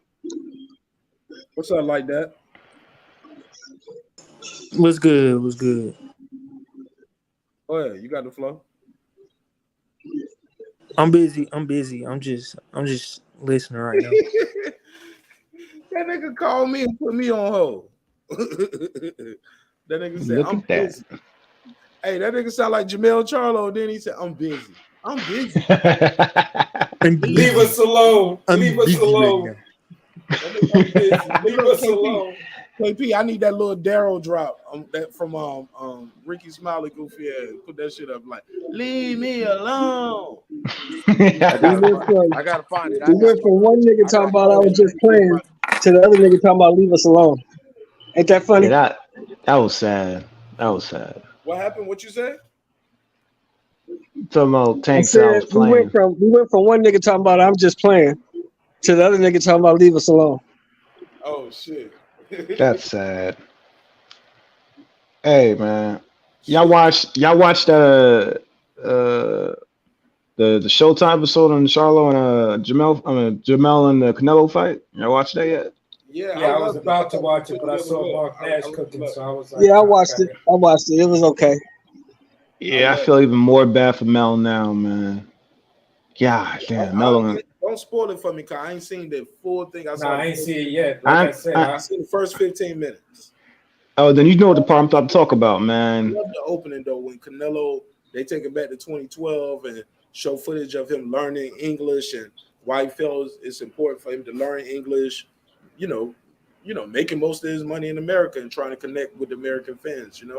What's up like that? What's good? What's good? Oh yeah, you got the flow. I'm busy. I'm just listening right now. That nigga called me and put me on hold. That nigga said, I'm busy. Hey, that nigga sound like Jamel Charlo. Then he said, I'm busy. I'm busy. Leave us alone. Leave us alone. Right Leave us alone. KP, I need that little Daryl drop that from Ricky Smiley goofy ass. Put that shit up like, leave me alone. I gotta find it. We went from one nigga talking about I was just playing to the other nigga talking about leave us alone. Ain't that funny? Yeah, that was sad. That was sad. What happened? What you say? Talking about Tank was playing. We went from one nigga talking about I'm just playing to the other nigga talking about leave us alone. Oh shit. That's sad. Hey man, y'all watched the Showtime episode on Charlo and Jamel and the Canelo fight? Y'all watched that yet? Yeah, Yeah, I was loved it. about to thought watch they it, put but I together saw well. Marq Nash I cooking, loved so it. I was like, Yeah, I nah, I watched it. gotta. I watched it. It was okay. I Yeah, I loved feel it. even more bad for Mel now, man. God damn, Mel. Don't spoil it for me, cause I ain't seen the full thing. I Nah, saw the I ain't first see it 15 yet. Like I I, said, I, I seen the first 15 minutes. oh, then you know what the part I'm about to talk about, man. Love the opening though when Canelo they take it back to 2012 and show footage of him learning English and why he feels it's important for him to learn English. You know, making most of his money in America and trying to connect with American fans. And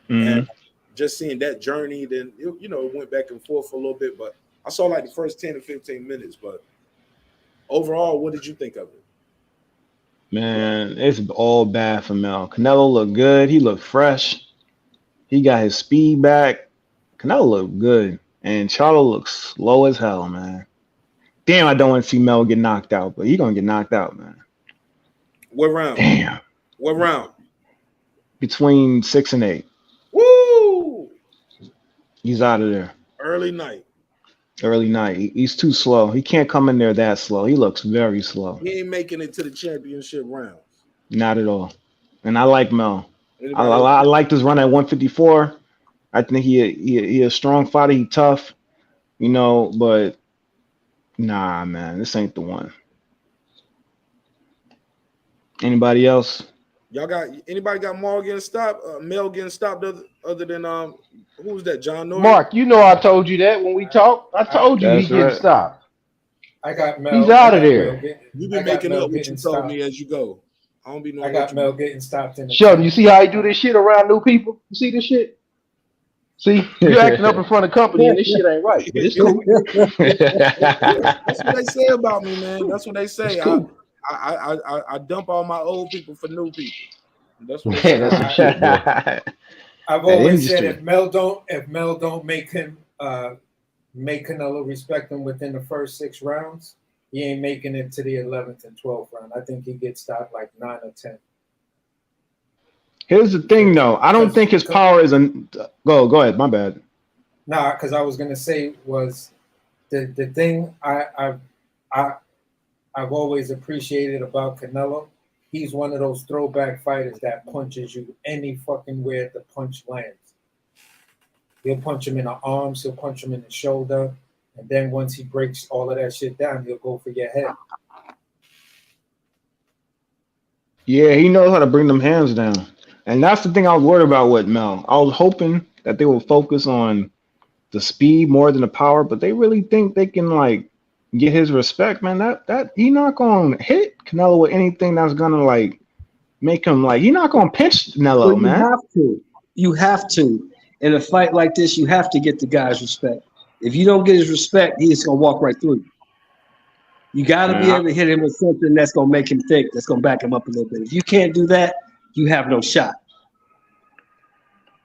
Hmm. just seeing that journey, then it went back and forth for a little bit. But I saw like the first 10 to 15 minutes. But overall, what did you think of it? Man, it's all bad for Mel. Canelo looked good. He looked fresh. He got his speed back. Canelo looked good. And Charlo looks slow as hell, man. Damn, I don't want to see Mel get knocked out, but he gonna get knocked out, man. What round? Damn. What round? Between 6 and 8. Woo! He's out of there. Early night. Early night. He's too slow. He can't come in there that slow. He looks very slow. He ain't making it to the championship rounds. Not at all. And I like Mel. Anybody else? I like this run at 154. I think he a strong fighter. He tough, but nah, man, this ain't the one. Anybody else? Y'all got anybody got Marl getting stopped? Mel getting stopped other than who was that? John Norrie? Mark, you know I told you that when we talked. I told you he That's getting right. stopped. I got Mel. He's out of there. You been making up what you told me as you go. I don't be knowing. I got Mel getting stopped in the Sheldon, you see how he do this shit around new people? You see this shit? See, you acting up in front of company and this shit ain't right. But it's cool. That's what they say about me, man. That's what they say. Cool. I dump all my old people for new people. That's what they Man, say. that's some shit, boy. I've always said if Mel don't make him make Canelo respect him within the first 6 rounds, he ain't making it to the 11th and 12th round. I think he gets stopped like 9 or 10. Here's the thing, though. I don't think his power is go ahead. My bad. Nah, because I was gonna say was the thing I've always appreciated about Canelo. He's one of those throwback fighters that punches you any fucking where the punch lands. He'll punch him in the arms, he'll punch him in the shoulder, and then once he breaks all of that shit down, he'll go for your head. Yeah, he knows how to bring them hands down. And that's the thing I was worried about with Mel. I was hoping that they would focus on the speed more than the power, but they really think they can like get his respect, man. That he not gonna hit Canelo with anything that's gonna like make him like he not gonna pinch Canelo, Well, man. You have to. In a fight like this, you have to get the guy's respect. If you don't get his respect, he's gonna walk right through you. You got to be able to hit him with something that's gonna make him think, that's gonna back him up a little bit. If you can't do that, you have no shot.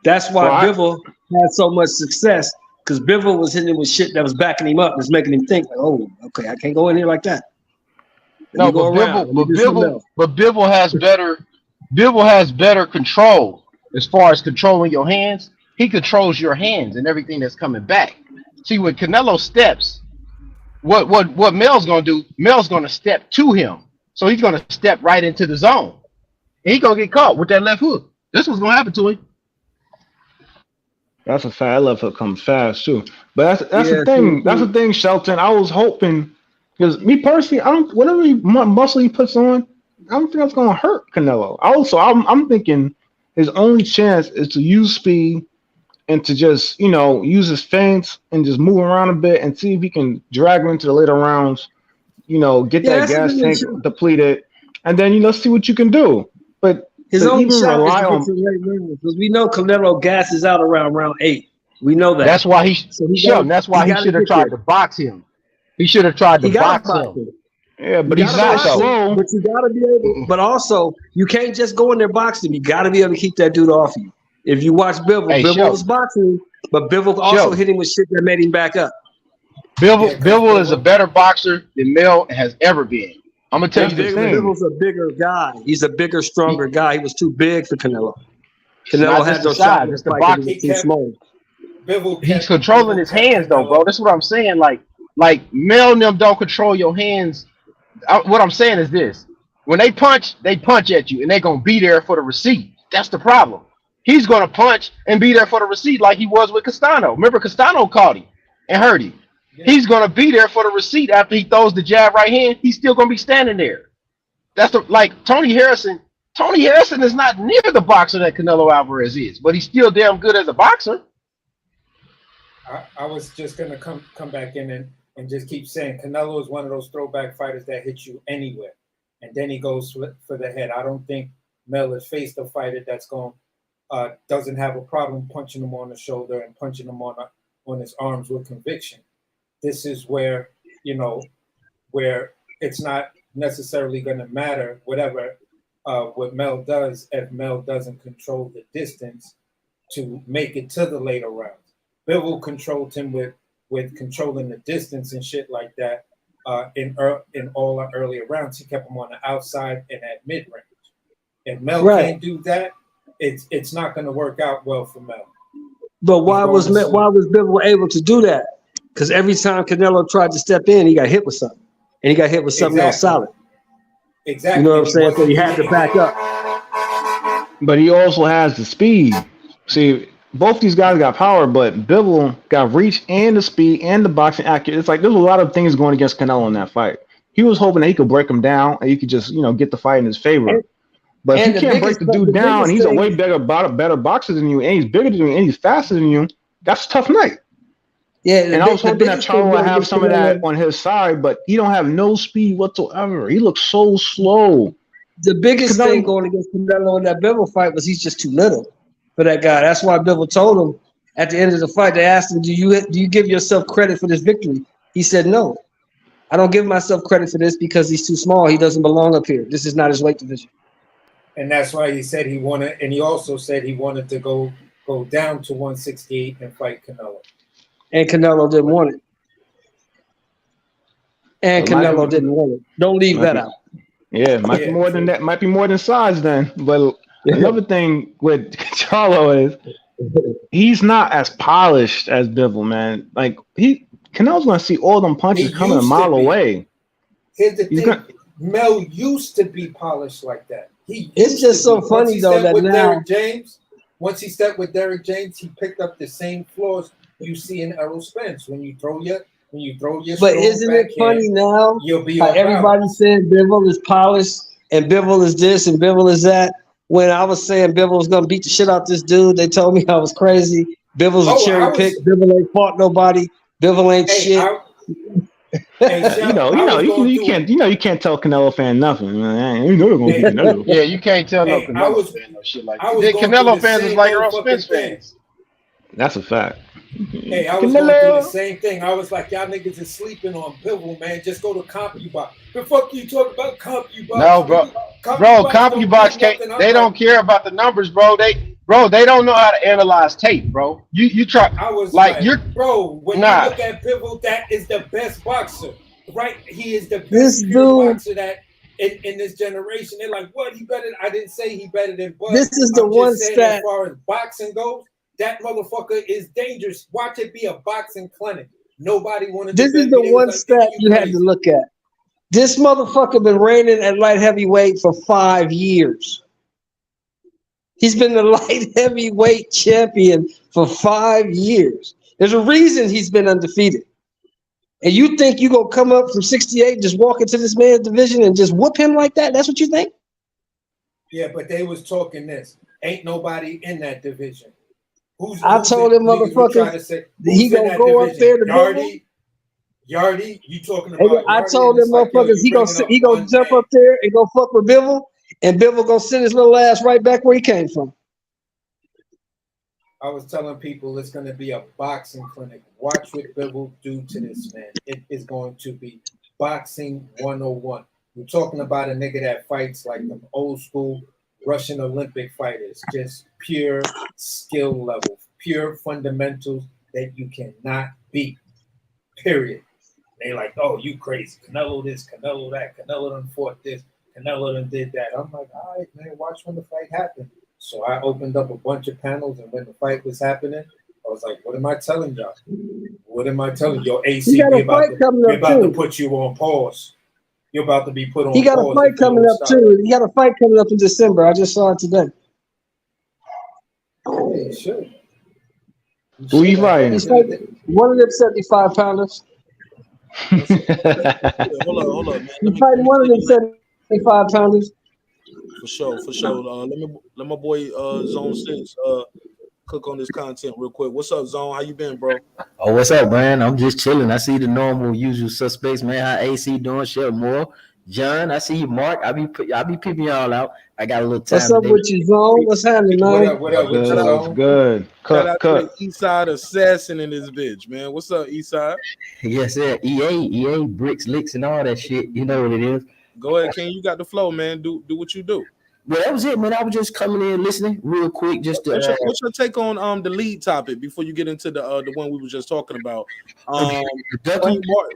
That's why Bivol had so much success, because Bivol was hitting him with shit that was backing him up, that's making him think, like, oh, okay, I can't go in here like that. No, but Bivol has better control as far as controlling your hands. He controls your hands and everything that's coming back. See, when Canelo steps, what Mel's gonna do? Mel's gonna step to him, so he's gonna step right into the zone, and he's gonna get caught with that left hook. That's what's gonna happen to him. That's a fact. I love her comes fast too. But that's the thing. That's the thing, Shelton. I was hoping, because me personally, I don't whatever muscle he puts on, I don't think that's gonna hurt Canelo. Also, I'm thinking his only chance is to use speed and to just use his feints and just move around a bit and see if he can drag him into the later rounds. Get that gas tank depleted, and then see what you can do. But his only shot is to get to late rounds, because we know Canelo gasses out around round 8. We know that. That's why he should have tried to box him. He should have tried to box him. Yeah, but he's not slow. But you gotta be able. But also, you can't just go in there boxing. You gotta be able to keep that dude off you. If you watch Bivol, Bivol was boxing, but Bivol also hit him with shit that made him back up. Bivol is a better boxer than Mel has ever been. I'm gonna tell you this thing. Bivol's a bigger guy. He's a bigger, stronger guy. He was too big for Canelo. Canelo had no shot. It's the boxing. Too small. He's controlling his hands, though, bro. That's what I'm saying. Like Mel and them don't control your hands. What I'm saying is this: When they punch at you, and they're gonna be there for the receipt. That's the problem. He's gonna punch and be there for the receipt like he was with Castano. Remember, Castano caught him and hurt him. He's gonna be there for the receipt after he throws the jab right hand. He's still gonna be standing there. That's like Tony Harrison. Tony Harrison is not near the boxer that Canelo Alvarez is, but he's still damn good as a boxer. I was just gonna come back in and just keep saying Canelo is one of those throwback fighters that hits you anywhere, and then he goes for the head. I don't think Mel has faced a fighter that's doesn't have a problem punching him on the shoulder and punching him on his arms with conviction. This is where where it's not necessarily going to matter whatever what Mel does if Mel doesn't control the distance to make it to the later rounds. Bivol controlled him with controlling the distance and shit like that in all the earlier rounds. He kept him on the outside and at mid range. If Mel can't do that, it's not going to work out well for Mel. But why was Bivol able to do that? Because every time Canelo tried to step in, he got hit with something, and he got hit with something else solid. Exactly. You know what I'm saying? So he had to back up. But he also has the speed. See, both these guys got power, but Bivol got reach and the speed and the boxing accuracy. It's like there's a lot of things going against Canelo in that fight. He was hoping that he could break him down and he could just, get the fight in his favor. But if you can't break the dude down and he's a way better boxer than you, and he's bigger than you, and he's faster than you, that's a tough night. Yeah, and I was hoping that Charlo would have some of that on his side, but he don't have no speed whatsoever. He looks so slow. The biggest thing going against Canelo in that Bivol fight was he's just too little for that guy. That's why Bivol told him at the end of the fight, they asked him, do you give yourself credit for this victory? He said, no. I don't give myself credit for this because he's too small. He doesn't belong up here. This is not his weight division. And that's why he said he wanted, and he also said he wanted to go down to 168 and fight Canelo. And Canelo didn't want it. And Canelo didn't want it. Don't leave that out. Yeah, might be more than that. Might be more than size then. But another thing with Charlo is he's not as polished as Bivol, man. Like Canelo's gonna see all them punches coming a mile away. Here's the thing: Mel used to be polished like that. It's just so funny though that now. Once he stepped with Derek James, he picked up the same flaws you see in Errol Spence when you throw your. But isn't it funny now? You'll be like everybody saying Bivol is polished and Bivol is this and Bivol is that. When I was saying Bivol was gonna beat the shit out this dude, they told me I was crazy. Bivol's a cherry pick. Bivol ain't fought nobody. Bivol ain't shit. You can't tell Canelo fan nothing. Man. You know they're gonna beat Canelo. Yeah, you can't tell no Canelo fan no shit like that. Canelo fans is like Earl Spence fans. That's a fact. Hey, I was going through the same thing. I was like, y'all niggas is sleeping on Bivol, man. Just go to CompuBox. The fuck you talking about CompuBox? No, bro. CompuBox can't. They don't care about the numbers, bro. They don't know how to analyze tape, bro. You try. I was like you're, bro. When you look at Bivol, that is the best boxer, right? He is the best boxer that in this generation. They're like, what? He better? I didn't say he better than Bud. This is the one stat. As far as boxing goes. That motherfucker is dangerous. Watch it be a boxing clinic. Nobody wanted to. This is the one stat you had to look at. This motherfucker been reigning at light heavyweight for 5 years. He's been the light heavyweight champion for 5 years. There's a reason he's been undefeated. And you think you gonna come up from 68 and just walk into this man's division and just whoop him like that? That's what you think? Yeah, but they was talking this. Ain't nobody in that division. I told him, motherfucker, he gonna go up there to Yardy, you talking about? I told him, motherfuckers, he gonna jump up there and go fuck with Bivol, and Bivol gonna send his little ass right back where he came from. I was telling people it's gonna be a boxing clinic. Watch what Bivol do to this man. It is going to be boxing 101. We're talking about a nigga that fights like the old school Russian Olympic fighters, just pure skill level, pure fundamentals that you cannot beat, period. They like, oh, you crazy. Canelo this, Canelo that, Canelo done fought this, Canelo done did that. I'm like, all right, man, watch when the fight happened. So I opened up a bunch of panels, and when the fight was happening, I was like, what am I telling y'all? What am I telling you? Yo, AC, we're about to put you on pause. You're about to be put He on got a pause fight if you coming don't up stop. too. He got a fight coming up in December. I just saw it today. Yeah, you should. Who you fighting? He's fighting one of them 75 pounders. Hold on, man. He's fighting one of them 75 pounders. For sure. Let my boy Zone 6 cook on this content real quick. What's up, Zone? How you been, bro? Oh, what's up, man? I'm just chilling. I see the normal, usual suspects, man. How AC doing? Shit, more. John, I see you, Mark. I be peeping y'all out. I got a little What's time up today. with you, Zone? What's happening, man? What up with you, Good, what's Zone? good? Shout out to Cut. the Eastside assassin in this bitch, man. What's up, Eastside? Yes, sir. EA, bricks, licks, and all that shit. You know what it is. Go ahead, King. You got the flow, man. Do what you do. Well, that was it, man. I was just coming in listening real quick, just to What's your take on the lead topic before you get into the one we were just talking about?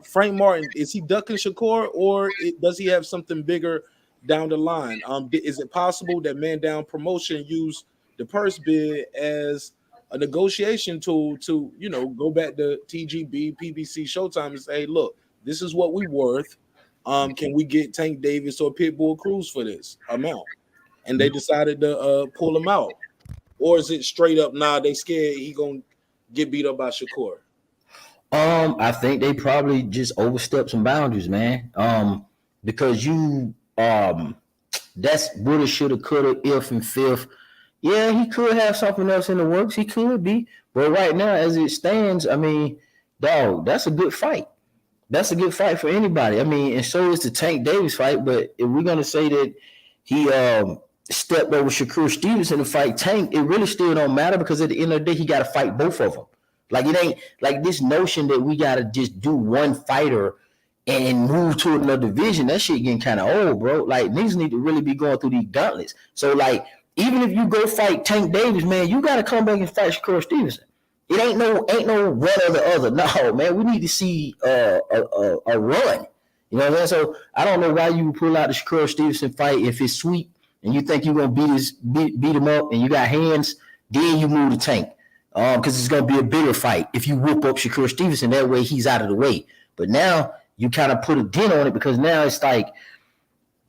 Frank Martin, is he ducking Shakur, or does he have something bigger down the line? Is it possible that Man Down Promotion used the purse bid as a negotiation tool to, go back to TGB, PBC, Showtime, and say, hey, look, this is what we worth. Can we get Tank Davis or Pitbull Cruz for this amount? And they decided to pull him out. Or is it straight up, nah, they scared he gonna get beat up by Shakur? I think they probably just overstepped some boundaries, man. Because that's woulda, shoulda, coulda, if and fifth. Yeah, he could have something else in the works. He could be, but right now, as it stands, I mean, dog, that's a good fight. That's a good fight for anybody. I mean, and so is the Tank Davis fight. But if we're gonna say that he stepped over Shakur Stevenson to fight Tank, it really still don't matter, because at the end of the day, he got to fight both of them. Like, it ain't like this notion that we got to just do one fighter and move to another division. That shit getting kind of old, bro. Like, niggas need to really be going through these gauntlets. So, like, even if you go fight Tank Davis, man, you got to come back and fight Shakur Stevenson. It ain't no one or the other. No, man, we need to see a run. You know what I'm saying? So I don't know why you would pull out the Shakur Stevenson fight if it's sweet and you think you're gonna beat him up and you got hands. Then you move the Tank, because it's gonna be a bigger fight if you whoop up Shakur Stevenson. That way he's out of the way. But now you kind of put a dent on it, because now it's like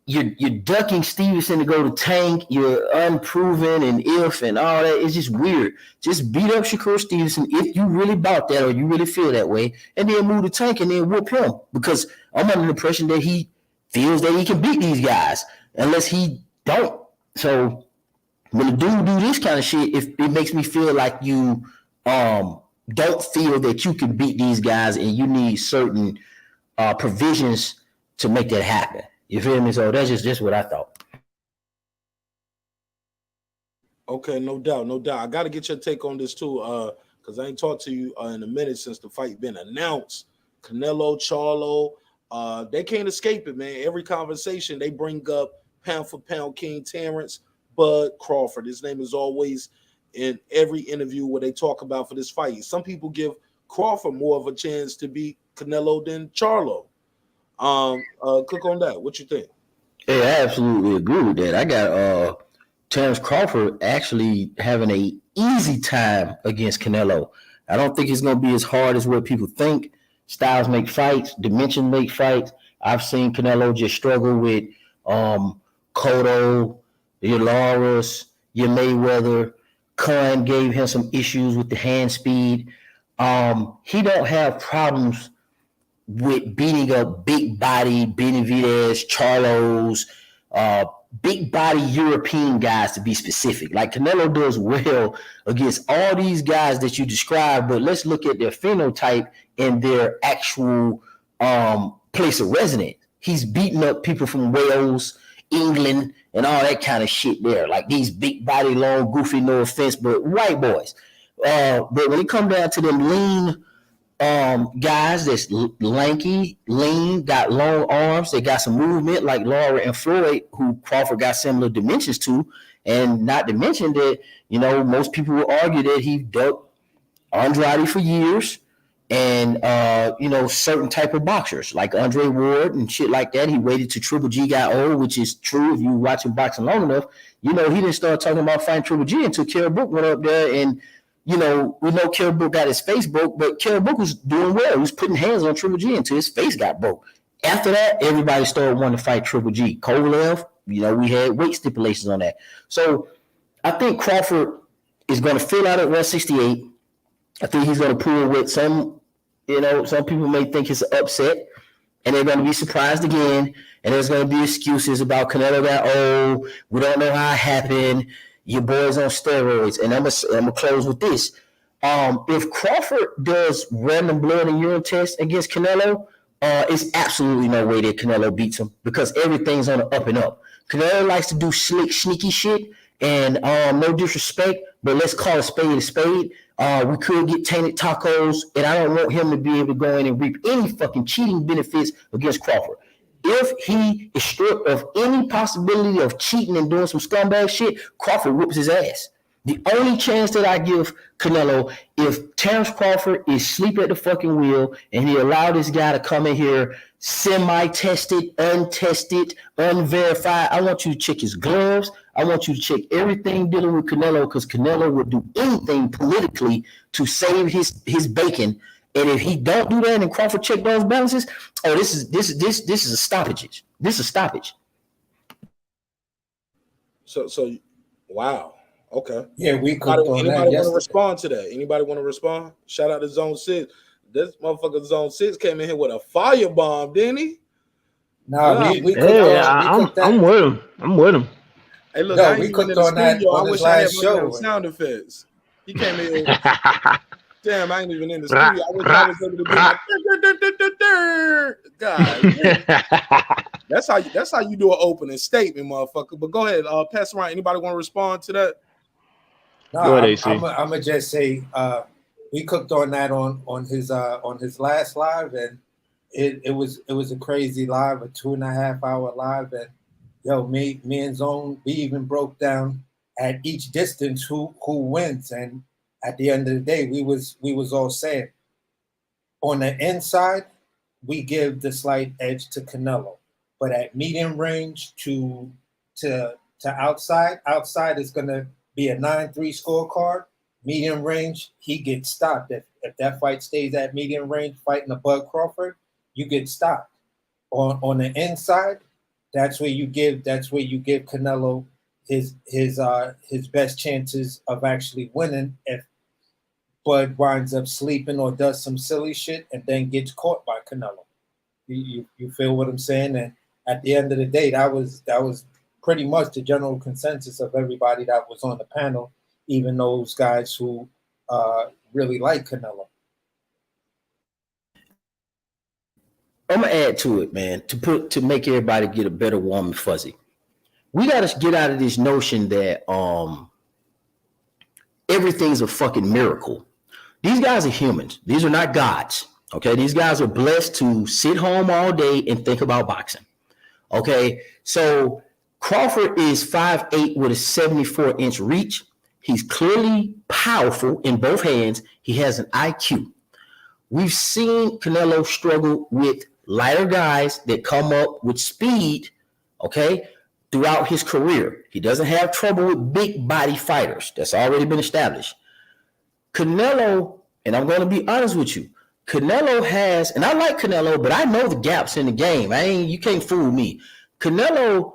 you're ducking Stevenson to go to Tank. You're unproven and if and all that. It's just weird. Just beat up Shakur Stevenson if you really bought that or you really feel that way, and then move to Tank and then whoop him. Because I'm under the impression that he feels that he can beat these guys unless he don't. So when a dude do this kind of shit, it makes me feel like you don't feel that you can beat these guys, and you need certain provisions to make that happen. You feel me? So that's just what I thought. Okay, no doubt. I got to get your take on this too, because I ain't talked to you in a minute since the fight been announced. Canelo, Charlo, they can't escape it, man. Every conversation they bring up pound for pound King Terrence, Bud Crawford. His name is always in every interview where they talk about for this fight. Some people give Crawford more of a chance to beat Canelo than Charlo. Click on that. What you think? Yeah, I absolutely agree with that. I got Terrence Crawford actually having a easy time against Canelo. I don't think it's going to be as hard as what people think. Styles make fights, dimensions make fights. I've seen Canelo just struggle with Cotto, your Lauras, your Mayweather. Khan gave him some issues with the hand speed. He don't have problems with beating up big body Benavidez, Charlos, big body European guys, to be specific. Like, Canelo does well against all these guys that you described, but let's look at their phenotype and their actual place of residence. He's beating up people from Wales, England, and all that kind of shit there. Like, these big body, long, goofy, no offense, but white boys. But when it comes down to them lean guys that's lanky, lean, got long arms, they got some movement, like Lara and Floyd, who Crawford got similar dimensions to, and not to mention that, most people will argue that he ducked Andrade for years, and certain type of boxers like Andre Ward and shit like that. He waited till Triple G got old, which is true. If you watching boxing long enough, he didn't start talking about fighting Triple G until Kell Brook went up there, and we know Kell Brook got his face broke, but Kell Brook was doing well. He was putting hands on Triple G until his face got broke. After that, everybody started wanting to fight Triple G. Kovalev, we had weight stipulations on that. So I think Crawford is going to fill out at 168. I think he's going to pull with some people may think it's an upset, and they're going to be surprised again. And there's going to be excuses about Canelo got old. We don't know how it happened. Your boy's on steroids. And I'm gonna close with this. If Crawford does random blood and urine tests against Canelo, it's absolutely no way that Canelo beats him because everything's on the up and up. Canelo likes to do slick, sneaky shit, and no disrespect, but let's call a spade a spade. We could get tainted tacos, and I don't want him to be able to go in and reap any fucking cheating benefits against Crawford. If he is stripped of any possibility of cheating and doing some scumbag shit, Crawford whoops his ass. The only chance that I give Canelo, if Terrence Crawford is asleep at the fucking wheel and he allowed this guy to come in here semi-tested, untested, unverified, I want you to check his gloves. I want you to check everything dealing with Canelo because Canelo would do anything politically to save his bacon. And if he don't do that and Crawford check those balances, this is a stoppage. This is a stoppage. So wow. Okay. Yeah, we could. Anybody want to respond to that? Anybody want to respond? Shout out to Zone 6. This motherfucker Zone 6 came in here with a firebomb, didn't he? We could. I'm with him. I'm with him. Hey, look, no, we cooked on that on his last show. Sound effects. He came in. Damn, I ain't even in the studio. I wish I was able to be like, God. That's how you do an opening statement, motherfucker. But go ahead, pass around. Anybody want to respond to that? No, I'm gonna just say we cooked on that on his last live, and it was a crazy live, a 2.5 hour live, and me and Zone, we even broke down at each distance who wins, and at the end of the day, we was all saying on the inside we give the slight edge to Canelo, but at medium range to outside is gonna be a 9-3 scorecard. Medium range, he gets stopped. If that fight stays at medium range, fighting a Bud Crawford, you get stopped. On the inside, that's where you give Canelo his best chances of actually winning if Bud winds up sleeping or does some silly shit and then gets caught by Canelo. You feel what I'm saying? And at the end of the day, that was pretty much the general consensus of everybody that was on the panel, even those guys who really like Canelo. I'm gonna add to it, man, to make everybody get a better warm and fuzzy. We gotta get out of this notion that everything's a fucking miracle. These guys are humans. These are not gods. Okay, these guys are blessed to sit home all day and think about boxing. Okay, so Crawford is 5'8" with a 74-inch reach. He's clearly powerful in both hands. He has an IQ. We've seen Canelo struggle with lighter guys that come up with speed, okay, throughout his career. He doesn't have trouble with big body fighters. That's already been established. Canelo, and I'm going to be honest with you, Canelo has, and I like Canelo, but I know the gaps in the game. You can't fool me. Canelo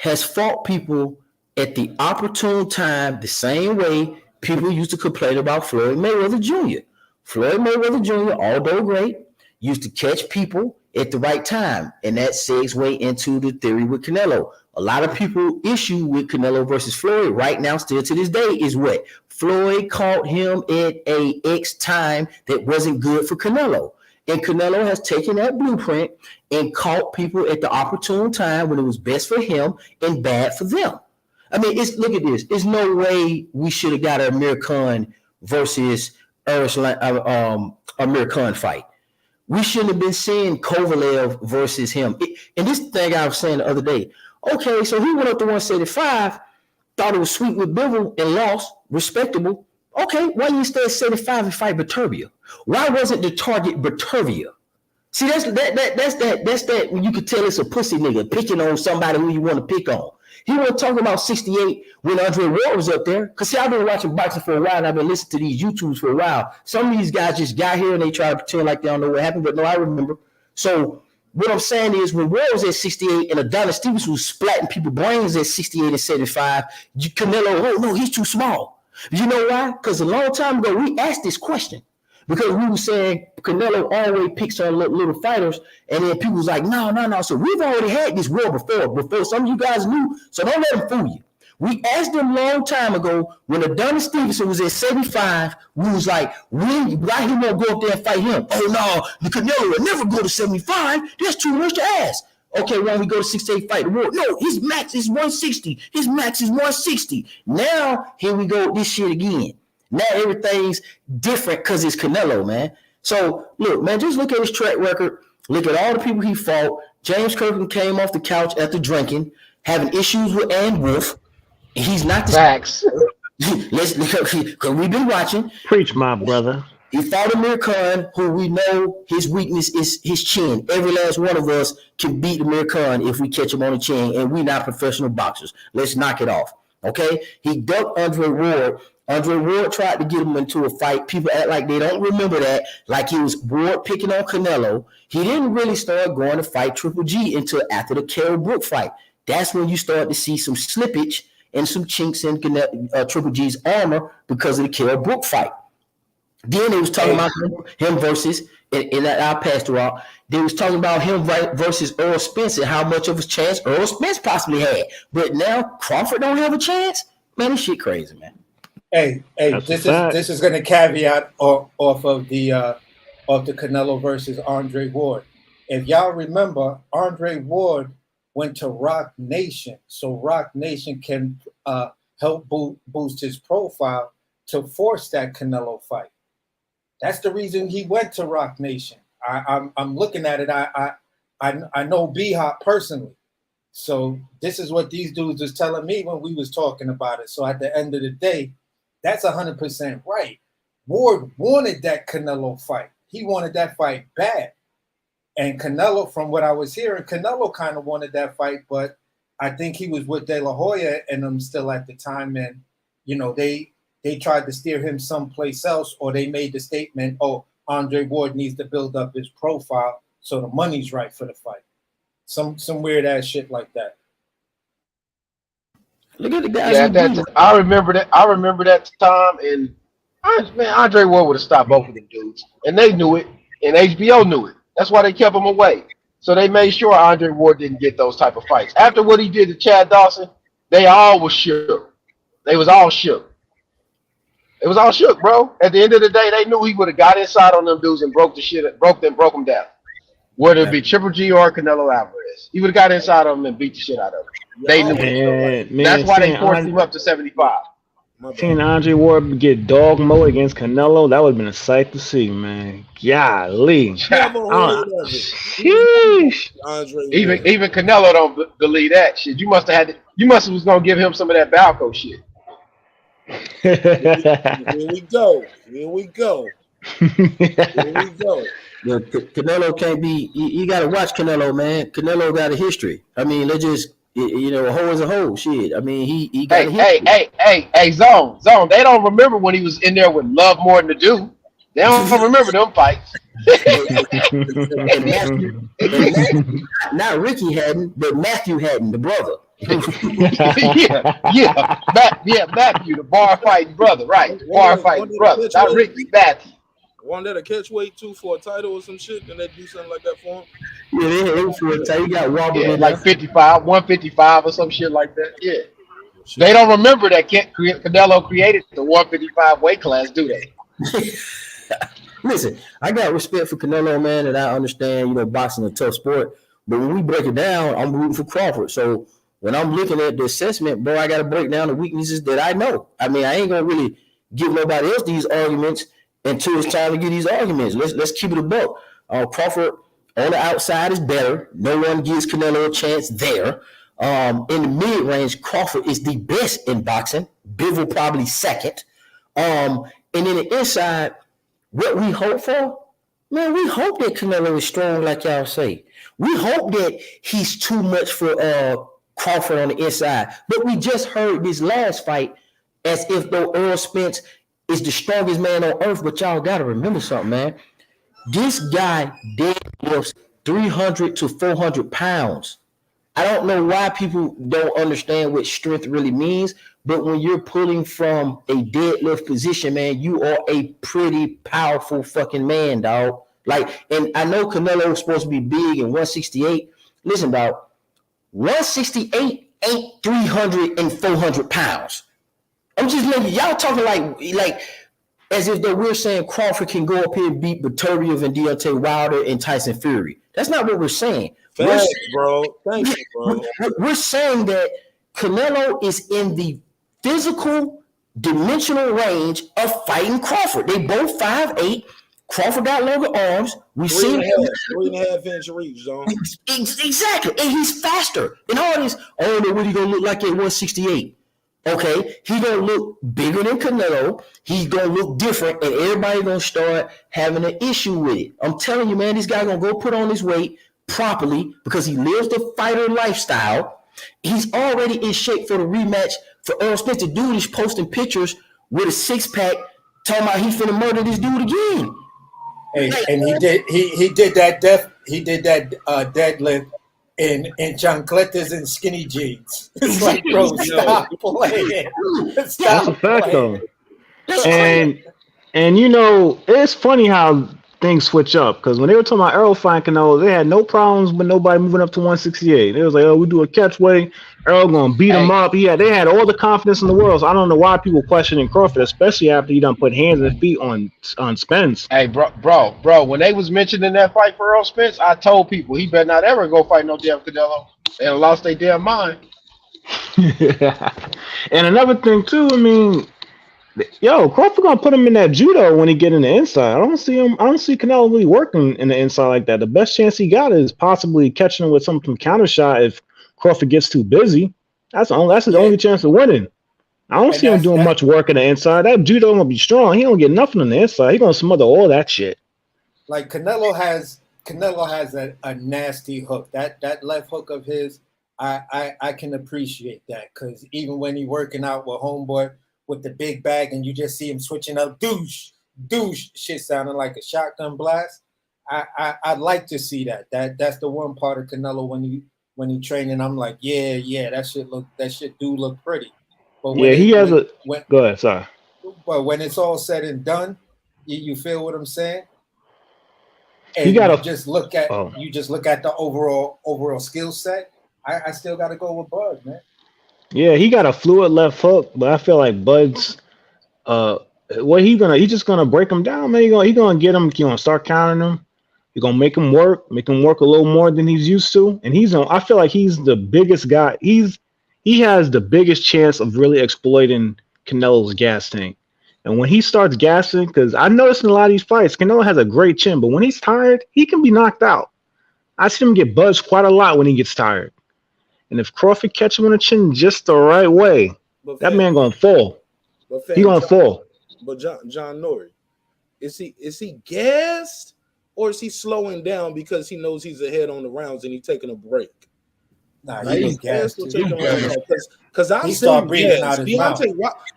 has fought people at the opportune time the same way people used to complain about Floyd Mayweather Jr. Floyd Mayweather Jr., although great, used to catch people at the right time, and that segues into the theory with Canelo. A lot of people issue with Canelo versus Floyd right now, still to this day, is what? Floyd caught him at a X time that wasn't good for Canelo. And Canelo has taken that blueprint and caught people at the opportune time when it was best for him and bad for them. I mean, look at this. There's no way we should have got an Amir Khan versus Amir Khan fight. We shouldn't have been seeing Kovalev versus him. And this thing I was saying the other day, okay, so he went up to 175, thought it was sweet with Bivol and lost, respectable. Okay, why you stay at 75 and fight Beterbiev? Why wasn't the target Beterbiev? See, that's that when you could tell it's a pussy nigga picking on somebody who you want to pick on. He wasn't talking about 68 when Andre Ward was up there. Because see, I've been watching boxing for a while and I've been listening to these YouTubes for a while. Some of these guys just got here and they try to pretend like they don't know what happened, but no, I remember. So what I'm saying is when Ward was at 68 and Adonis Stevenson was splatting people's brains at 68 and 75, Canelo, oh no, he's too small. You know why? Because a long time ago, we asked this question. Because we were saying Canelo always picks on little fighters, and then people was like, no. So we've already had this war before some of you guys knew, so don't let them fool you. We asked them a long time ago when Adonis Stevenson was at 75, we was like, why he won't go up there and fight him? Oh no, the Canelo will never go to 75. That's too much to ask. Okay, why don't we go to 68 fight the war? No, his max is 160. His max is 160. Now, here we go with this shit again. Now everything's different because it's Canelo, man. So, look, man, just look at his track record. Look at all the people he fought. James Kirkland came off the couch after drinking, having issues with Ann Wolf. He's not the facts. Because we've been watching. Preach, my brother. He fought Amir Khan, who we know his weakness is his chin. Every last one of us can beat Amir Khan if we catch him on the chin, and we're not professional boxers. Let's knock it off, okay? He ducked Andre Ward. Andre Ward tried to get him into a fight. People act like they don't remember that, like he was Ward picking on Canelo. He didn't really start going to fight Triple G until after the Kell Brook fight. That's when you start to see some slippage and some chinks in Triple G's armor because of the Kell Brook fight. Then they was talking about him versus, and I'll pass through out. They was talking about him versus Earl Spence and how much of a chance Earl Spence possibly had. But now Crawford don't have a chance? Man, this shit crazy, man. Hey, this is going to caveat off of the Canelo versus Andre Ward. If y'all remember, Andre Ward went to Marq Nation, so Marq Nation can help boost his profile to force that Canelo fight. That's the reason he went to Marq Nation. I'm looking at it. I know B-Hop personally, so this is what these dudes was telling me when we was talking about it. So at the end of the day, that's 100% right. Ward wanted that Canelo fight. He wanted that fight bad. And Canelo, from what I was hearing, Canelo kind of wanted that fight, but I think he was with De La Hoya and them still at the time. And, you know, they tried to steer him someplace else, or they made the statement, oh, Andre Ward needs to build up his profile so the money's right for the fight. Some weird ass shit like that. Look at the guys. Yeah, I remember that time, and Andre Ward would have stopped both of them dudes, and they knew it, and HBO knew it. That's why they kept him away. So they made sure Andre Ward didn't get those type of fights. After what he did to Chad Dawson, they all was shook. They was all shook. It was all shook, bro. At the end of the day, they knew he would have got inside on them dudes and broke them down. Whether it be Triple G or Canelo Alvarez, he would have got inside on them and beat the shit out of them. They knew it. That's why they forced him up to 75. Seeing Andre Ward get dog mode against Canelo, that would have been a sight to see, man. Golly. Even Canelo don't believe that shit. You must was gonna give him some of that Balco shit. Here we go. Yeah, Canelo can't be. You got to watch Canelo, man. Canelo got a history. I mean, they just, a hoe is a hoe. Shit. I mean, he got a history. Hey, Zone. They don't remember when he was in there with Love More Than to Do. They don't remember them fights. Not Ricky Hadden, but Matthew Hadden, the brother. Matthew, the bar fighting brother, right? The bar fighting brother, not Ricky, Matthew. One that a catch weight too for a title or some shit, and they do something like that for him. Yeah, they hit him for a title. He got wobbled like 155 or some shit like that. Yeah, they don't remember that Canelo created the 155 weight class, do they? Listen, I got respect for Canelo, man, and I understand, boxing is a tough sport. But when we break it down, I'm rooting for Crawford. So when I'm looking at the assessment, bro, I got to break down the weaknesses that I know. I mean, I ain't gonna really give nobody else these arguments until it's time to get these arguments. Let's keep it a buck. Crawford on the outside is better. No one gives Canelo a chance there. In the mid-range, Crawford is the best in boxing. Bivol probably second. And in the inside, what we hope for, man, we hope that Canelo is strong like y'all say. We hope that he's too much for Crawford on the inside. But we just heard this last fight as if though Earl Spence is the strongest man on earth. But y'all got to remember something, man. This guy deadlifts 300 to 400 pounds. I don't know why people don't understand what strength really means, but when you're pulling from a deadlift position, man, you are a pretty powerful fucking man, dog. Like, and I know Canelo is supposed to be big and 168. Listen, dog, 168 ain't 300 and 400 pounds. I'm just letting y'all talking like as if that we're saying Crawford can go up here and beat Beterbiev and Deontay Wilder and Tyson Fury. That's not what we're saying. Facts, bro. Thank you, bro. We're saying that Canelo is in the physical dimensional range of fighting Crawford. They both 5'8". Crawford got longer arms. We see 3.5 inch reach, John. Exactly, and he's faster. And all this, I don't know what he gonna look like at 168. Okay, he gonna look bigger than Canelo. He's gonna look different, and everybody gonna start having an issue with it. I'm telling you, man, this guy gonna go put on his weight properly because he lives the fighter lifestyle. He's already in shape for the rematch for Earl Spence. The dude is posting pictures with a 6-pack, talking about he finna murder this dude again. Hey, and he did that deadlift in chancletas and skinny jeans. It's like, bro, stop playing. That's a fact, though. And you know, it's funny how things switch up, because when they were talking about Earl fighting Canelo, they had no problems with nobody moving up to 168. It was like, oh, we do a catchweight, Earl gonna beat him up. They had all the confidence in the world. So I don't know why people questioning Crawford, especially after he done put hands and feet on Spence. Hey, bro, when they was mentioning that fight for Earl Spence, I told people he better not ever go fight no damn Canelo. They lost their damn mind. And another thing too, I mean, Crawford gonna put him in that judo when he get in the inside. I don't see Canelo really working in the inside like that. The best chance he got is possibly catching him with some counter shot if Crawford gets too busy. That's his only chance of winning. I don't see him doing much work in the inside. That judo gonna be strong. He don't get nothing on the inside. He gonna smother all that shit. Like Canelo has a nasty hook. That left hook of his, I can appreciate that, because even when he working out with homeboy with the big bag and you just see him switching up, douche, shit sounding like a shotgun blast. I'd like to see that. That's the one part of Canelo when he training. I'm like, yeah, that shit do look pretty. But go ahead, sorry. But when it's all said and done, you feel what I'm saying? And you just look at the overall skill set. I still got to go with Bud, man. Yeah, he got a fluid left hook, but I feel like Bud's he's just gonna break him down, man. He gonna get him, start counting him. He's gonna make him work a little more than he's used to. And I feel like he's the biggest guy. He has the biggest chance of really exploiting Canelo's gas tank. And when he starts gassing, because I noticed in a lot of these fights, Canelo has a great chin, but when he's tired, he can be knocked out. I see him get buzzed quite a lot when he gets tired. And if Crawford catch him on the chin just the right way, that man gonna fall. He gonna fall. But John Norrie, is he gassed, or is he slowing down because he knows he's ahead on the rounds and he's taking a break? Nah, he's gassed. Because I've seen gas.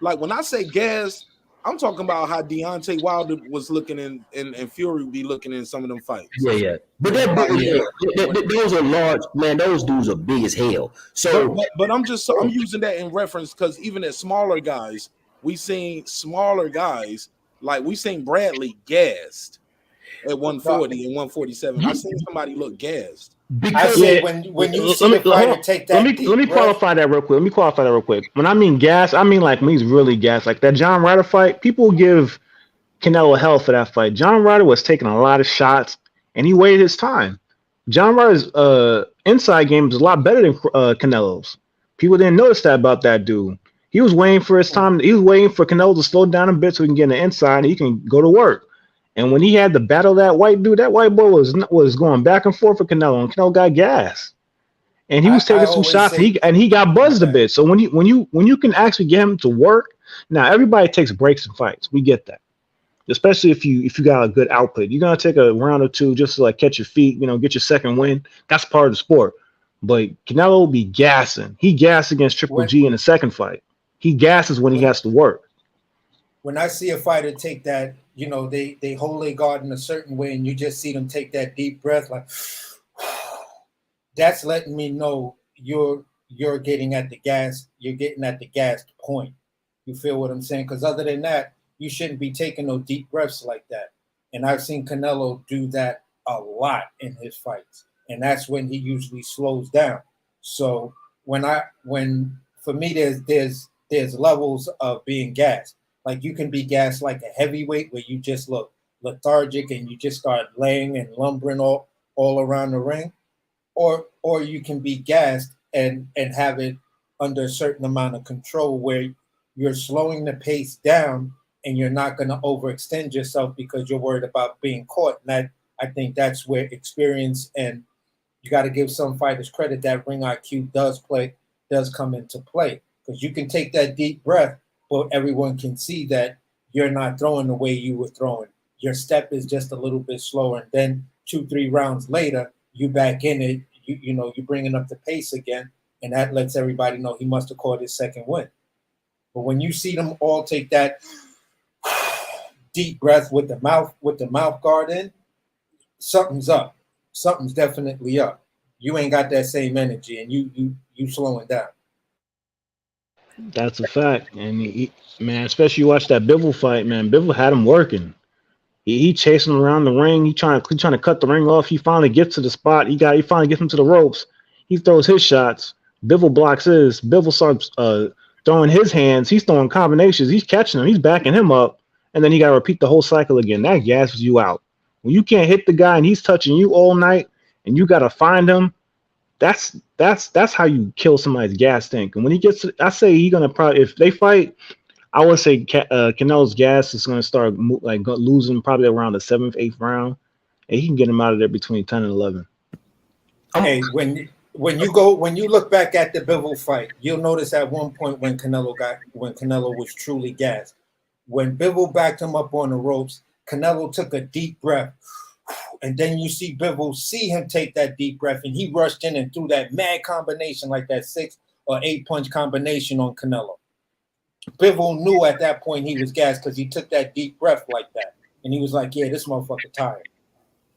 Like when I say gas, I'm talking about how Deontay Wilder was looking and Fury would be looking in some of them fights. Yeah. But those are large, man. Those dudes are big as hell. So, but I'm using that in reference because even at smaller guys, we seen Bradley gassed at 140 and 147. I seen somebody look gassed. When you see the fighter take that, let me qualify that real quick. When I mean gas, I mean like when he's really gassed. Like that John Ryder fight, people give Canelo hell for that fight. John Ryder was taking a lot of shots and he waited his time. John Ryder's inside game is a lot better than Canelo's. People didn't notice that about that dude. He was waiting for his time. He was waiting for Canelo to slow down a bit so he can get in the inside and he can go to work. And when he had to battle that white dude, that white boy was going back and forth for Canelo, and Canelo got gas. And he was taking some shots, and he got buzzed a bit. So when you can actually get him to work, now everybody takes breaks in fights. We get that, especially if you got a good output. You're gonna take a round or two just to like catch your feet, get your second win. That's part of the sport. But Canelo will be gassing. He gassed against Triple G in the second fight. He gasses when he has to work. When I see a fighter take that, they hold their guard in a certain way, and you just see them take that deep breath, like, that's letting me know you're getting at the gas. You're getting at the gas point. You feel what I'm saying? Because other than that, you shouldn't be taking no deep breaths like that. And I've seen Canelo do that a lot in his fights, and that's when he usually slows down. So when for me there's levels of being gassed. Like you can be gassed like a heavyweight where you just look lethargic and you just start laying and lumbering all around the ring, or you can be gassed and have it under a certain amount of control where you're slowing the pace down and you're not going to overextend yourself because you're worried about being caught. And I think that's where experience, and you got to give some fighters credit, that ring IQ does come into play, because you can take that deep breath, but everyone can see that you're not throwing the way you were throwing. Your step is just a little bit slower, and then 2-3 rounds later, you back in it. You're bringing up the pace again, and that lets everybody know he must have caught his second win. But when you see them all take that deep breath with the mouth guard in, something's up. Something's definitely up. You ain't got that same energy, and you slowing down. That's a fact. And man, especially you watch that Bivol fight, man. Bivol had him working. He chasing him around the ring. He trying to cut the ring off. He finally gets to the spot. He finally gets him to the ropes. He throws his shots. Bivol blocks his. Bivol starts throwing his hands. He's throwing combinations. He's catching him. He's backing him up. And then you got to repeat the whole cycle again. That gasses you out. When you can't hit the guy and he's touching you all night and you got to find him, that's how you kill somebody's gas tank. And when he gets, I say he's gonna probably, if they fight, I would say Canelo's gas is gonna start losing probably around the 7th, 8th round, and he can get him out of there between 10 and 11. Hey, when you look back at the Bivol fight, you'll notice at one point when Canelo was truly gassed, when Bivol backed him up on the ropes, Canelo took a deep breath. And then you see Bivol see him take that deep breath, and he rushed in and threw that mad combination, like that 6 or 8 punch combination on Canelo. Bivol knew at that point he was gassed because he took that deep breath like that. And he was like, yeah, this motherfucker tired.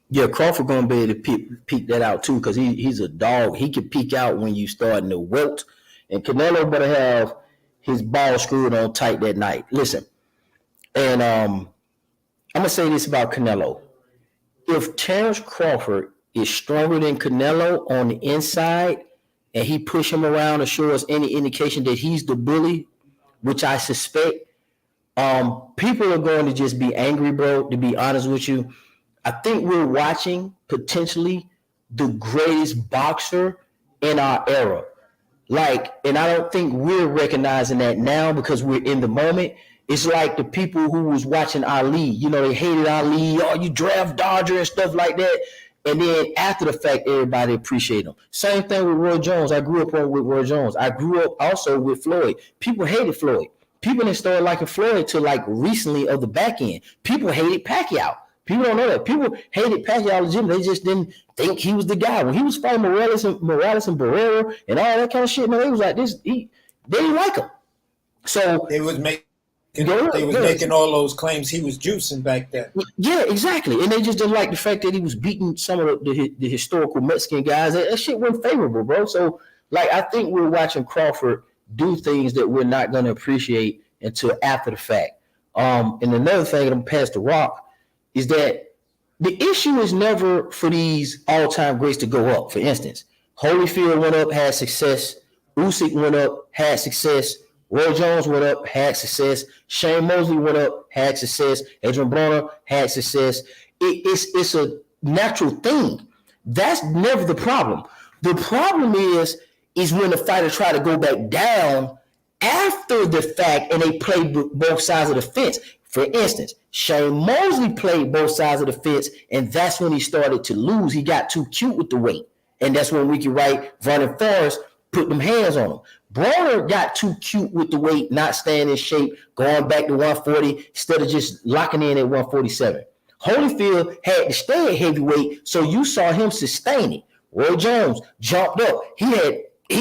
Yeah, Crawford going to be able to peek that out too, because he's a dog. He can peek out when you starting to wilt. And Canelo better have his ball screwed on tight that night. Listen, and I'm going to say this about Canelo. If Terrence Crawford is stronger than Canelo on the inside and he push him around to show us any indication that he's the bully, which I suspect, people are going to just be angry, bro, to be honest with you. I think we're watching potentially the greatest boxer in our era. And I don't think we're recognizing that now because we're in the moment. It's like the people who was watching Ali, they hated Ali, you draft dodger and stuff like that. And then after the fact, everybody appreciated him. Same thing with Roy Jones. I grew up with Roy Jones. I grew up also with Floyd. People hated Floyd. People didn't start liking Floyd till recently of the back end. People hated Pacquiao. People don't know that. People hated Pacquiao legitimately. They just didn't think he was the guy. When he was fighting Morales and Barrera and all that kind of shit, man, they was like this. They didn't like him. So they was making all those claims he was juicing back then. Yeah, exactly. And they just didn't like the fact that he was beating some of the historical Mexican guys. That shit wasn't favorable, bro. So, I think we're watching Crawford do things that we're not going to appreciate until after the fact. And another thing, I'm past the rock, is that the issue is never for these all-time greats to go up. For instance, Holyfield went up, had success. Usyk went up, had success. Roy Jones went up, had success. Shane Mosley went up, had success. Adrian Broner had success. It's a natural thing. That's never the problem. The problem is when the fighter try to go back down after the fact and they play both sides of the fence. For instance, Shane Mosley played both sides of the fence, and that's when he started to lose. He got too cute with the weight. And that's when Ricky Wright, Vernon Forrest put them hands on him. Broner got too cute with the weight, not staying in shape, going back to 140 instead of just locking in at 147. Holyfield had to stay at heavyweight, so you saw him sustain it. Roy Jones jumped up. He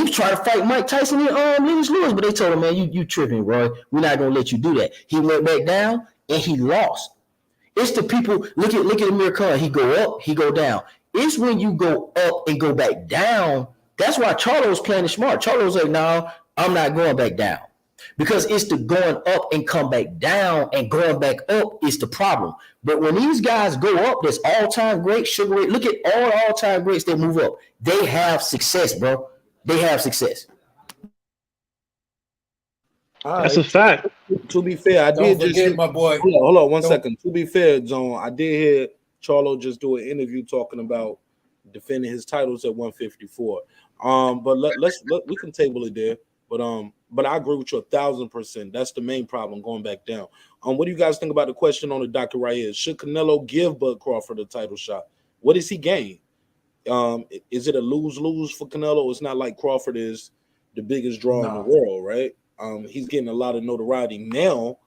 was trying to fight Mike Tyson and Lennox Lewis, but they told him, man, you tripping, Roy. We're not gonna let you do that. He went back down and he lost. It's the people. Look at Amir Khan. He go up, he go down. It's when you go up and go back down. That's why Charlo's playing it smart. Charlo's like, no, I'm not going back down. Because it's the going up and come back down and going back up is the problem. But when these guys go up, there's all-time great Sugar Ray. Look at all-time greats that move up. They have success, bro. They have success. That's a fact. To be fair, I Don't did forget, just my boy. Hold on 1 second. To be fair, Zone, I did hear Charlo just do an interview talking about defending his titles at 154. But we can table it there. But I agree with you 1,000%. That's the main problem going back down. What do you guys think about the question on the docket right here? Should Canelo give Bud Crawford a title shot? What does he gain? Is it a lose-lose for Canelo? It's not like Crawford is the biggest draw in the world, right? He's getting a lot of notoriety now.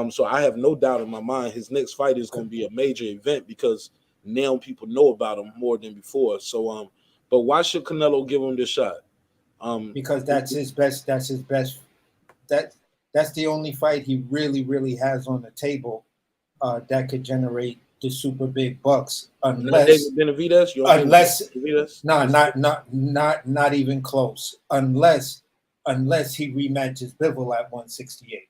So I have no doubt in my mind his next fight is going to be a major event because now people know about him more than before. So, but why should Canelo give him this shot? Because that's his best. That's his best. That's the only fight he really has on the table that could generate the super big bucks. Unless Benavidez, not even close. Unless he rematches Bivol at 168.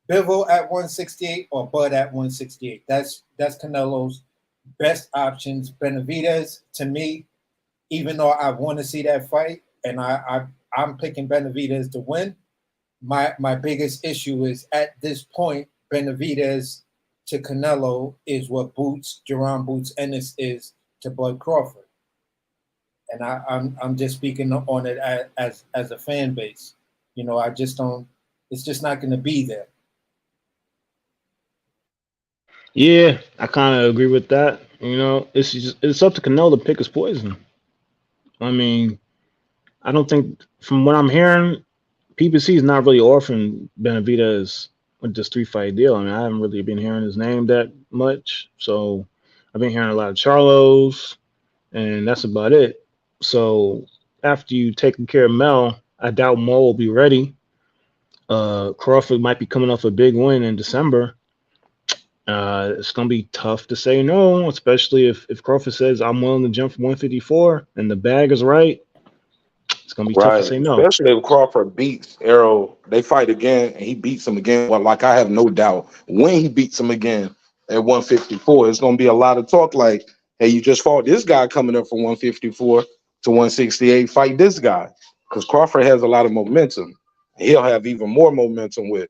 Bivol at 168 or Bud at 168. That's Canelo's best options. Benavidez, to me, even though I want to see that fight, and I'm picking Benavidez to win, my biggest issue is at this point, Benavidez to Canelo is what Jerome Boots Ennis is to Bud Crawford. And I'm just speaking on it as a fan base. You know, I just don't. It's just not going to be there. Yeah, I kind of agree with that. You know, it's up to Canelo to pick his poison. I mean, I don't think, from what I'm hearing, PBC is not really offering Benavidez with this 3-fight deal. I mean, I haven't really been hearing his name that much, so I've been hearing a lot of Charlos, and that's about it. So after you taking care of Mel, I doubt Mo will be ready. Crawford might be coming off a big win in December. It's going to be tough to say no, especially if Crawford says, I'm willing to jump from 154 and the bag is right. It's going to be tough to say no. Especially if Crawford beats Errol. They fight again and he beats him again. Well, like, I have no doubt when he beats him again at 154, it's going to be a lot of talk like, hey, you just fought this guy coming up from 154 to 168. Fight this guy. Because Crawford has a lot of momentum. He'll have even more momentum with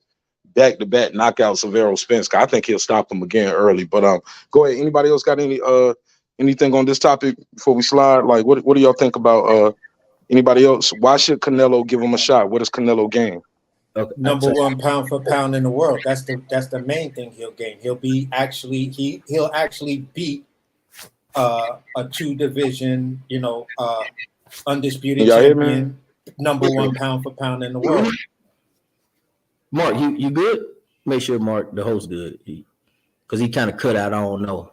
back-to-back knockouts of Errol Spence. I think he'll stop him again early. But go ahead. Anybody else got anything on this topic before we slide? Like, what do y'all think about anybody else? Why should Canelo give him a shot? What does Canelo gain? Okay. Number one pound for pound in the world. That's the main thing he'll gain. He'll actually beat a 2-division, undisputed champion, number one pound for pound in the world. Mark, you good? Make sure Mark, the host, good. Because he kind of cut out, I don't know.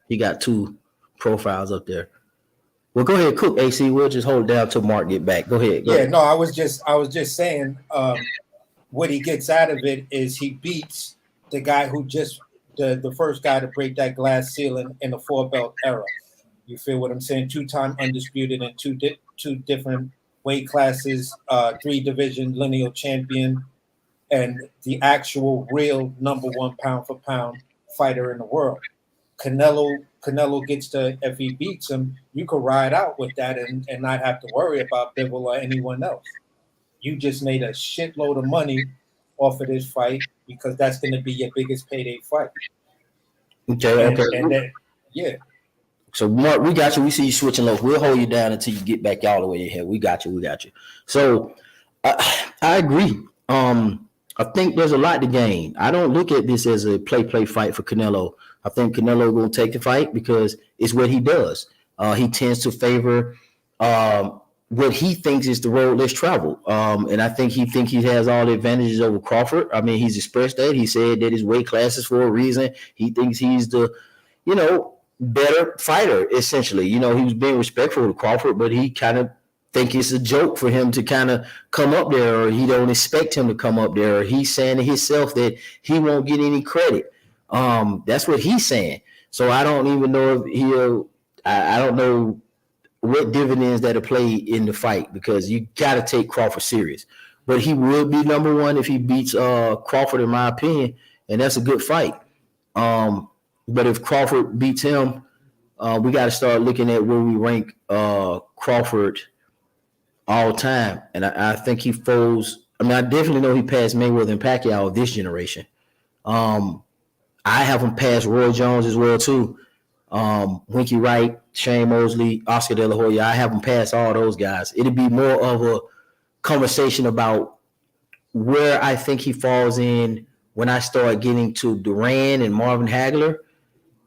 He got 2 profiles up there. Well, go ahead, cook, AC. We'll just hold it down till Mark get back. Go ahead. Go ahead. No, I was just saying what he gets out of it is he beats the guy who just the first guy to break that glass ceiling in the 4-belt era. You feel what I'm saying? 2-time undisputed in two different weight classes, 3-division lineal champion, and the actual real number one pound for pound fighter in the world. Canelo gets to, if he beats him, you could ride out with that and not have to worry about Bivol or anyone else. You just made a shitload of money off of this fight because that's going to be your biggest payday fight. Okay. Yeah. So, Mark, we got you. We see you switching low. We'll hold you down until you get back all the way ahead. We got you. So, I agree. I think there's a lot to gain. I don't look at this as a play fight for Canelo. I think Canelo will take the fight because it's what he does. He tends to favor what he thinks is the road less traveled. And I think he has all the advantages over Crawford. I mean, he's expressed that. He said that his weight class is for a reason. He thinks he's the, better fighter, essentially. He was being respectful to Crawford, but he kind of think it's a joke for him to kind of come up there, or he don't expect him to come up there, or he's saying to himself that he won't get any credit. That's what he's saying. So I don't even know if I don't know what dividends that'll play in the fight because you got to take Crawford serious. But he would be number one if he beats Crawford, in my opinion, and that's a good fight. But if Crawford beats him, we got to start looking at where we rank Crawford all time. And I think he falls. I mean, I definitely know he passed Mayweather and Pacquiao of this generation. I have him pass Roy Jones as well too. Winky Wright, Shane Mosley, Oscar De La Hoya. I have him pass all those guys. It'll be more of a conversation about where I think he falls in when I start getting to Duran and Marvin Hagler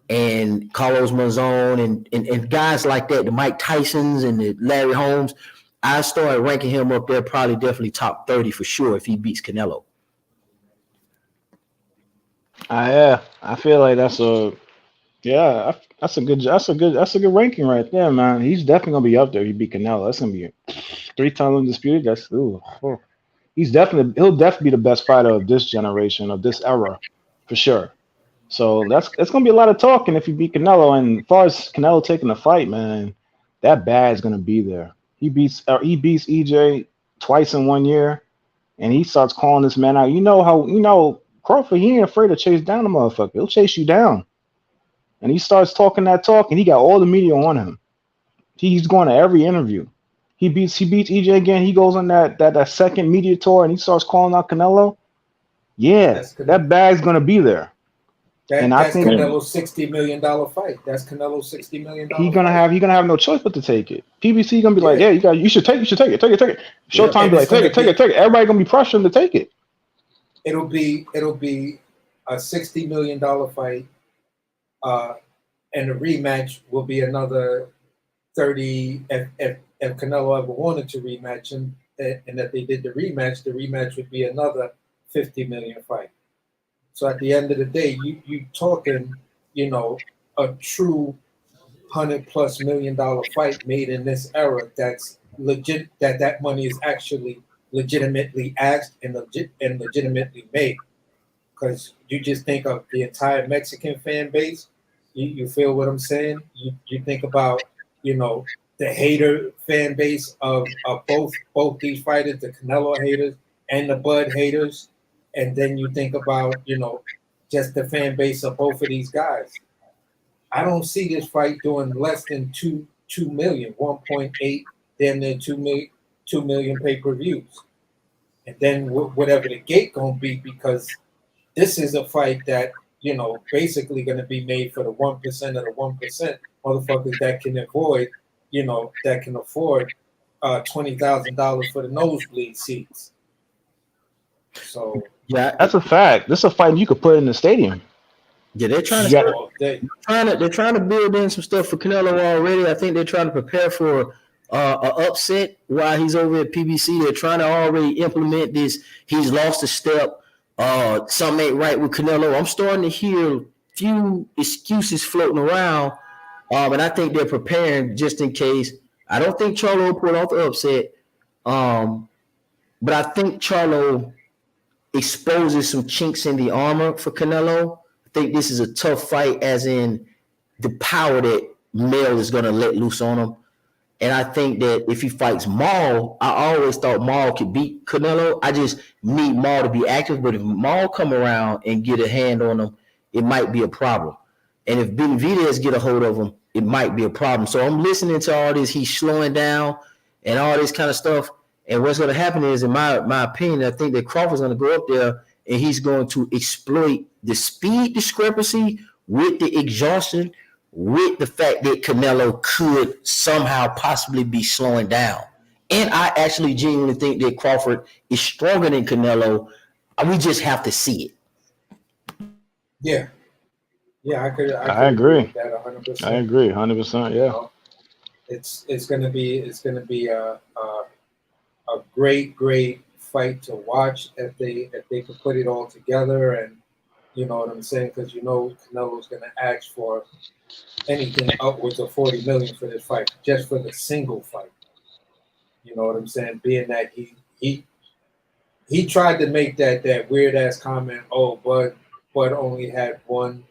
and Carlos Monzon and guys like that, the Mike Tysons and the Larry Holmes. I started ranking him up there, probably definitely top 30 for sure if he beats Canelo. Yeah, I feel like that's a good ranking right there, man. He's definitely gonna be up there. If he beat Canelo, that's gonna be 3 times undisputed. He'll definitely be the best fighter of this generation, of this era, for sure. So it's gonna be a lot of talking if he beat Canelo. And as far as Canelo taking the fight, man, that bag's gonna be there. He beats EJ twice in 1 year, and he starts calling this man out. Crawford, he ain't afraid to chase down a motherfucker. He'll chase you down. And he starts talking that talk, and he got all the media on him. He's going to every interview. He beats EJ again. He goes on that second media tour, and he starts calling out Canelo. Yeah, that bag's gonna be there. That's Canelo's $60 million fight. That's Canelo's $60 million. He's gonna have no choice but to take it. PBC gonna be like, yeah, you should take it. Showtime be like, take it. Everybody gonna be pressuring to take it. It'll be a $60 million fight, and the rematch will be another 30. If Canelo ever wanted to rematch him, and if they did the rematch would be another $50 million fight. So at the end of the day, you talking, a true $100+ million fight made in this era that's legit. That money is actually legitimately asked and legitimately made. Because you just think of the entire Mexican fan base. You feel what I'm saying? You think about the hater fan base of both these fighters, the Canelo haters and the Bud haters, and then you think about just the fan base of both of these guys. I don't see this fight doing less than 2 million, 1.8, then 2 million pay-per-views, and then whatever the gate gonna be, because this is a fight that basically gonna be made for the 1% of the 1% motherfuckers that can avoid. That can afford $20,000 for the nosebleed seats. So yeah, that's a fact. This is a fight you could put in the stadium. Yeah, they're trying to build in some stuff for Canelo already. I think they're trying to prepare for an upset while he's over at PBC. They're trying to already implement this. He's lost a step. Something ain't right with Canelo. I'm starting to hear a few excuses floating around. And I think they're preparing just in case. I don't think Charlo will pull off the upset. But I think Charlo exposes some chinks in the armor for Canelo. I think this is a tough fight, as in the power that Mel is going to let loose on him. And I think that if he fights Maul, I always thought Maul could beat Canelo. I just need Maul to be active. But if Maul come around and get a hand on him, it might be a problem. And if Benavidez get a hold of him, it might be a problem. So I'm listening to all this. He's slowing down and all this kind of stuff. And what's going to happen is, in my opinion, I think that Crawford's going to go up there and he's going to exploit the speed discrepancy with the exhaustion, with the fact that Canelo could somehow possibly be slowing down. And I actually genuinely think that Crawford is stronger than Canelo. We just have to see it. Yeah, I agree. With that 100%. I agree, 100%. Yeah, it's gonna be a great fight to watch if they could put it all together, and you know what I'm saying, because Canelo's gonna ask for anything upwards of 40 million for this fight, just for the single fight. You know what I'm saying? Being that he tried to make that weird ass comment, Bud only had one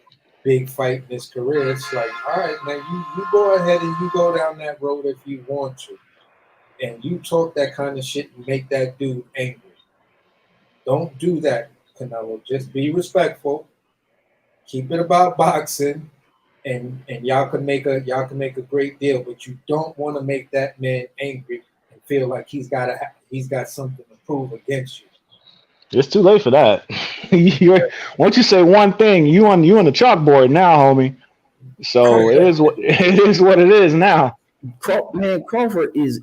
big fight in his career, it's like, all right, man, you go ahead and you go down that road if you want to. And you talk that kind of shit and make that dude angry. Don't do that, Canelo. Just be respectful. Keep it about boxing, and y'all can make a great deal. But you don't want to make that man angry and feel like he's got something to prove against you. It's too late for that. Once you say one thing, you on the chalkboard now, homie. So it is what it is now. Man, Crawford is.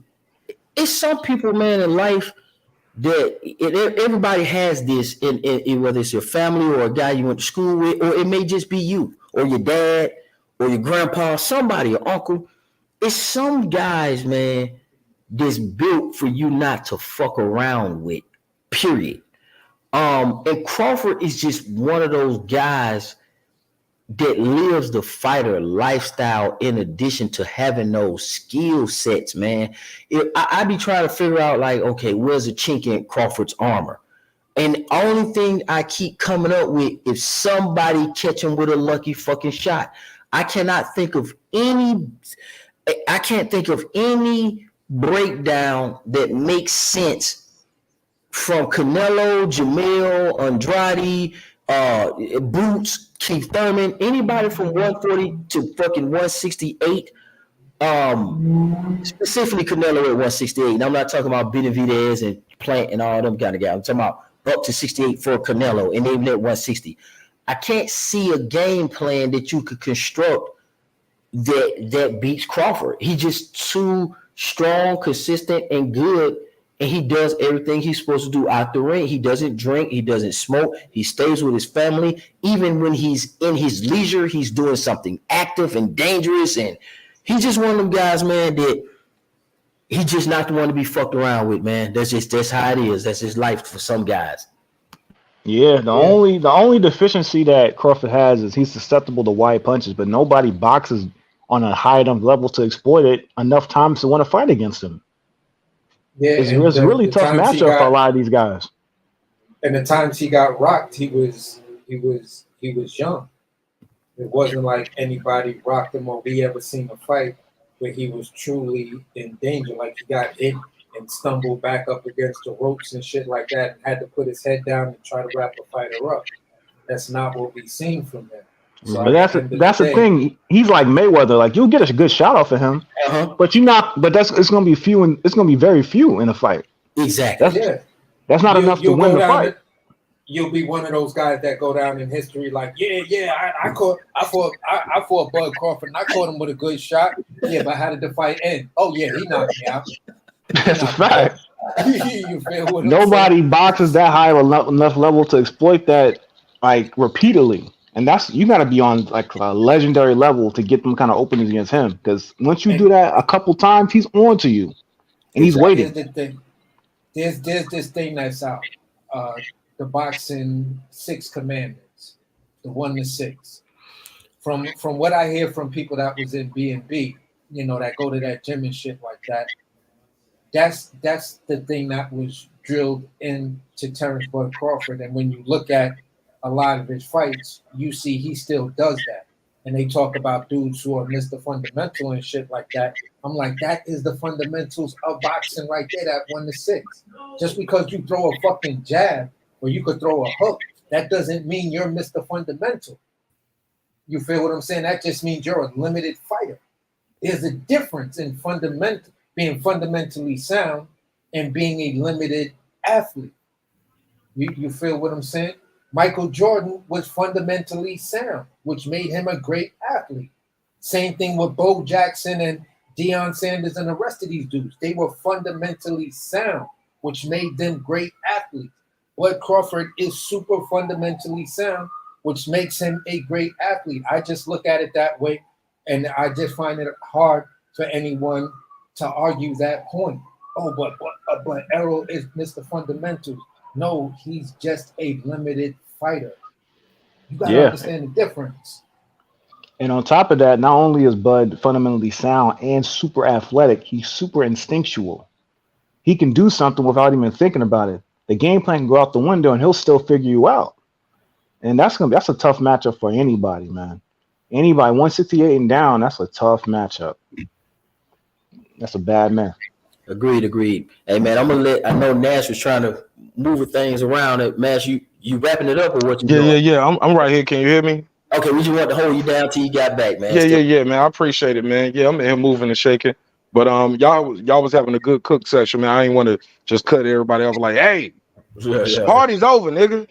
It's some people, man, in life that everybody has this in whether it's your family or a guy you went to school with, or it may just be you or your dad or your grandpa, somebody, your uncle. It's some guys, man, that's built for you not to fuck around with. Period. And Crawford is just one of those guys that lives the fighter lifestyle in addition to having those skill sets, man. I be trying to figure out, like, okay, where's the chink in Crawford's armor? And the only thing I keep coming up with is somebody catch him with a lucky fucking shot. I can't think of any breakdown that makes sense from Canelo, Jamil, Andrade, Boots, Keith Thurman, anybody from 140 to fucking 168. Specifically Canelo at 168. And I'm not talking about Benavidez and Plant and all them kind of guys. I'm talking about up to 68 for Canelo and even at 160. I can't see a game plan that you could construct that beats Crawford. He's just too strong, consistent, and good. And he does everything he's supposed to do out the ring. He doesn't drink. He doesn't smoke. He stays with his family. Even when he's in his leisure, he's doing something active and dangerous. And he's just one of them guys, man, that he's just not the one to be fucked around with, man. That's how it is. That's his life for some guys. Yeah, the only deficiency that Crawford has is he's susceptible to wide punches, but nobody boxes on a high enough level to exploit it enough times to want to fight against him. Yeah, it's a really tough matchup for a lot of these guys. And the times he got rocked, he was young. It wasn't like anybody rocked him or we ever seen a fight where he was truly in danger. Like he got hit and stumbled back up against the ropes and shit like that and had to put his head down and try to wrap the fighter up. That's not what we've seen from him. So but that's the thing. He's like Mayweather. Like you'll get a good shot off of him, but it's gonna be few and it's gonna be very few in a fight. Exactly. That's not enough to win the fight. You'll be one of those guys that go down in history like, I fought Bud Crawford and I caught him with a good shot. Yeah, but how did the fight end? Oh yeah, he knocked me out. That's a fact. You feel what Nobody boxes that high enough level to exploit that like repeatedly. And you got to be on like a legendary level to get them kind of openings against him. Because once you do that a couple times, he's on to you, and he's waiting. Here's the thing. There's this thing that's out. The boxing 6 commandments, the 1 to 6. From what I hear from people that was in B&B, that go to that gym and shit like that. That's the thing that was drilled into Terrence Bud Crawford. And when you look at a lot of his fights, you see he still does that. And they talk about dudes who are Mr. Fundamental and shit like that. I'm like, that is the fundamentals of boxing right there, that 1 to 6. Just because you throw a fucking jab or you could throw a hook, that doesn't mean you're Mr. Fundamental. You feel what I'm saying? That just means you're a limited fighter. There's a difference in being fundamentally sound and being a limited athlete. You feel what I'm saying? Michael Jordan was fundamentally sound, which made him a great athlete. Same thing with Bo Jackson and Deion Sanders and the rest of these dudes. They were fundamentally sound, which made them great athletes. Bud Crawford is super fundamentally sound, which makes him a great athlete. I just look at it that way, and I just find it hard for anyone to argue that point. Oh, but Errol is Mr. Fundamentals. No, he's just a limited fighter. You gotta understand the difference. And on top of that, not only is Bud fundamentally sound and super athletic, he's super instinctual. He can do something without even thinking about it. The game plan can go out the window and he'll still figure you out. And that's a tough matchup for anybody, man. Anybody 168 and down, that's a tough matchup. That's a bad man. Agreed. Hey man, I know Nash was trying to move things around. Nash, you wrapping it up or what you doing? Yeah. I'm right here. Can you hear me? Okay, we just want to hold you down till you got back, man. Yeah, man. I appreciate it, man. Yeah, I'm in here moving and shaking. But y'all was having a good cook session, man. I ain't want to just cut everybody off like, hey, party's over, nigga.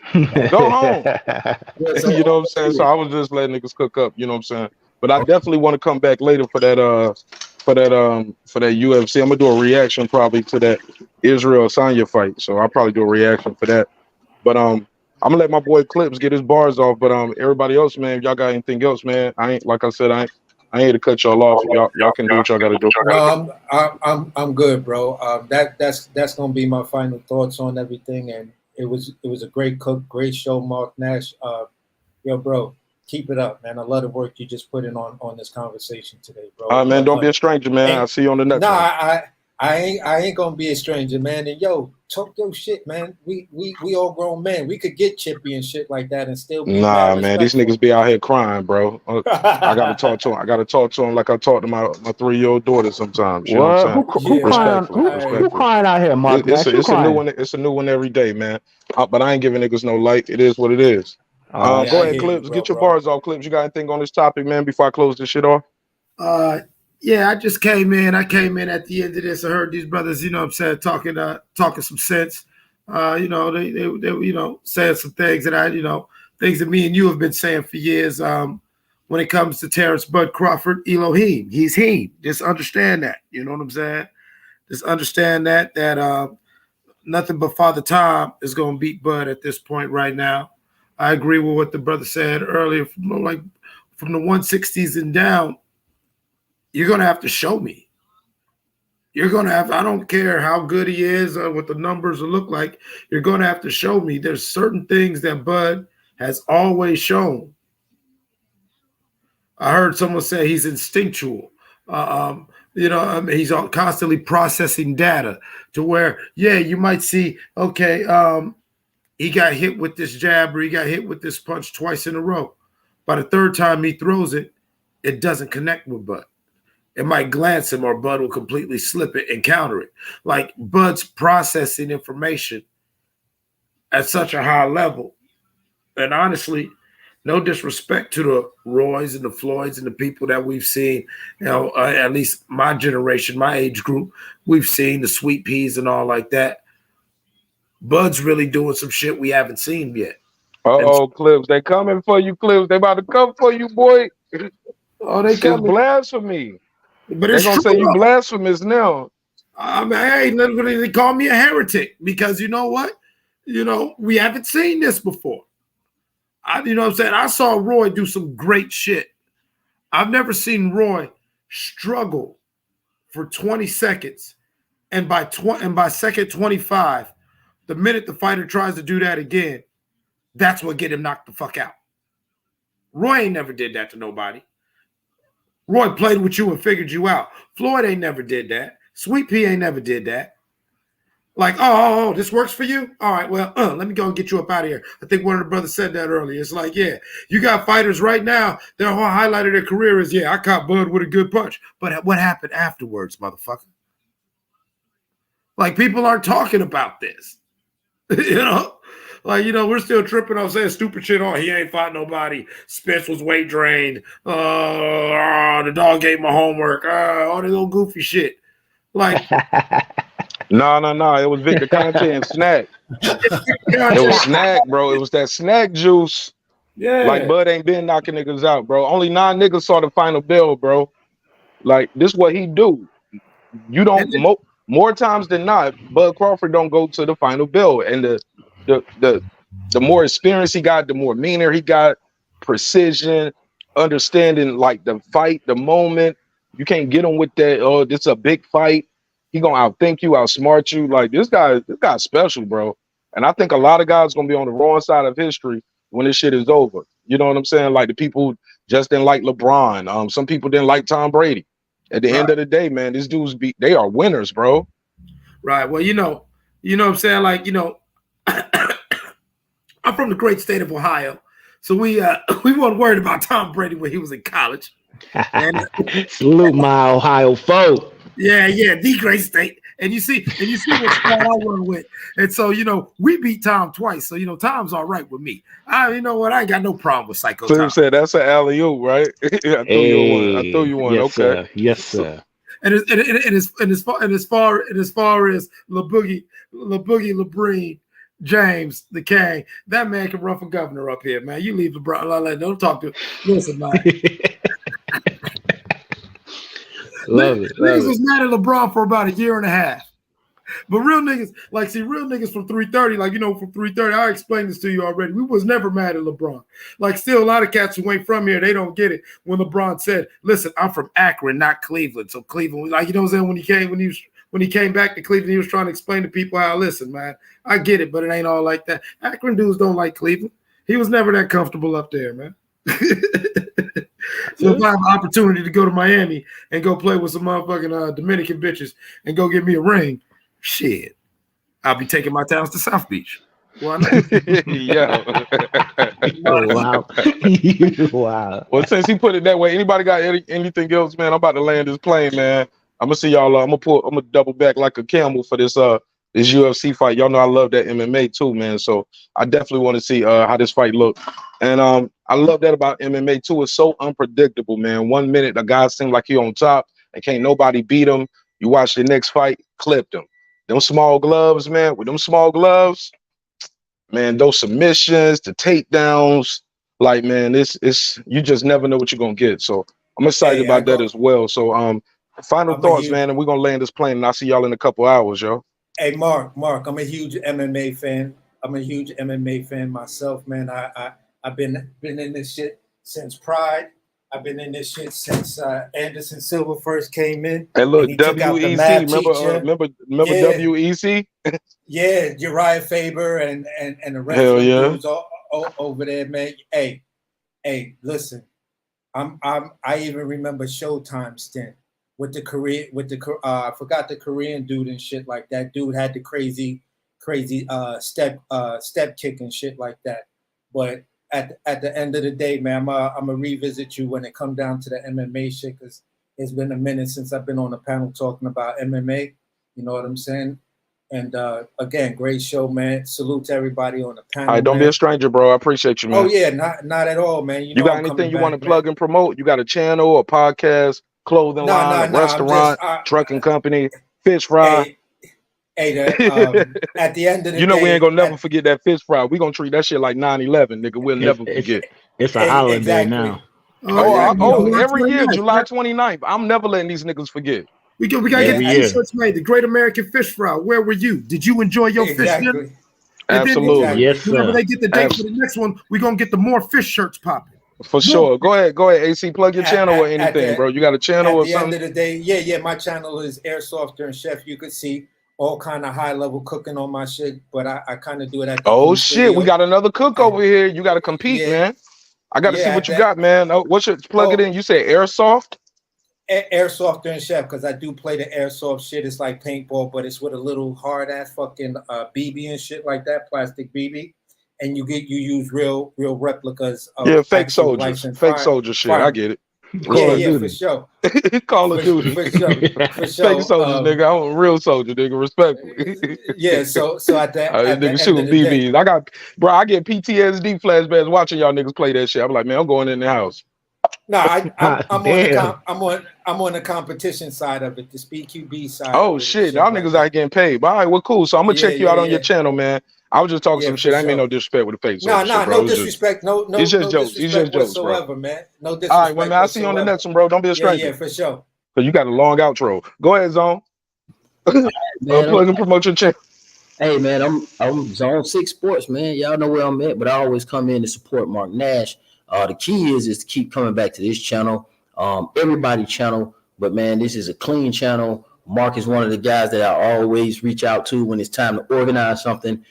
Go home. You know what I'm saying? So I was just letting niggas cook up, you know what I'm saying? But I definitely want to come back later for that UFC. I'm gonna do a reaction probably to that Israel Sanya fight. So I'll probably do a reaction for that. But I'm gonna let my boy Clips get his bars off. But everybody else, man, if y'all got anything else, man, I ain't like I said, I ain't here to cut y'all off. Y'all can do what y'all gotta do. No, I'm good, bro. That's gonna be my final thoughts on everything. And it was a great cook, great show, Marq Nash. Yo, bro, keep it up, man. I love the work you just put in on this conversation today, bro. Man, don't be a stranger, man. I'll see you on the next one. I ain't gonna be a stranger, man. And yo, talk your shit, man. We all grown men. We could get chippy and shit like that and still be man. These niggas be out here crying, bro. I gotta talk to him. I gotta talk to him like I talk to my 3-year-old daughter sometimes. You know what I'm saying? Who crying out here, Marq? It's a new one. It's a new one every day, man. But I ain't giving niggas no light. It is what it is. Go ahead, Clips. Get your bars off, Clips. You got anything on this topic, man? Before I close this shit off. Yeah, I just came in. I came in at the end of this. I heard these brothers, you know what I'm saying, talking some sense. They saying some things that things that me and you have been saying for years. When it comes to Terrence Bud Crawford, Elohim, he's him. Just understand that. You know what I'm saying? Just understand that nothing but Father Time is going to beat Bud at this point right now. I agree with what the brother said earlier. From the 160s and down, you're going to have to show me. You're going to have, I don't care how good he is or what the numbers will look like. You're going to have to show me. There's certain things that Bud has always shown. I heard someone say he's instinctual. He's constantly processing data to where, you might see, he got hit with this jab or he got hit with this punch twice in a row. By the third time he throws it, it doesn't connect with Bud. It might glance him or Bud will completely slip it and counter it. Like Bud's processing information at such a high level. And honestly, no disrespect to the Roys and the Floyds and the people that we've seen, at least my generation, my age group, we've seen the Sweet Peas and all like that. Bud's really doing some shit we haven't seen yet. Clips. They coming for you, Clips. They about to come for you, boy. They coming. It's blasphemy. But they're going to say you blasphemous now. I mean, hey, they call me a heretic because you know what? We haven't seen this before. You know what I'm saying? I saw Roy do some great shit. I've never seen Roy struggle for 20 seconds. And by second 25, the minute the fighter tries to do that again, that's what get him knocked the fuck out. Roy ain't never did that to nobody. Roy played with you and figured you out. Floyd ain't never did that. Sweet Pea ain't never did that. Like, this works for you? All right, well, let me go and get you up out of here. I think one of the brothers said that earlier. It's like, you got fighters right now, their whole highlight of their career is, I caught Bud with a good punch. But what happened afterwards, motherfucker? Like, people aren't talking about this. We're still tripping on saying stupid shit. He ain't fought nobody. Spence was weight drained. The dog gave him homework. All this little goofy shit. Like, no. It was Victor Conte and Snack. It was Snack, bro. It was that Snack juice. Yeah. Like, Bud ain't been knocking niggas out, bro. Only 9 niggas saw the final bell, bro. Like, this what he do. You don't more times than not, Bud Crawford don't go to the final bell. And the more experience he got, the more meaner he got, precision, understanding like the fight, the moment. You can't get him with that, this is a big fight. He gonna outthink you, outsmart you. Like this guy's special, bro. And I think a lot of guys gonna be on the wrong side of history when this shit is over. You know what I'm saying? Like the people just didn't like LeBron. Some people didn't like Tom Brady. At the end of the day, man, these dudes they are winners, bro. Right. Well, you know what I'm saying? Like, I'm from the great state of Ohio. So we weren't worried about Tom Brady when he was in college. And salute my Ohio folk. yeah, the great state. And you see what squad I run with. And so, we beat Tom twice. So, Tom's all right with me. You know what? I ain't got no problem with Psycho Slim Tom. said that's an alley-oop, right? I threw you one. Yes, Okay. sir. Yes, sir. And as far as La Boogie, LeBron James, the King, that man can run for governor up here, man. You leave LeBron. Don't talk to. Listen, man. Niggas was mad at LeBron for about a year and a half. But real niggas, real niggas from 330, from 330, I explained this to you already. We was never mad at LeBron. Still a lot of cats who ain't from here, they don't get it when LeBron said, listen, I'm from Akron, not Cleveland. So Cleveland, you know what I'm saying? When he came back to Cleveland, he was trying to explain to people how, listen, man, I get it, but it ain't all like that. Akron dudes don't like Cleveland. He was never that comfortable up there, man. So if I have an opportunity to go to Miami and go play with some motherfucking Dominican bitches and go get me a ring, shit, I'll be taking my towns to South Beach. Why not? Yeah. Wow. Wow. Well, since he put it that way, anybody got anything else, man? I'm about to land this plane, man. I'm gonna see y'all. I'm gonna double back like a camel for this UFC fight. Y'all know I love that MMA too, man. So I definitely want to see how this fight look. And I love that about MMA too. It's so unpredictable, man. 1 minute a guy seems like he on top and can't nobody beat him. You watch the next fight, clipped him. Them small gloves, man. With them small gloves, man, those submissions, the takedowns, man, it's you just never know what you're gonna get. So I'm excited about that as well. So final thoughts, man, and we're gonna land this plane, and I'll see y'all in a couple hours, yo. Hey, Mark, I'm a huge MMA fan. I'm a huge MMA fan myself, man. I've been in this shit since Pride. I've been in this shit since Anderson Silva first came in. Hey, look, WEC, remember WEC? Yeah, Uriah Faber and the rest Hell of the yeah. dudes over there, man. Hey, listen, I even remember Showtime stint with the Korean, I forgot the Korean dude and shit like that. Dude had the crazy step kick and shit like that. But at the end of the day, man, I'm gonna revisit you when it comes down to the MMA shit, because it's been a minute since I've been on a panel talking about MMA. You know what I'm saying? And again, great show, man. Salute to everybody on the panel. All right, don't be a stranger, bro. I appreciate you, man. Oh yeah, not at all, man. You know, got anything you want to plug and promote? You got a channel, a podcast, clothing line, a restaurant, trucking company, fish fry? Hey, at the end of the day, we ain't gonna never forget that fish fry. We gonna treat that shit like 9/11, nigga. We'll never forget. It's a holiday now. Every year, July 29th. I'm never letting these niggas forget. We gotta get the t-shirts made. The Great American Fish Fry. Where were you? Did you enjoy your fish dinner? Absolutely. Yes, sir. Whenever they get the date for the next one, we're gonna get the more fish shirts popping. For sure. Go ahead, AC. Plug your channel or anything, bro. You got a channel or something? At the end of the day, my channel is Airsofter and Chef. You could see all kind of high level cooking on my shit, but I kind of do it at the shit, we got another cook over here. You got to compete, man. I got to see what you got, man. What's your plug it in? You say Airsoft? Airsoft and Chef, because I do play the airsoft shit. It's like paintball, but it's with a little hard ass fucking BB and shit like that, plastic BB, and you use real replicas. Of fake soldiers, shit. I get it. For sure. Call of Duty. For sure. Fake soldiers, nigga. I'm a real soldier, nigga. Respectfully. So at that, nigga shooting BBs. I get PTSD flashbacks watching y'all niggas play that shit. I'm like, man, I'm going in the house. No, I'm on the competition side of it, the Speed QB side. Oh shit, y'all niggas out getting paid. But all right, well, cool. So I'm gonna check you out on your channel, man. I was just talking some shit. I ain't mean no disrespect with the face. No disrespect. No, it's just jokes. It's just jokes, whatsoever, bro. Man. No disrespect. All right, well, man, I'll see you on the next one, bro. Don't be a stranger. Yeah, for sure. Cause you got a long outro. Go ahead, Zone. Plug and promote your channel. Hey man, I'm Zone 6 Sports, man. Y'all know where I'm at, but I always come in to support Marq Nash. The key is to keep coming back to this channel, everybody channel. But man, this is a clean channel. Mark is one of the guys that I always reach out to when it's time to organize something.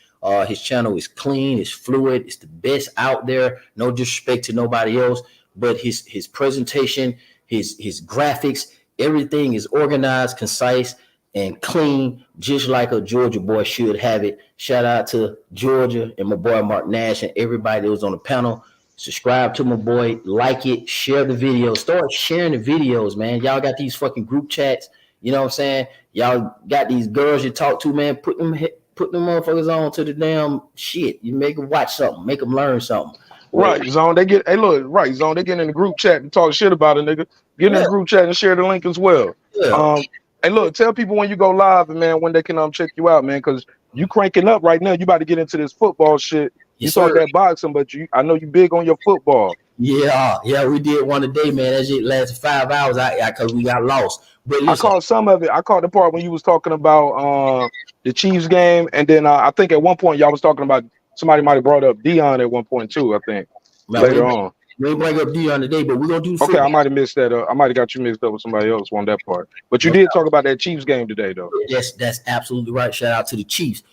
His channel is clean, it's fluid, it's the best out there. No disrespect to nobody else, but his presentation, his graphics, everything is organized, concise, and clean, just like a Georgia boy should have it. Shout out to Georgia and my boy Marq Nash and everybody that was on the panel. Subscribe to my boy, like it, share the video, start sharing the videos, man. Y'all got these fucking group chats, you know what I'm saying? Y'all got these girls you talk to, man. Put them motherfuckers on to the damn shit. You make them watch something, make them learn something. Right, Zone. They get, hey, look, right, Zone. They get in the group chat and talk shit about a nigga. Get in the group chat and share the link as well. Hey, look, tell people when you go live, and man, when they can check you out, man, because you cranking up right now. You about to get into this football shit. You talk that boxing, but I know you big on your football. Yeah, we did one today, man. That shit lasted 5 hours because we got lost. But listen, I caught some of it. I caught the part when you was talking about the Chiefs game, and then I think at one point y'all was talking about somebody might have brought up Dion at one point too. I think later on. We ain't bring up Dion today, but we're gonna do. Okay, I might have missed that. I might have got you mixed up with somebody else on that part. But you did talk about that Chiefs game today, though. Yes, that's absolutely right. Shout out to the Chiefs.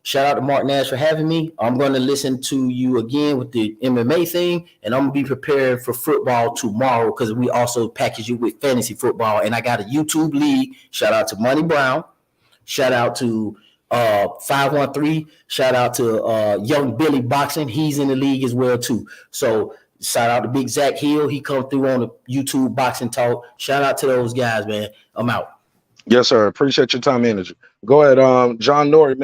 Shout out to Marq Nash for having me. I'm going to listen to you again with the MMA thing, and I'm going to be prepared for football tomorrow because we also package you with fantasy football. And I got a YouTube league. Shout out to Money Brown. Shout out to 513. Shout out to Young Billy Boxing. He's in the league as well, too. So shout out to Big Zach Hill. He come through on the YouTube Boxing Talk. Shout out to those guys, man. I'm out. Yes, sir. Appreciate your time and energy. Go ahead, John Norrie.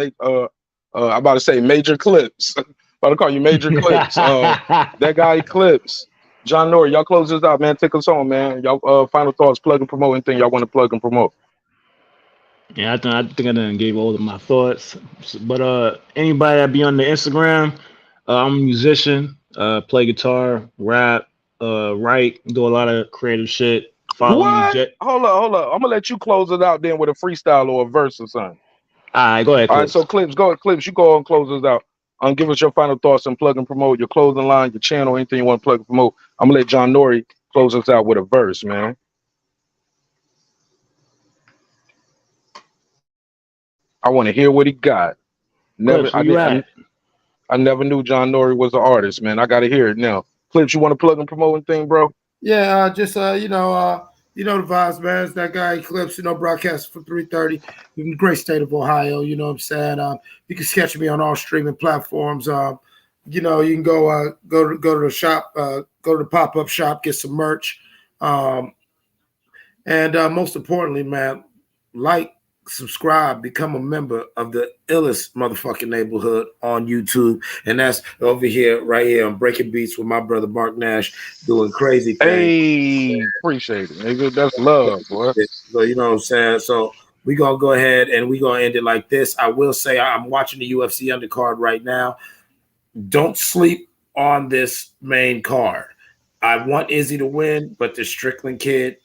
I'm about to say Major Clips. About to call you Major Clips. That guy Clips. John Norrie, y'all close this out, man. Take us on, man. Y'all final thoughts, plug and promote anything y'all want to plug and promote. Yeah, I think I done gave all of my thoughts. But anybody that be on the Instagram, I'm a musician, play guitar, rap, write, do a lot of creative shit. Follow me. Hold up. I'm gonna let you close it out then with a freestyle or a verse or something. All right, go ahead. All right, so Clips, go ahead, Clips. You go and close us out. Give us your final thoughts and plug and promote your clothing line, your channel, anything you want to plug and promote. I'm gonna let John Norrie close us out with a verse, man. I want to hear what he got. I never knew John Norrie was an artist, man. I gotta hear it now. Clips, you want to plug and promote anything, bro? Yeah, just you know the vibes, man. It's that guy Eclipse, broadcasting from 3:30 in the great state of Ohio. You know what I'm saying? You can catch me on all streaming platforms. You can go to the shop, go to the pop-up shop, get some merch. And most importantly, man, like, subscribe, become a member of the illest motherfucking neighborhood on YouTube. And that's over here, right here on Breaking Beats with my brother Marq Nash doing crazy things. Hey, appreciate it, nigga. That's love, boy. So you know what I'm saying? So we're gonna go ahead and we're gonna end it like this. I will say I'm watching the UFC undercard right now. Don't sleep on this main card. I want Izzy to win, but the Strickland kid.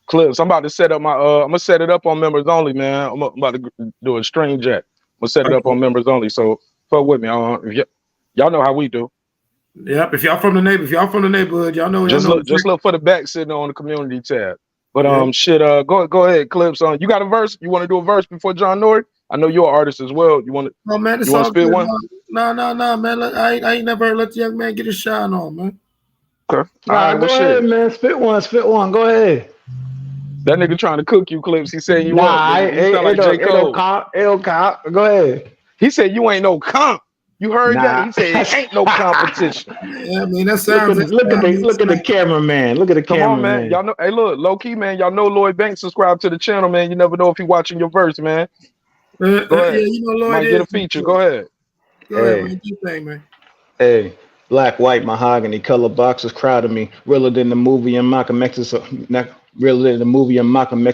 Clips, I'm about to set up my I'm gonna set it up on members only, man. I'm about to do a string jack. I'm gonna set it up on members only. So fuck with me. Y'all know how we do. Yep. If y'all from the neighborhood, y'all know. Just look for the back sitting on the community tab. But go ahead, Clips. You got a verse? You want to do a verse before John Norrie? I know you're an artist as well. You want to? Oh man, you want to spit one? No, man. Look, I ain't never let the young man get his shine on, man. Okay. All right, go ahead, man. Spit one. Go ahead. That nigga trying to cook you, Clips. He said you ain't no comp. Go ahead. He said you ain't no comp. You heard that? He said it ain't no competition. Yeah, I mean that sounds. Look at the cameraman. Look at the cameraman. Come on, man. Y'all know. Hey, look, low key, man. Y'all know Lloyd Banks subscribe to the channel, man. You never know if he watching your verse, man. Go ahead. Yeah, Lloyd might get a feature. Go ahead. Go ahead, man. Do your thing, man. Hey. Black, white, mahogany, color boxes crowded me. Realer than the movie and Malcolm X's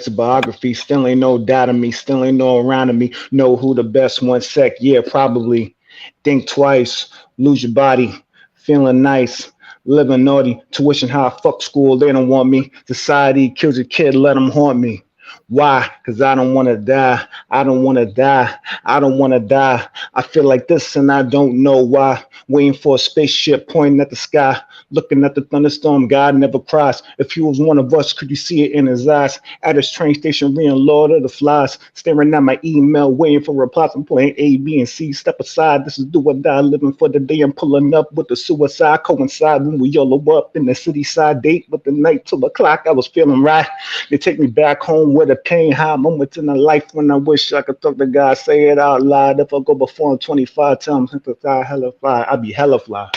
biography. Still ain't no doubt of me. Still ain't no around of me. Know who the best one sec. Yeah, probably. Think twice. Lose your body. Feeling nice. Living naughty. Tuition high. Fuck school. They don't want me. Society kills a kid. Let them haunt me. Why? Because I don't want to die. I don't want to die. I don't want to die. I feel like this and I don't know why. Waiting for a spaceship pointing at the sky. Looking at the thunderstorm, God never cries. If he was one of us, could you see it in his eyes? At his train station, reading Lord of the Flies. Staring at my email, waiting for replies. I'm playing A, B, and C. Step aside, this is do or die. Living for the day, I'm pulling up with the suicide. Coincide when we YOLO up in the city side. Date with the night 2 o'clock, I was feeling right. They take me back home with a pain high. Moments in the life when I wish I could talk to God. Say it out loud. If I go before him 25 times, hella fly, I'd be hella fly.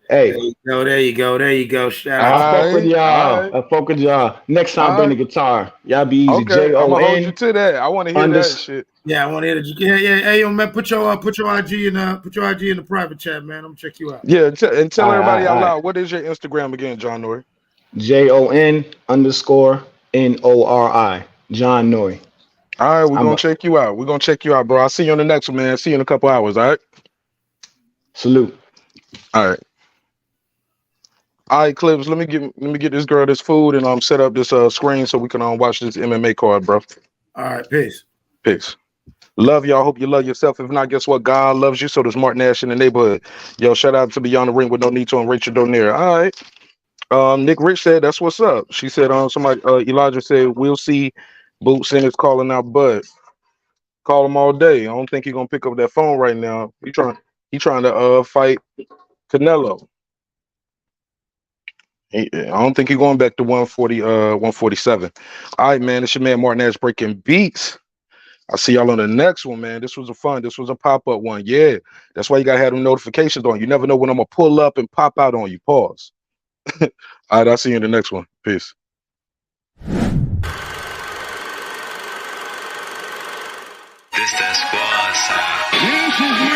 Hey, There you go. There you go. Shout out. I fuck with All y'all. right. I fuck with y'all. Next time, All bring the right. guitar. Y'all be easy. Okay. I'm gonna hold you JON to that. I want to hear under. that shit. Yeah, I want to hear that. Yeah. Hey, yo, man, put your IG in the private chat, man. I'm gonna check you out. Yeah, and tell everybody out All right. loud, what is your Instagram again, John Nori? JON_NORI. John Noy. All right, we're I'm gonna a check you out. We're gonna check you out, bro. I'll see you on the next one, man. See you in a couple hours, all right? salute. All right. All right, Clips, let me get this girl this food and set up this screen so we can watch this MMA card, bro. All right, peace. Peace. Love y'all. Hope you love yourself. If not, guess what? God loves you. So does Marq Nash in the neighborhood. Yo, shout out to Beyond the Ring with no need to and Rachel Donaire. All right. Nick Rich said that's what's up. She said somebody Elijah said we'll see Boot Singers calling out Bud. Call him all day. I don't think he's gonna pick up that phone right now. He trying to fight Canelo. I don't think he's going back to 147. All right, man. It's your man Marq Nash breaking beats. I'll see y'all on the next one, man. This was a pop-up one. Yeah. That's why you gotta have them notifications on. You never know when I'm gonna pull up and pop out on you. Pause. All right, I'll see you in the next one. Peace. This that squad sound. This is